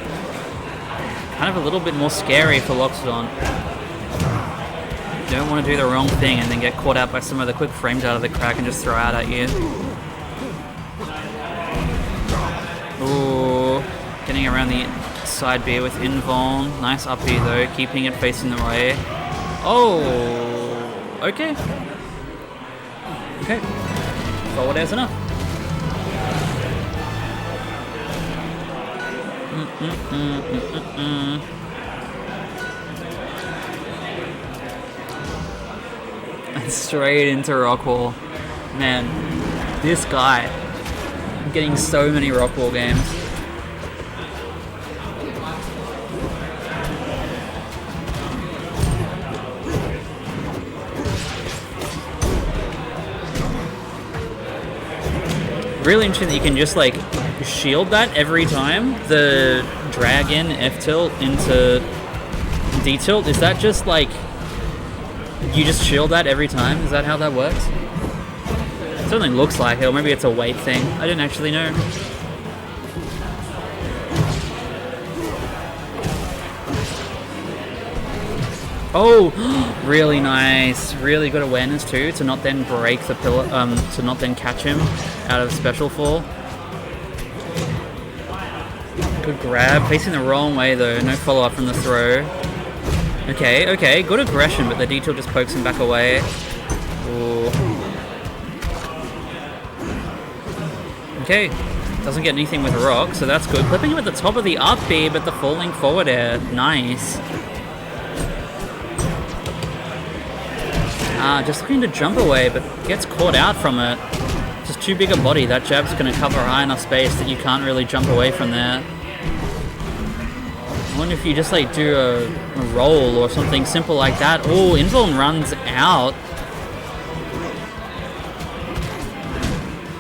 kind of a little bit more scary for Loxodon. You don't want to do the wrong thing and then get caught out by some of the quick frames out of the crack and just throw out at you. Ooh, getting around the side B with invuln. Nice up B though, keeping it facing the way. Oh, okay. Okay, forward air's enough. And straight into Rockwall. Man, this guy. I'm getting so many Rockwall games. Really interesting that you can just like shield that every time the drag in F tilt into D tilt. Is that just like you just shield that every time? Is that how that works? It certainly looks like it, or maybe it's a weight thing. I didn't actually know. Oh, really nice. Really good awareness too, to not then break the pillar, to not then catch him out of special fall. Good grab. Facing the wrong way though. No follow-up from the throw. Okay, okay. Good aggression, but the detail just pokes him back away. Ooh. Okay. Doesn't get anything with rock, so that's good. Clipping him at the top of the up B, but the falling forward air. Nice. Just looking to jump away, but gets caught out from it. Just too big a body. That jab's going to cover high enough space that you can't really jump away from there. I wonder if you just like do a roll or something simple like that. Oh, Invuln runs out.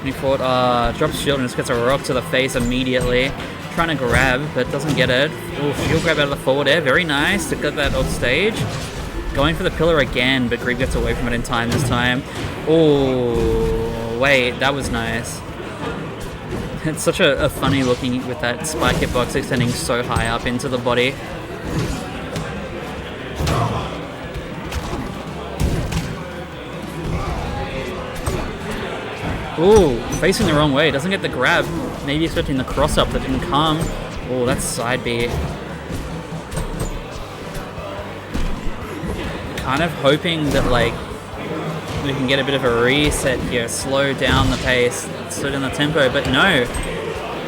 He fought, drops shield and just gets a rock to the face immediately. Trying to grab, but doesn't get it. Oh, shield grab out of the forward air. Very nice to get that off stage. Going for the pillar again, but Greeb gets away from it in time this time. Oh, wait, that was nice. It's such a funny looking with that spike hitbox extending so high up into the body. Ooh, facing the wrong way. Doesn't get the grab. Maybe expecting the cross up that didn't come. Oh, that's side B. Kind of hoping that like we can get a bit of a reset here, slow down the pace, slow down the tempo, but no.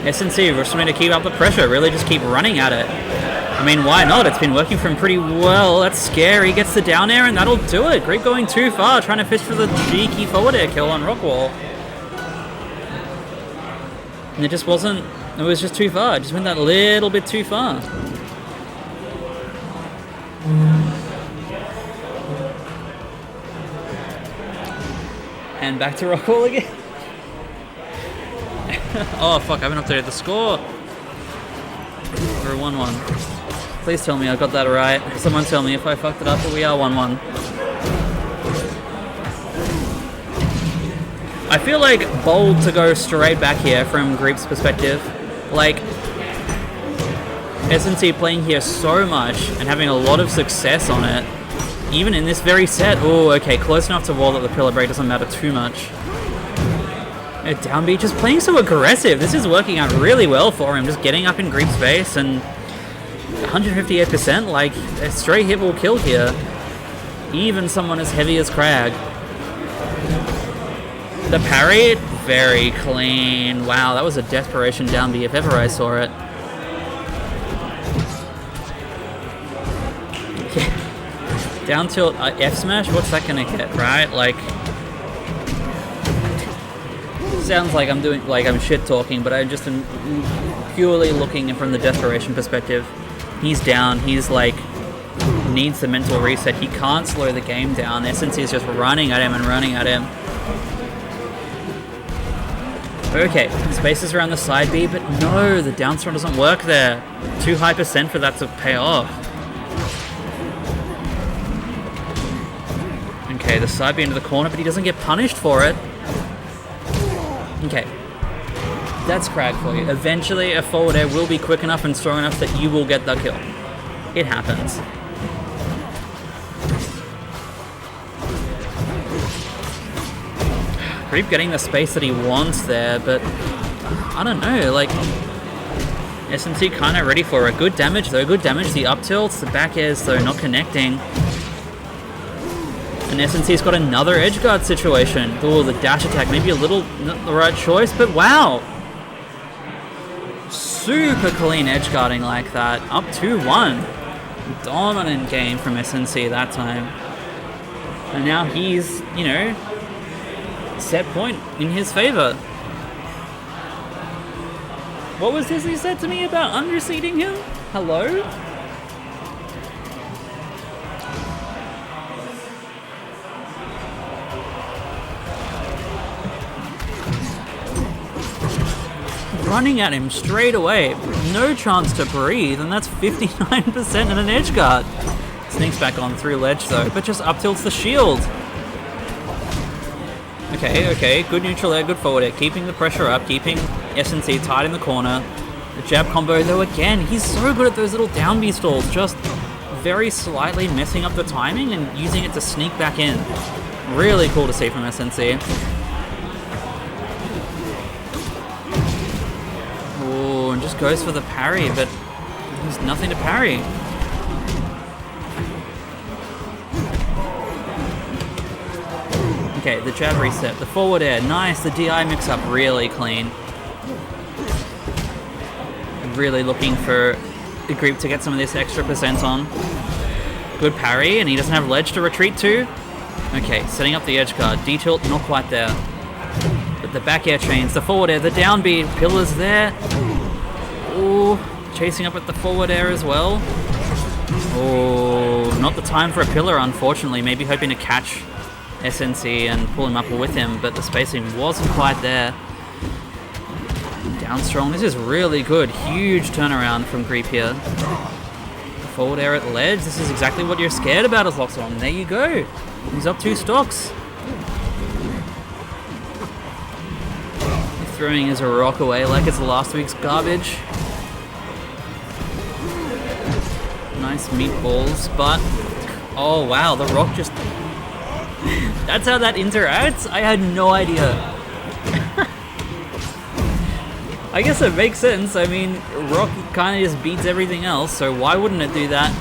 SNC just trying to keep up the pressure, really just keep running at it. I mean, why not? It's been working for him pretty well. That's scary. Gets the down air and that'll do it. Greeb going too far, trying to fish for the cheeky forward air kill on Rockwall. And it just wasn't, it was just too far. It just went that little bit too far. And back to Rockwall again. Oh fuck, I haven't updated the score. We're 1-1. Please tell me I got that right. Someone tell me if I fucked it up, but we are 1-1. I feel like bold to go straight back here from Greeb's perspective. Like, SNC playing here so much and having a lot of success on it. Even in this very set. Oh, okay, close enough to wall that the pillar break doesn't matter too much. Down B just playing so aggressive. This is working out really well for him. Just getting up in Greeb's face and 158%, like a straight hit will kill here. Even someone as heavy as Crag. The parry, very clean. Wow, that was a desperation down B if ever I saw it. Down tilt F smash, what's that gonna get, right? Like, sounds like I'm doing, like I'm shit talking, but I just am purely looking from the desperation perspective. He's down, he's like, needs the mental reset. He can't slow the game down. SNC is just running at him and running at him. Okay, spaces around the side B, but no, the down throw doesn't work there. Too high percent for that to pay off. Okay, the side B into the corner, but he doesn't get punished for it. Okay. That's Crag for you. Eventually, a forward air will be quick enough and strong enough that you will get the kill. It happens. Greeb getting the space that he wants there, but I don't know, like, SNC kind of ready for it. Good damage though, good damage. The up tilts, the back airs though, not connecting. And SNC's got another edge guard situation. Oh, the dash attack, maybe a little not the right choice, but wow. Super clean edge guarding like that. Up 2-1. Dominant game from SNC that time. And now he's, you know, set point in his favor. What was this he said to me about underseeding him? Hello? running at him straight away. No chance to breathe, and that's 59% in an edge guard. Sneaks back on through ledge though, but just up tilts the shield. Okay, good neutral air, good forward air, keeping the pressure up, keeping SNC tight in the corner. The jab combo though, again, he's so good at those little down B stalls, just very slightly messing up the timing and using it to sneak back in. Really cool to see from SNC. Oh, and just goes for the parry, but there's nothing to parry. Okay, the jab reset, the forward air, nice, the DI mix up really clean. Really looking for the group to get some of this extra percent on. Good parry, and he doesn't have ledge to retreat to. Okay, setting up the edge guard, D-tilt, not quite there. But the back air chains, the forward air, the down B, pillars there. Ooh, chasing up at the forward air as well. Oh, not the time for a pillar, unfortunately. Maybe hoping to catch SNC and pull him up with him, but the spacing wasn't quite there. Down strong. This is really good. Huge turnaround from Greep here. Forward air at ledge. This is exactly what you're scared about as Loxodon. There you go. He's up 2 stocks. Throwing his rock away like it's last week's garbage. Nice meatballs, but... Oh wow, the rock just... That's how that interacts? I had no idea. I guess it makes sense. I mean, rock kind of just beats everything else, so why wouldn't it do that?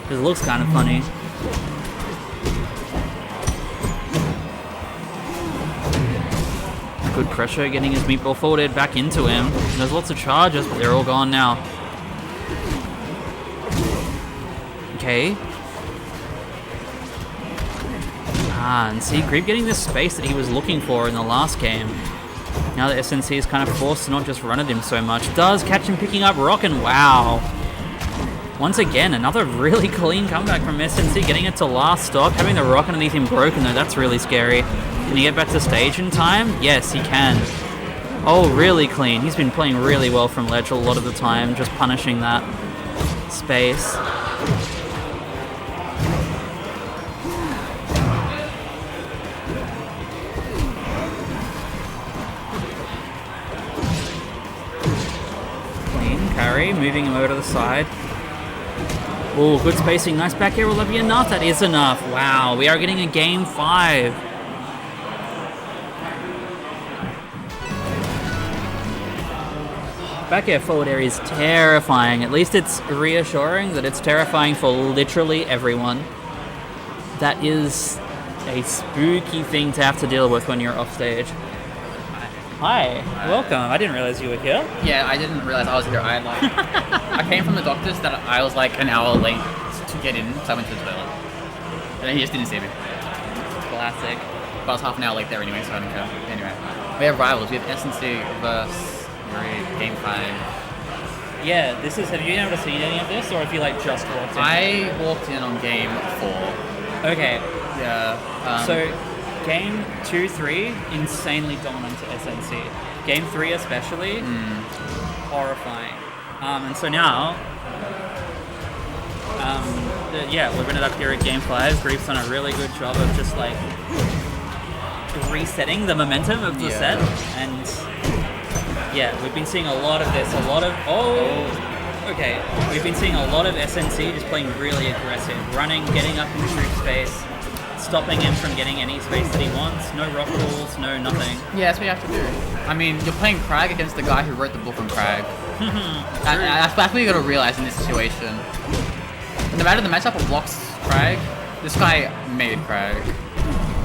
It looks kind of funny. Good pressure, getting his meatball forwarded back into him. There's lots of charges, but they're all gone now. Okay. And see, Greep getting this space that he was looking for in the last game. Now that SNC is kind of forced to not just run at him so much. Does catch him picking up rock, and wow. Once again, another really clean comeback from SNC, getting it to last stock. Having the rock underneath him broken though, that's really scary. Can he get back to stage in time? Yes, he can. Oh, really clean. He's been playing really well from ledge a lot of the time, just punishing that space. Carry, moving him over to the side. Oh, good spacing, nice back air. Will that be enough? That is enough. Wow, we are getting a game 5. Back air forward air is terrifying. At least it's reassuring that it's terrifying for literally everyone. That is a spooky thing to have to deal with when you're off stage. Hi, welcome. I didn't realize you were here. Yeah, I didn't realize I was here. I came from the doctor's that I was like an hour late to get in, so I went to the toilet. And then he just didn't see me. Classic. But I was half an hour late there anyway, so I didn't care. Anyway, we have rivals. We have SNC versus Game 5. Yeah, this is. Have you been able to see any of this, or have you like just walked in? I walked in on Game 4. Okay. Yeah. So, Game 2, 3, insanely dominant to SNC. Game 3 especially, horrifying. And so now, yeah, we've ended up here at Game 5. Greep's done a really good job of just like resetting the momentum of the set. And yeah, we've been seeing a lot of this, we've been seeing a lot of SNC just playing really aggressive, running, getting up into group space, stopping him from getting any space that he wants. No rock balls, no nothing. Yeah, that's what you have to do. I mean, you're playing Crag against the guy who wrote the book on Crag. That's what you gotta realize in this situation. No matter the matchup of Lox Crag, this guy made Crag.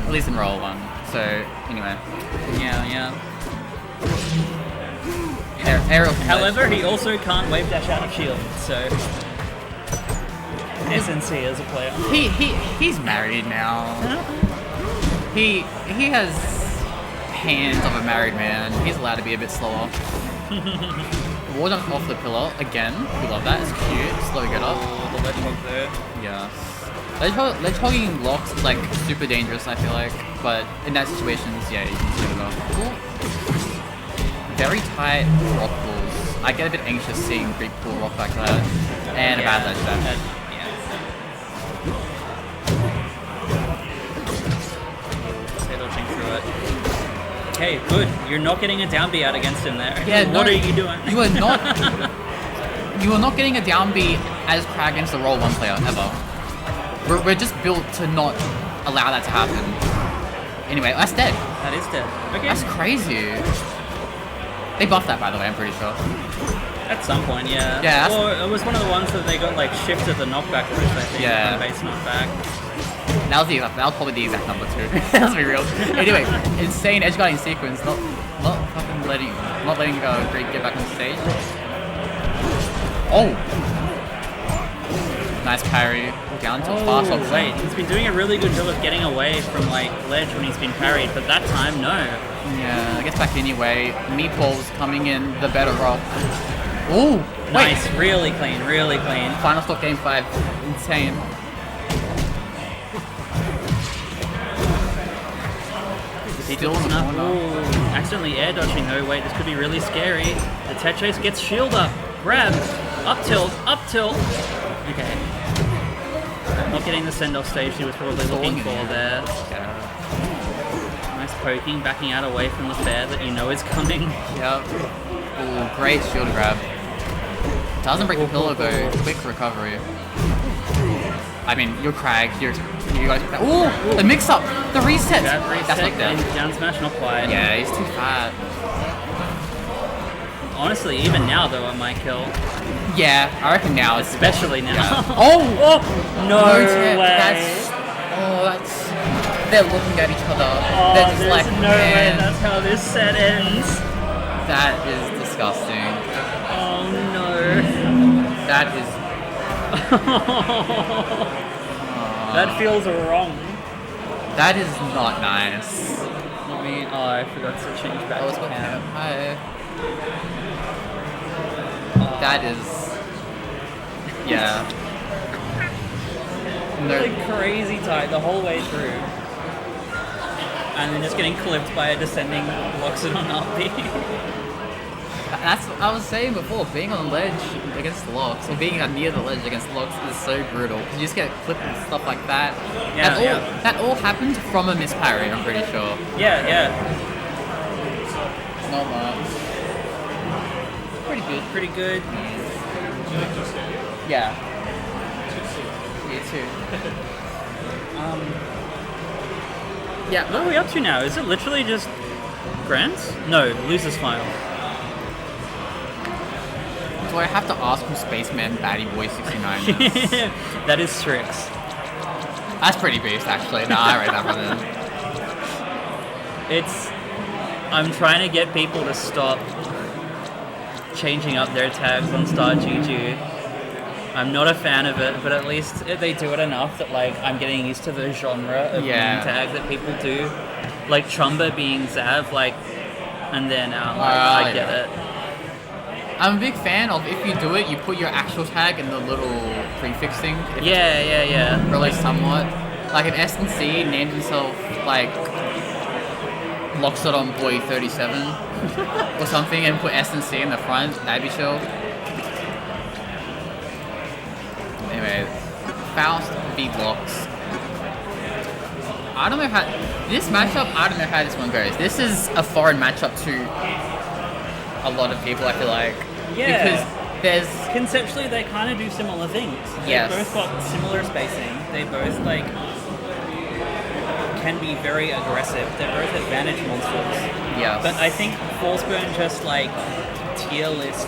At least in roll 1. So, anyway. Yeah. Aerial However, he also can't wave dash out of shield, so... SNC as a player. He's married now. He has hands of a married man. He's allowed to be a bit slower. War jump off the pillar again. We love that. It's cute. Slow get up. Oh, the ledge hog there. Yeah. Ledge hogging locks is like super dangerous. I feel like, but in that situations, yeah, you can see it off. very tight rock pulls. I get a bit anxious seeing Greek pull rock like that. And a bad ledge there. Stay dodging through it. Okay, good. You're not getting a down B out against him there. Yeah, what are you doing? You are not. You are not getting a down B as Crag against the roll 1 player ever. We're just built to not allow that to happen. Anyway, that's dead. That is dead. Okay. That's crazy. They buffed that, by the way, I'm pretty sure. At some point, yeah. Yeah, that's- Or it was one of the ones that they got like shifted the knockback push, I think. Yeah. The base knockback. That was probably the exact number too. Let's be real. Anyway, insane edge guarding sequence, not fucking letting Greek get back on stage. Oh! Nice parry. Down to fast option. Wait, he's been doing a really good job of getting away from like ledge when he's been parried, but that time, no. Yeah, I guess back anyway. Meatballs coming in the better rock. Ooh! Wait! Nice, really clean, really clean. Final stop game 5. Insane. Still in the corner. Ooh, accidentally air dodging though. Wait, this could be really scary. The Tetris gets shield up, grab, up tilt, up tilt. Okay. Not getting the send off stage he was probably looking for there. Nice poking, backing out away from the fair that you know is coming. Yep. Ooh, great shield grab. Doesn't break the pillow though. Quick recovery. I mean, you're Crag. You guys. Ooh, the mix-up, the reset. Grab reset, That's not dead. and down smash, not quite. Yeah, he's too fat. Honestly, even now though, it might kill. Yeah, I reckon now, Especially now. Yeah. Oh, No tip. way. That's. They're looking at each other. Oh, They're just there's like, no way man, that's how this set ends. that is disgusting. Oh no. That is. That feels wrong. That is not nice. Let me. Oh, I forgot to change back to cam. Hi. That is. Yeah. No. Like crazy tight the whole way through. And then just getting clipped by a descending Loxodon RP. That's what I was saying before. Being on the ledge against Lox, or being near the ledge against Lox is so brutal. You just get clipped and stuff like that. That all happened from a misparry, I'm pretty sure. Yeah, yeah. Not much. Pretty good. Pretty good. Yeah. Me too. Yeah, what are we up to now? Is it literally just Grants? No, losers final. Do I have to ask who Spaceman Batty Boy 69 is? That is Strix. That's pretty beast, actually. Nah, I read that one then. I'm trying to get people to stop changing up their tags on Star GG. I'm not a fan of it, but at least they do it enough that like I'm getting used to the genre of name tag that people do. Like Trumba being Zav, like, and then I get it. I'm a big fan of if you do it, you put your actual tag in the little prefix thing. Yeah. Really somewhat. Like if S&C named himself like Loxodon Boy 37 or something and put S&C in the front, that'd be chill. Anyway, Faust beat Lox. I don't know how this matchup. I don't know how this one goes. This is a foreign matchup to a lot of people. I feel like because there's conceptually they kind of do similar things. Yes. They both got similar spacing. They both like can be very aggressive. They're both advantage monsters. Yeah. But I think Forceburn just like tier list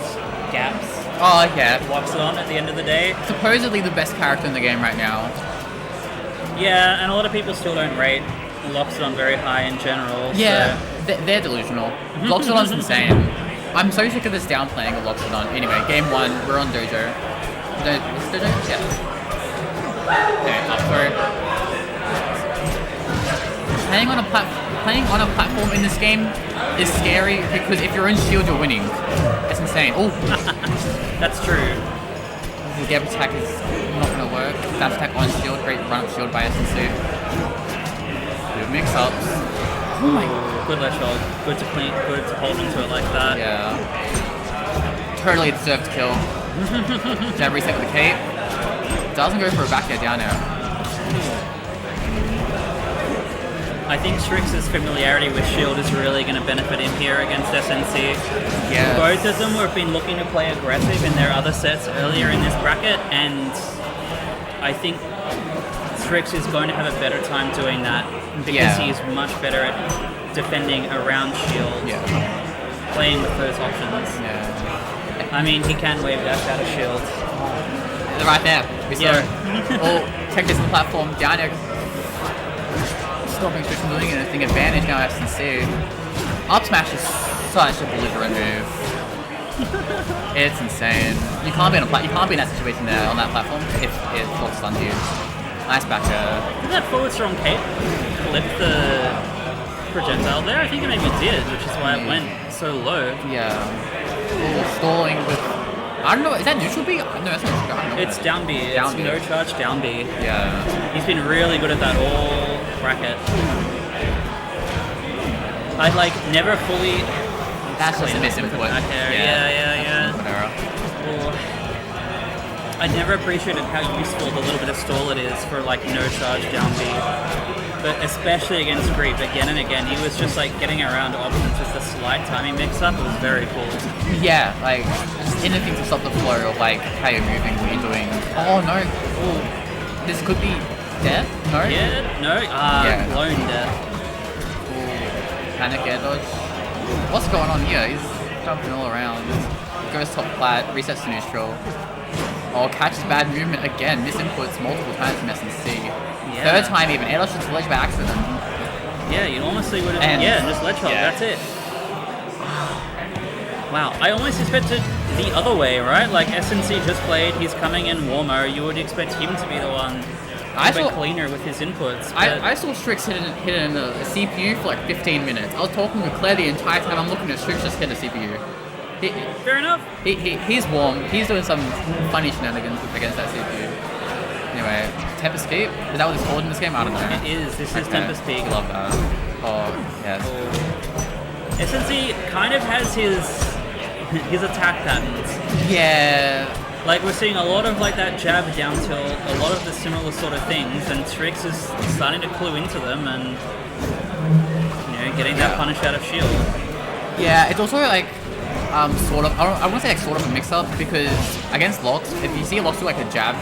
gaps. Oh yeah. Loxodon at the end of the day. Supposedly the best character in the game right now. Yeah, and a lot of people still don't rate Loxodon very high in general. Yeah, So. they're delusional. Loxodon's insane. I'm so sick of this downplaying of Loxodon. Anyway, game 1, we're on Dojo. Is it Dojo? Yeah. Okay, up throw. Playing on a platform in this game is scary because if you're in shield, you're winning. It's insane. Oh, That's true. the gap attack is not going to work. Dash attack on shield, great run up shield by SNC. Good mix-ups. Oh my. Good ledge hold. Good to clean. Good to hold into it like that. Yeah. Totally deserved kill. Jab reset with the cape. Doesn't go for a back air down air. I think Strix's familiarity with shield is really going to benefit him here against SNC. Yeah. Both of them have been looking to play aggressive in their other sets earlier in this bracket, and I think Strix is going to have a better time doing that because he is much better at defending around shield, playing with those options. Yeah. I mean, he can wave dash out of shield. They're right there. We saw tech this on the platform, down air. Stopping Strix from doing anything. Advantage now SNC. Up smash is such a belligerent move. It's insane. You can't be in that situation there on that platform if it full stuns you. Nice back air. Did that forward strong cape flip the projectile there? I think it maybe did, which is why it went so low. Yeah. Stalling with. I don't know, is that neutral B? No, that's not neutral B. I don't know. It's down B. It's no charge down B. Yeah. He's been really good at that all bracket. I like never fully. That's just a misinput. Yeah. I never appreciated how useful the little bit of stall it is for like no charge down B. But especially against Creep, again and again, he was just like getting around options, just a slight timing mix-up. It was very cool. Yeah, like just anything to stop the flow of like how you're moving, what you're doing. Oh no! Ooh. This could be death. No. Yeah. No. Blown death. Ooh. Panic air dodge. What's going on here? He's jumping all around. Goes top flat, resets to neutral. Oh, catches bad movement again. Misinputs multiple times from SNC. Yeah. Third time even. Air dodge to ledge by accident. Yeah, you honestly would have. Just ledge hop. That's it. Wow, I almost expected the other way, right? Like SNC just played, he's coming in warmer. You would expect him to be the one a bit cleaner with his inputs. I saw Strix hit a CPU for like 15 minutes. I was talking with Claire the entire time. I'm looking at Strix just hit a CPU. Fair enough. He's warm. He's doing some funny shenanigans against that CPU. Anyway, Tempest Peak? Is that what it's called in this game? I don't know. It is. This is Tempest Peak. Love that. Oh, yes. SNC kind of has his attack patterns. Yeah. Like we're seeing a lot of like that jab down tilt, a lot of the similar sort of things, and Strix is starting to clue into them and getting that punish out of shield. Yeah, it's also like sort of, I want to say like sort of a mix-up, because against Lox, if you see Lox do like a jab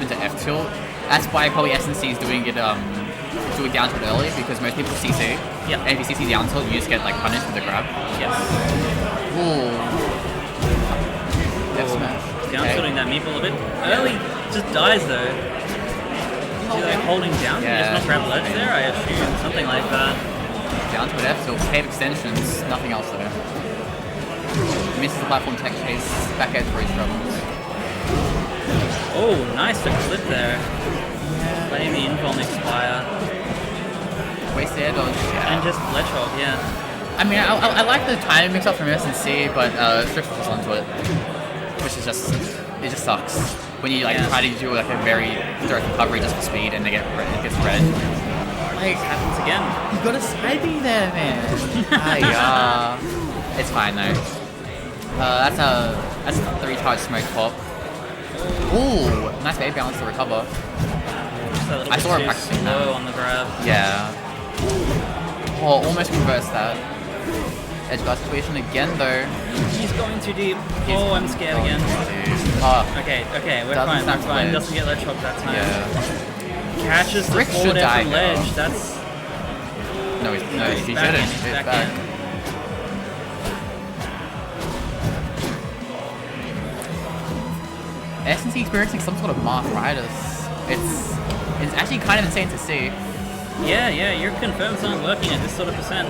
into F tilt, that's why probably SNC is doing it down tilt early, because most people CC. Yeah. And if you CC down tilt, you just get like punished with the grab. Yes. Ooh. F smash. Down tilting that meeple a bit early, just dies though. Is he like holding down? Yeah. Just not grab ledge there, I assume. Something like that. Down to an F tilt, cave extensions, nothing else there. Misses the platform tech chase, back edge for his troubles. Oh, nice to clip there. Letting the invuln expire. Waste air dodge. Yeah. And just ledge hold, yeah. I mean, I like the timing mix up from SNC, but Strix was just onto it. Which is just, it just sucks. When you like try to do like a very direct recovery just for speed and it gets red. Like, happens again. You got a side B there, man. It's fine though. That's a 3-charge smoke pop. Ooh, nice baby balance to recover. I saw him practicing that. On the grab. Yeah. Oh, almost reversed that. Edge guard situation again though. He's going too deep. I'm scared again. Okay, we're fine. We're fine. Doesn't get ledge hook that time. Yeah. Catches the forward air from ledge. That's. No, he shouldn't. He's back. SNC experiencing some sort of arthritis. It's actually kind of insane to see. Yeah, your confirms aren't working at this sort of percent.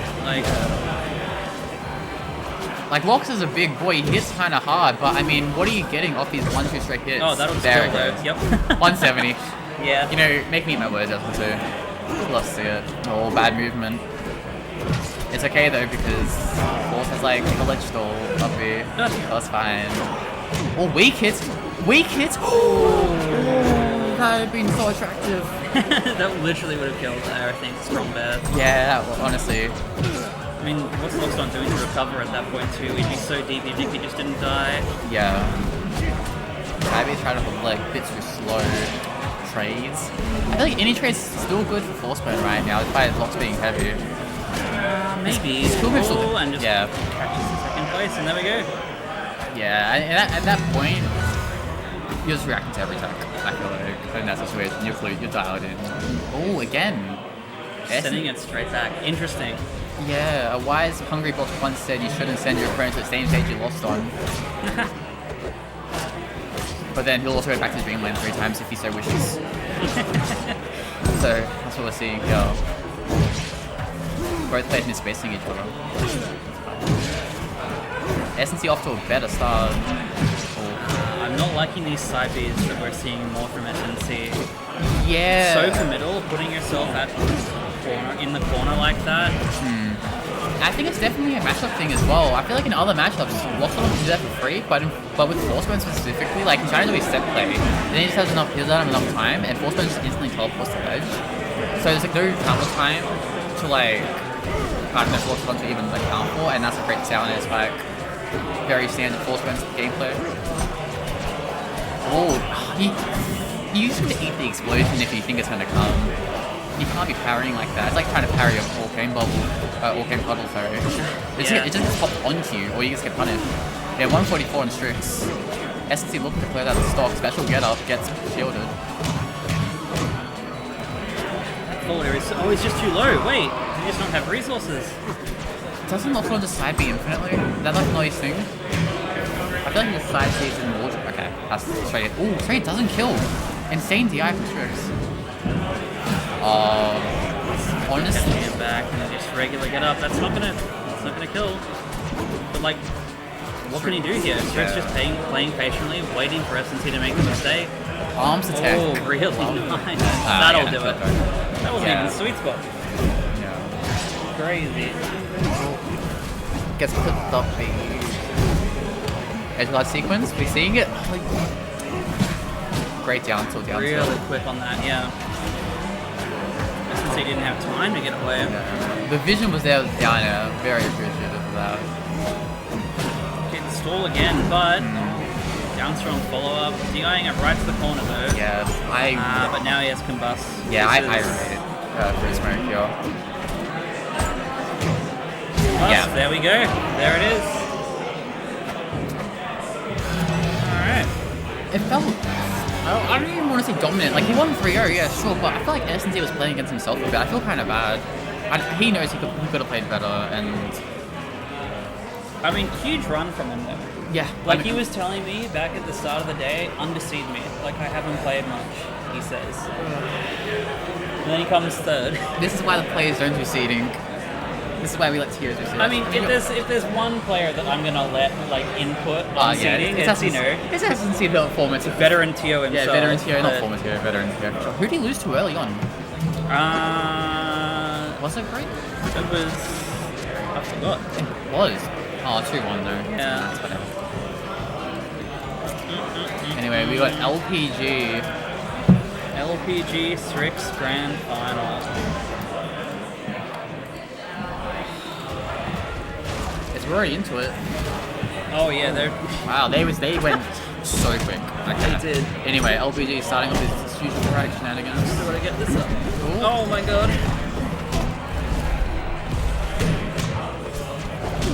Like Lox is a big boy, he hits kind of hard, but I mean, what are you getting off his 1-2 straight hits? Oh, that'll there still though. Yep. 170. Yeah. You know, make me eat my words, Justin, too. Love to see it. Oh, bad movement. It's okay though, because Force has like a ledge stall up here. That's fine. Oh, weak hits! Weak hits! Oh, that would have been so attractive. That literally would have killed, I think, RanBat. Yeah, honestly. I mean, what's Loxodon doing to recover at that point too? He'd be so deep, you'd think he just didn't die. Yeah. Abby's trying to hold like bits too slow trades. I feel like any trade's still good for force burn right now, despite Lox being heavy. Maybe. Still moves Oh, and just yeah. catches the second place, and there we go. Yeah, and at that point, you're just reacting to every attack. I feel like in that situation, you're dialed in. Oh, again. Sending it straight back. Interesting. Yeah, a wise, hungry boss once said you shouldn't send your opponent to the same stage you lost on. But then he'll also go back to Dreamland 3 times if he so wishes. So that's what we're seeing here. Both players misspacing each other. SNC off to a better start. I'm not liking these side Bs that we're seeing more from SNC. Yeah. So committal, putting yourself in the corner like that. I think it's definitely a matchup thing as well. I feel like in other matchups, Loxodon can do that for free, but with Forceburn specifically, like he's trying to do a step play, then he just has enough. He doesn't have enough time, and Forceburn just instantly teleports to ledge. So there's like no counter time to like I don't know Loxodon to even account for, and that's a great sound. It's like very standard Forceburn gameplay. Oh, he used to eat the explosion if you think it's gonna come. You can't be parrying like that. It's like trying to parry a Orcane bubble, Orcane puddle, sorry. It just gets popped onto you, or you just get punished. Yeah, 144 on Strix. SNC looking to clear that stock. Special get up, gets shielded. Forwarder is always just too low. Wait, you just don't have resources. Doesn't Loxodon just side B infinitely? Is that like a nice thing? I feel like the side B is in water. Okay, that's straight. Ooh, straight doesn't kill. Insane DI from Strix. Honestly, Catching it back and just regular get up. That's not gonna kill. But like, what can he do here? Strix just playing patiently, waiting for SNC to make the mistake. arms attack. Oh, really nice. That'll do it. That wasn't even the sweet spot. Yeah. Crazy. Gets clipped up the edge guard sequence. We're seeing it. Great down tilt. Really quick on that, yeah. Since he didn't have time to get away. Yeah. The vision was there down air. Very appreciative of that. Getting stall again, but down strong follow up. DIing it right to the corner though. Yes, but now he has combust. Yeah, I rate it. Free smoke here. Yeah, there we go. There it is. Alright. It felt... I don't even want to say dominant. Like, he won 3-0, yeah, sure, but I feel like SNC was playing against himself a bit. I feel kind of bad. He knows he could have played better, and... I mean, huge run from him though. Yeah. Like, he was telling me back at the start of the day, underseed me. Like, I haven't played much, he says. And then he comes third. This is why the players don't do seeding. This is why we let tiers do seeding. I mean, if there's one player that I'm gonna let like input on seeding, it's It's SNC performance. veteran Tio himself. Yeah, veteran Tio, not former Tio, veteran Tio. Who did he lose to early on? Was it great? It was. I forgot. It was. Oh, 2-1 though. Yeah. That's whatever. Anyway, we got LPG. LPG Strix Grand Final. We're already into it. Oh yeah, they're. Wow, they went so quick. Okay. They did. Anyway, LPG starting off his usual sporadic shenanigans. So gotta get this up. Ooh. Oh my god.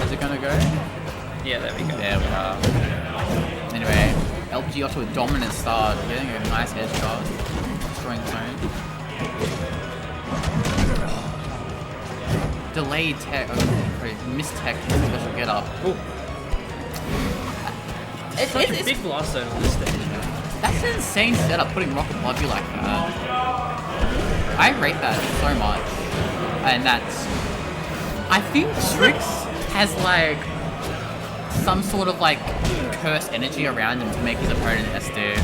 Is it gonna go? Yeah, there we go. There we are. Anyway, LPG off to a dominant start, getting a nice edge guard, destroying the zone. Delayed tech, missed tech, special get up. It's such a big blast zone on this stage. That's an insane setup, putting rocket above you like that. I rate that so much. And that's... I think Strix has like some sort of like cursed energy around him to make his opponent SD.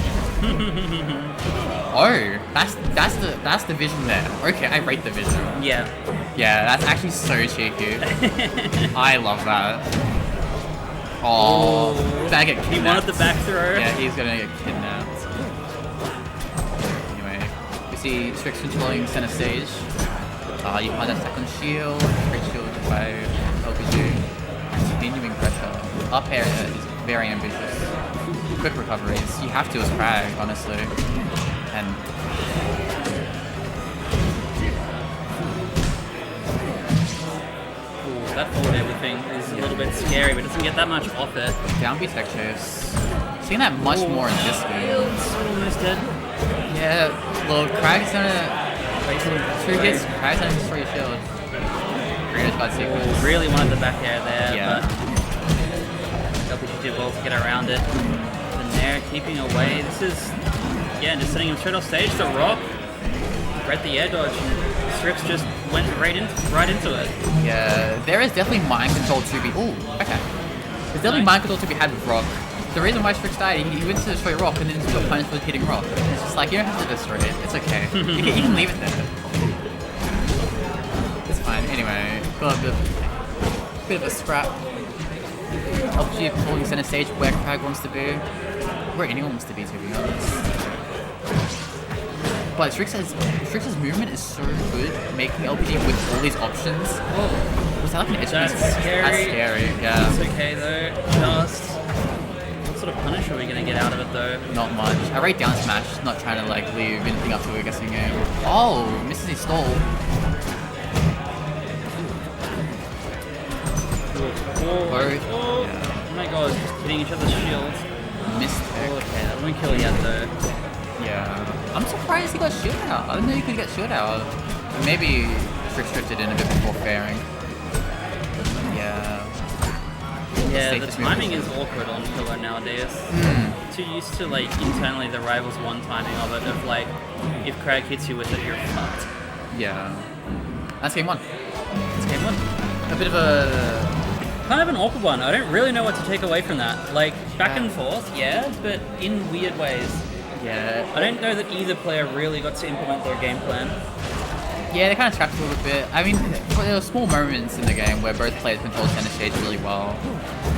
Oh, that's the vision there. Okay, I rate the vision. Yeah. Yeah, that's actually so cheeky. I love that. Oh, gonna get kidnapped. He wanted the back throw. Yeah, he's gonna get kidnapped. see Strix controlling center stage. You find that second shield, great shield by LPG. Continuing pressure. Up air is very ambitious. Quick recoveries. You have to as Crag, honestly. And that forward everything is a little bit scary, but doesn't get that much off it. down B tech chase. Seeing that much more in this game. Almost dead. Yeah, look, Crag's gonna. Crag's gonna destroy your shield. Greatest God sequence. Really wanted the back air there, Yeah. but LPG did well to get around it. And there, keeping away. This is, yeah, just sending him straight off stage. The rock, read the air dodge, and Strix just went right into it. Yeah, there is definitely mind control to be. Ooh, okay. There's definitely mind control to be had with Rock. The reason why Strix died, he went to destroy Rock and then got punished for hitting Rock. It's just like, you don't have to destroy it. It's okay. you can leave it there. It's fine. Anyway, got a bit of a scrap. LPG holding center stage where Crag wants to be. Where anyone wants to be honest. But Strix's movement is so good, making LPG with all these options. Was that like an edge That's piece? scary. That's scary, yeah. It's okay though. Just what sort of punish are we gonna get out of it though? Not much. I rate down smash, not trying to like leave anything up to a guessing game. Oh, misses his stall. Both. Oh Yeah. my god, just hitting each other's shields. Missed Oh, it. okay, that won't kill yet though. Yeah. I'm surprised he got shield out. I didn't know you could get shield out. Maybe Strix drifted in a bit before fairing. Yeah. Yeah, the Safest timing movement. is awkward on Pillar nowadays. Too used to like internally the rivals one timing of it, of like if Crag hits you with it, you're fucked. Yeah. That's game one. It's game one. A bit of a... Kind of an awkward one. I don't really know what to take away from that. Like back and forth, yeah, but in weird ways. Yeah. I don't know that either player really got to implement their game plan. Yeah, they kind of trapped a little bit. I mean, there were small moments in the game where both players controlled center stage really well,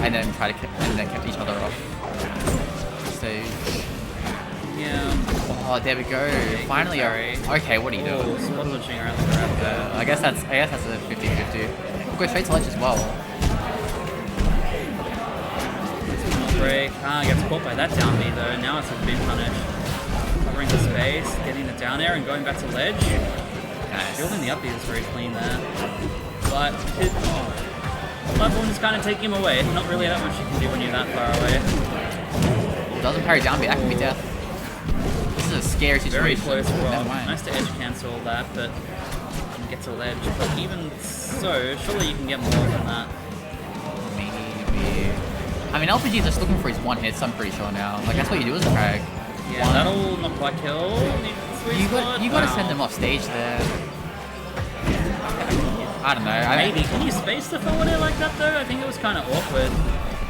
and then kept each other off stage. Yeah. Oh, there we go. Finally, okay. What are you Oh, doing? spot launching around the grab there. I guess that's a 50-50. We'll go straight to ledge as well. Break. Gets caught by that down B though. Now it's a big punish. Covering the space, getting the down air and going back to ledge. Nice. Building the up B is very clean there. But platform is kind of taking him away. Not really that much you can do when you're that far away. Doesn't parry down B. That could be death. This is a scary Very situation. close Never rock. mind. Nice to edge cancel that, but didn't get to ledge. But even so, surely you can get more than that. Maybe. I mean, LPG is just looking for his one hits, I'm pretty sure now. Like, that's what you do as a Crag. Yeah, that'll not quite kill. You got to send them off stage there. I don't know. Maybe. Can you space the forward air like that though? I think it was kind of awkward.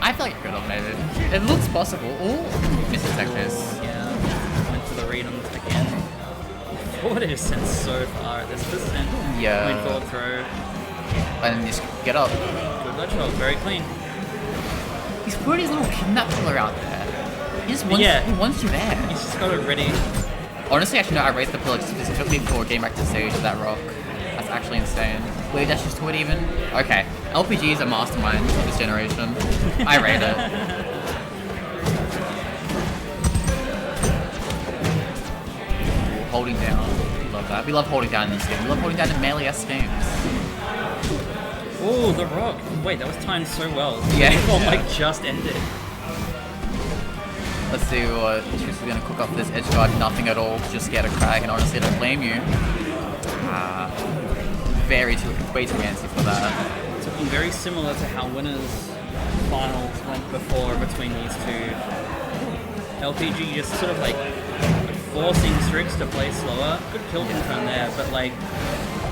I feel like it could have maybe. It looks possible. Ooh, missed attack this. Yeah. Went for the read on the second. Forward air is sent so far at this percent. Yeah. Point forward throw. And then just get up. Good ledge hold. Very clean. He's putting his little kidnap pillar out there. He just wants, Yeah. he wants you there. He's just got it ready. Honestly, actually, no, I raised the pillar specifically for game back to stage with that rock. That's actually insane. Wave dashes to it even. Okay, LPG is a mastermind of this generation. I rate it. Holding down. We love that. We love holding down in this game. We love holding down in melee-esque games. Oh, the rock. Wait, that was timed so well. Yeah. The form like just ended. Let's see what Strix is going to cook up for this edge guard. Nothing at all. Just get a Crag, and honestly, I don't blame you. Way too antsy for that. It's looking very similar to how winners finals went before between these two. LPG just sort of like forcing Strix to play slower. Good kill confirm there, but like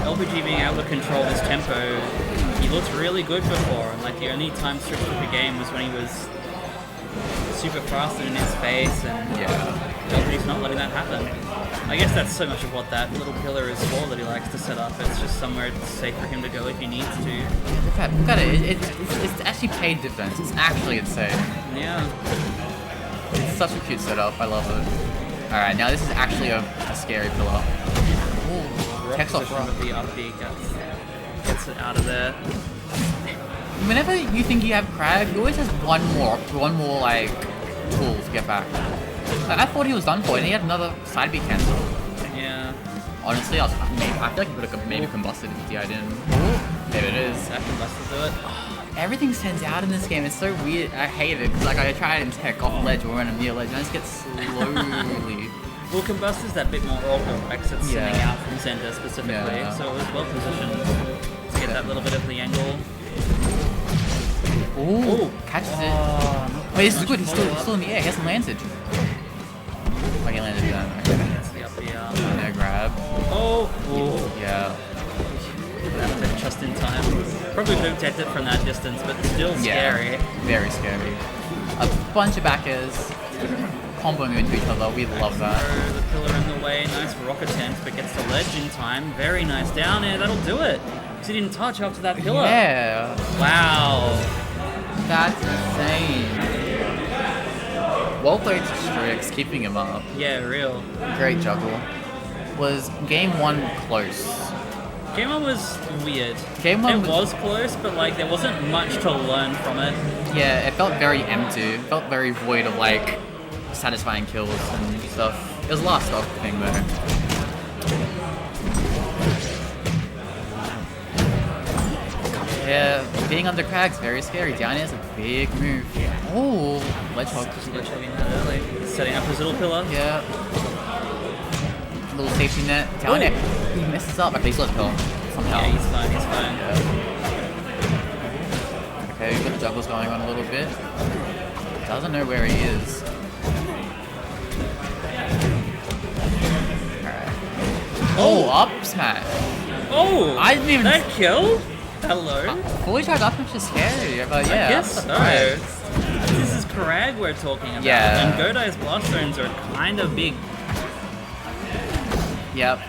LPG being able to control his tempo, he looked really good before, and like the only time Strix took a game was when he was super fast and in his face, and Yeah. LPG's not letting that happen. I guess that's so much of what that little pillar is for that he likes to set up. It's just somewhere safe for him to go if he needs to. Look at it. It's actually paid dividends. It's actually insane. Yeah. It's such a cute setup. I love it. Alright, now this is actually a scary pillar. Ooh, text off Position rock. with the up B gets it out of there. Whenever you think you have Crag, he always has one more like tool to get back. Like, I thought he was done for, and he had another side B cancel. Yeah. Honestly, I feel like he could have maybe combusted if he didn't. Maybe it is. That can bust to do it. Everything stands out in this game. It's so weird. I hate it because like I try it in tech off ledge or when I'm near ledge, and I just get slowly. Well, combust is that bit more awkward, right? 'Cause it's sitting out from center specifically, Yeah. so it was well positioned to get that little bit of the angle. Ooh, catches it. Oh, Wait, this is good. He's still in the air. He hasn't landed. Oh, he landed then. Okay. that's the up B. Yeah, grab. Oh. Yeah. That's it just in time. Probably could have tapped it from that distance, but still scary. Very scary. A bunch of back airs comboing into each other. We love that. Throw the pillar in the way. Nice rock attempt, but gets the ledge in time. Very nice down air. That'll do it. Because he didn't touch after that pillar. Yeah. Wow. That's insane. Well played to Strix, keeping him up. Yeah, real. Great juggle. Was game one close? Game 1 was weird. Game one it was close, but like there wasn't much to learn from it. Yeah, it felt very empty. It felt very void of like satisfying kills and stuff. It was a last stock thing though. Yeah, being under Crag's very scary. Down is a big move. Oh, ledge hog. Ledge hogging that early. Setting up his little pillar. Yeah. Little safety net. Down it. He messes up. Okay, he's lost pillar. Somehow. Yeah, he's fine, he's fine. Okay, we've got the juggles going on a little bit. Doesn't know where he is. Alright. Oh, up smash. Oh! I didn't even. That kill? Hello? Fully charged up smash is scary, but yeah. I guess I'm so. surprised. This is Crag we're talking about. Yeah. And Godai's blast zones are kind of big. Yep.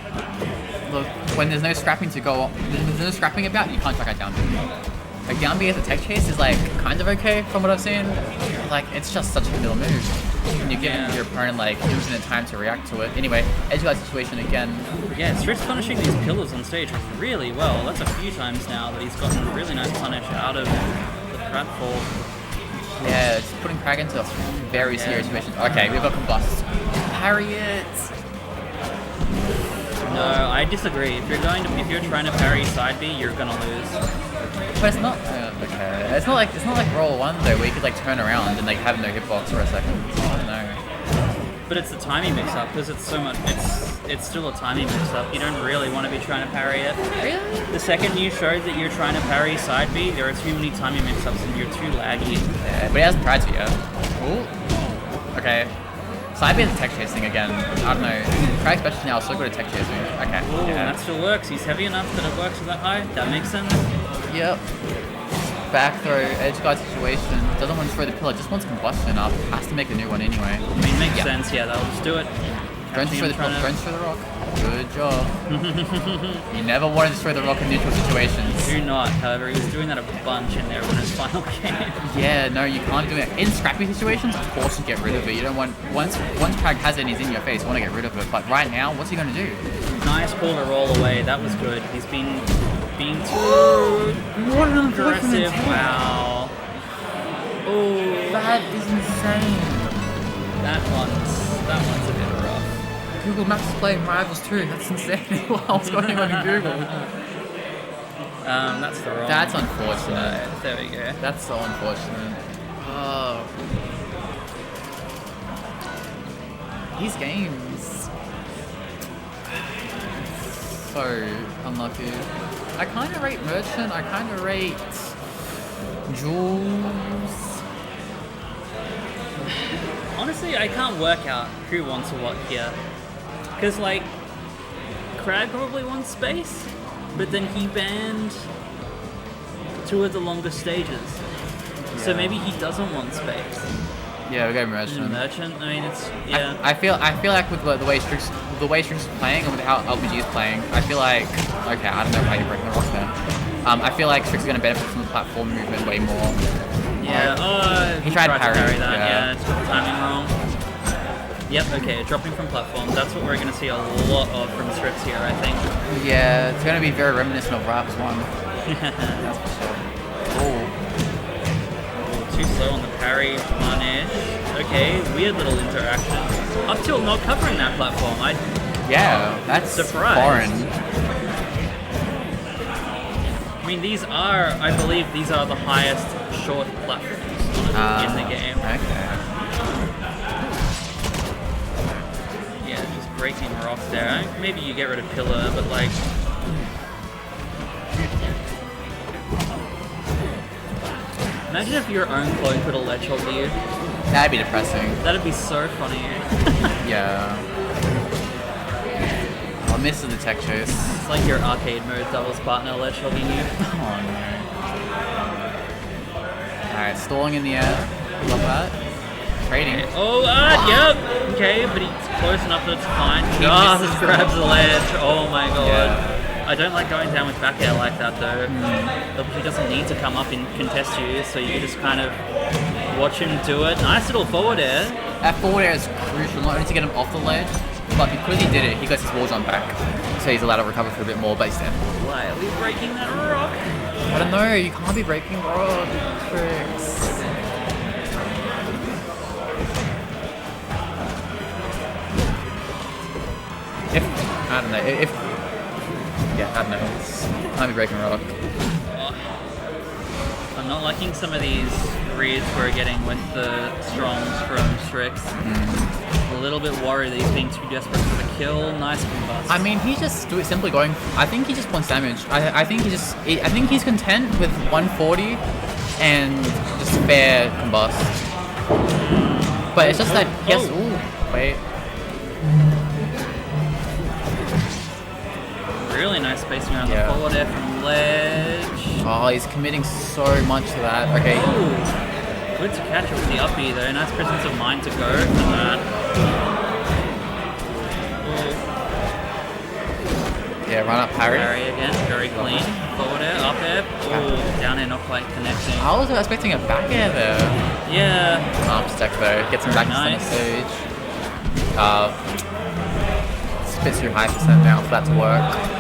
Look, when there's no scrapping to go, there's no scrapping about, you can't track it down. Like down B as a tech chase is like kind of okay from what I've seen. Like it's just such a middle move. And you're giving your opponent like infinite time to react to it. Anyway, edge guard situation again. Yeah, Strix punishing these pillars on stage really well. That's a few times now that he's gotten a really nice punish out of the pratfall. Yeah, it's putting Crag into a very serious situation. Okay, we've got combust. Parry it. No, I disagree. If you're trying to parry side B, you're gonna lose. But it's not okay. It's not like roll one though, where you could like turn around and like have no hitbox for a second. I don't know. But it's a timing mix-up because it's so much. It's still a timing mix-up. You don't really want to be trying to parry it. Really? The second you show that you're trying to parry side B, there are too many timing mix-ups and you're too laggy. Yeah, but he hasn't tried to yet. Ooh. Okay. Side B is tech chasing again. I don't know. Crag special now is so good at tech chasing. Okay. Ooh, Yeah. that still works. He's heavy enough that it works with that high. That makes sense. Yep. Back throw, edge guard situation. Doesn't want to throw the pillar, just wants combustion up. Has to make a new one anyway. I mean, makes sense. Yeah, that'll just do it. Don't Catching throw the him pillar, trying don't throw the rock. Good job. You never wanted to throw the rock in neutral situations. Do not. However, he was doing that a bunch in there when his final game. Yeah, no, you can't do it. In scrappy situations, of course you get rid of it. You don't want, once Crag has it and he's in your face, you want to get rid of it. But right now, what's he going to do? Nice call to roll away. That was good. He's being too What an aggressive. Wow. Oh, That is insane. that one's a bit rough. Google Maps is playing Rivals 2. That's insane. What's going on in Google? That's the wrong. That's unfortunate. There we go. That's so unfortunate. Oh. These games. So unlucky. I kind of rate Merchant. I kind of rate Jules. Honestly, I can't work out who wants what here. Because, like, Crag probably wants space, but then he banned 2 of the longest stages. So maybe he doesn't want space. Yeah, we go Merchant. Merchant, I mean, it's, yeah. I feel like with the way Strix is playing and with how LPG is playing, I feel like okay, I don't know why you're breaking the rock there. I feel like Strix is going to benefit from the platform movement way more. Yeah, He tried to parry that, yeah. It's got the timing wrong. Yep, okay, dropping from platform. That's what we're going to see a lot of from Strix here, I think. Yeah, it's gonna be very reminiscent of Rap's one. That's for sure. Oh. Too slow on the parry, punish. Okay, weird little interaction. Up tilt not covering that platform. Yeah, that's surprised. foreign. I mean, these are, I believe, these are the highest short platforms in the game. Okay. Yeah, just breaking rocks there. Maybe you get rid of pillar, but like. Imagine if your own clone put a ledge hog you. That'd be depressing. That'd be so funny. Yeah. I'll miss the tech chase. It's like your arcade mode doubles partner ledge hogging you. Oh no. Alright, stalling in the air. Love that. Trading. Okay. Oh, yep. Okay, but he's close enough that it's fine. Just grabs the ledge. Oh my god. Yeah. I don't like going down with back air like that though. He doesn't need to come up and contest you, so you just kind of watch him do it. Nice little forward air. That forward air is crucial, not only to get him off the ledge, but because he did it, he got his wall jump back. So he's allowed to recover for a bit more, but he's dead. Why are we breaking that rock? I don't know, you can't be breaking rock tricks. I don't know, yeah, I don't know. Can't be breaking rock. I'm not liking some of these reads we're getting with the strongs from Strix. A little bit worried that he's being too desperate for the kill. Nice combust. I mean, he's just simply going. I think he just wants damage. I think he's content with 140 and just fair combust. But it's just that yes. Ooh, wait. Really nice spacing around the forward air from ledge. Oh, he's committing so much to that. Okay. Ooh. Good to catch it with the up B though. Nice presence of mind to go for that. Yeah, run up parry. Parry again, very clean. Forward air, up air. Ooh, down air not quite connecting. I was expecting a back air there. Yeah. Arm stack though. Gets him back to center stage. Spits through high percent now for that to work.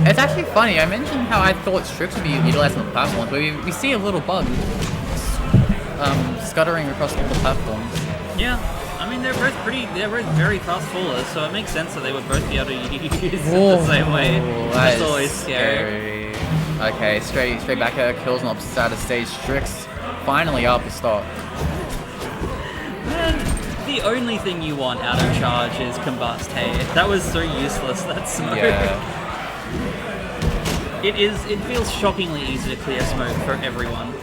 It's actually funny, I mentioned how I thought Strix would be utilized on the platforms, but we see a little bug scuttering across all the platforms. Yeah, I mean they're both very fast fallers, so it makes sense that they would both be able to use it the same way. That's always scary. Okay, straight back air, kills on the opposite side of stage. Strix finally up the stock. Man, the only thing you want out of charge is combust, hey. That was so useless, that smoke. Yeah. It feels shockingly easy to clear smoke for everyone.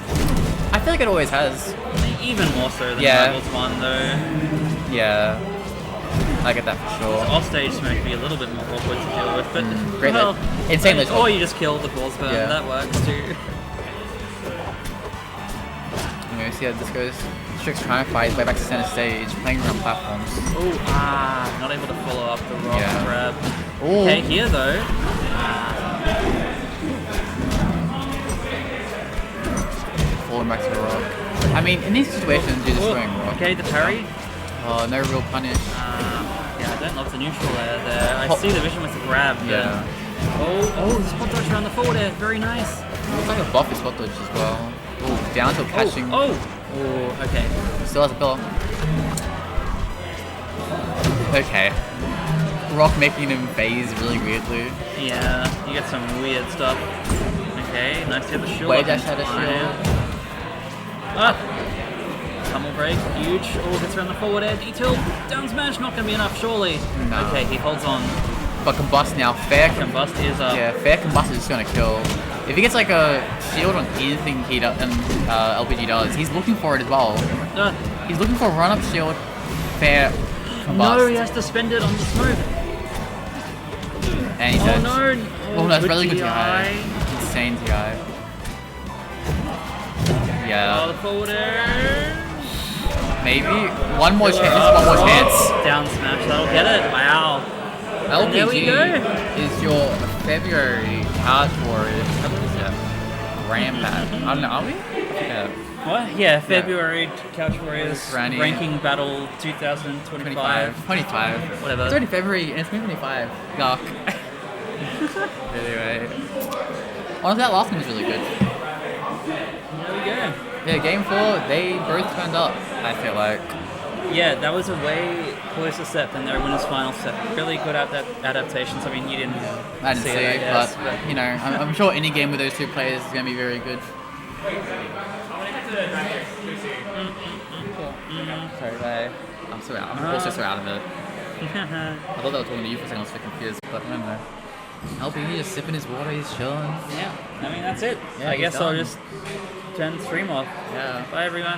I feel like it always has. Even more so than Rivals 1 though. Yeah. I get that for sure. Offstage smoke can be a little bit more awkward to deal with, but great. Well, Insanely or you just kill the balls burn, that works too. Okay, see how this goes. Strix trying to fight his way back to center stage, playing around platforms. Oh, not able to follow up the rock grab. Ooh. Okay, here though. Falling back to the rock. I mean, in these situations, you're just throwing rock. Okay, the parry. Oh, no real punish. Yeah, I don't love the neutral air there. I see the vision with the grab. Yeah. Oh, the spot dodge around the forward air. Very nice. Looks like a buff is spot dodge as well. Ooh, down till catching. Oh, okay. Still has a pillar. Okay. Rock making him phase really weirdly. Yeah, you get some weird stuff. Okay, nice to have a shield. Way dash had a shield. Pummel break, huge. Oh, gets around the forward air. D-tilt, down smash, not going to be enough, surely. No. Okay, he holds on. But combust now, fair combust is up. Yeah, fair combust is just going to kill. If he gets like a shield on anything he does, and LPG does, he's looking for it as well. He's looking for a run-up shield, fair combust. No, he has to spend it on the smoke. And he says, no. Oh, that's really good TI. Insane TI. Yeah. Oh, the forward air. Maybe. One more chance. Down smash, that'll get it. Wow. LPG there we go. is your February CouchWarriors RanBat. I don't know, are we? Yeah. What? Yeah, February Couch Warriors Granny. ranking battle 2025. 25. Whatever. It's already February and it's 2025. Yuck. Anyway. Honestly, that last one was really good. There we go. Yeah, game 4, they both turned up, I feel like. Yeah, that was a way closer step than their winners final step. Really good at that adaptations. I mean, you didn't I didn't see it, I it, guess, but, you know, I'm sure any game with those two players is going to be very good. Sorry, bye. I'm also so out of it. I thought I was talking to you for a second, I was so confused, but I don't know. LP, he's just sipping his water, he's chilling. Yeah, I mean, that's it. Yeah, I he's guess I'll done. just turn the stream off. Yeah. Bye, everyone.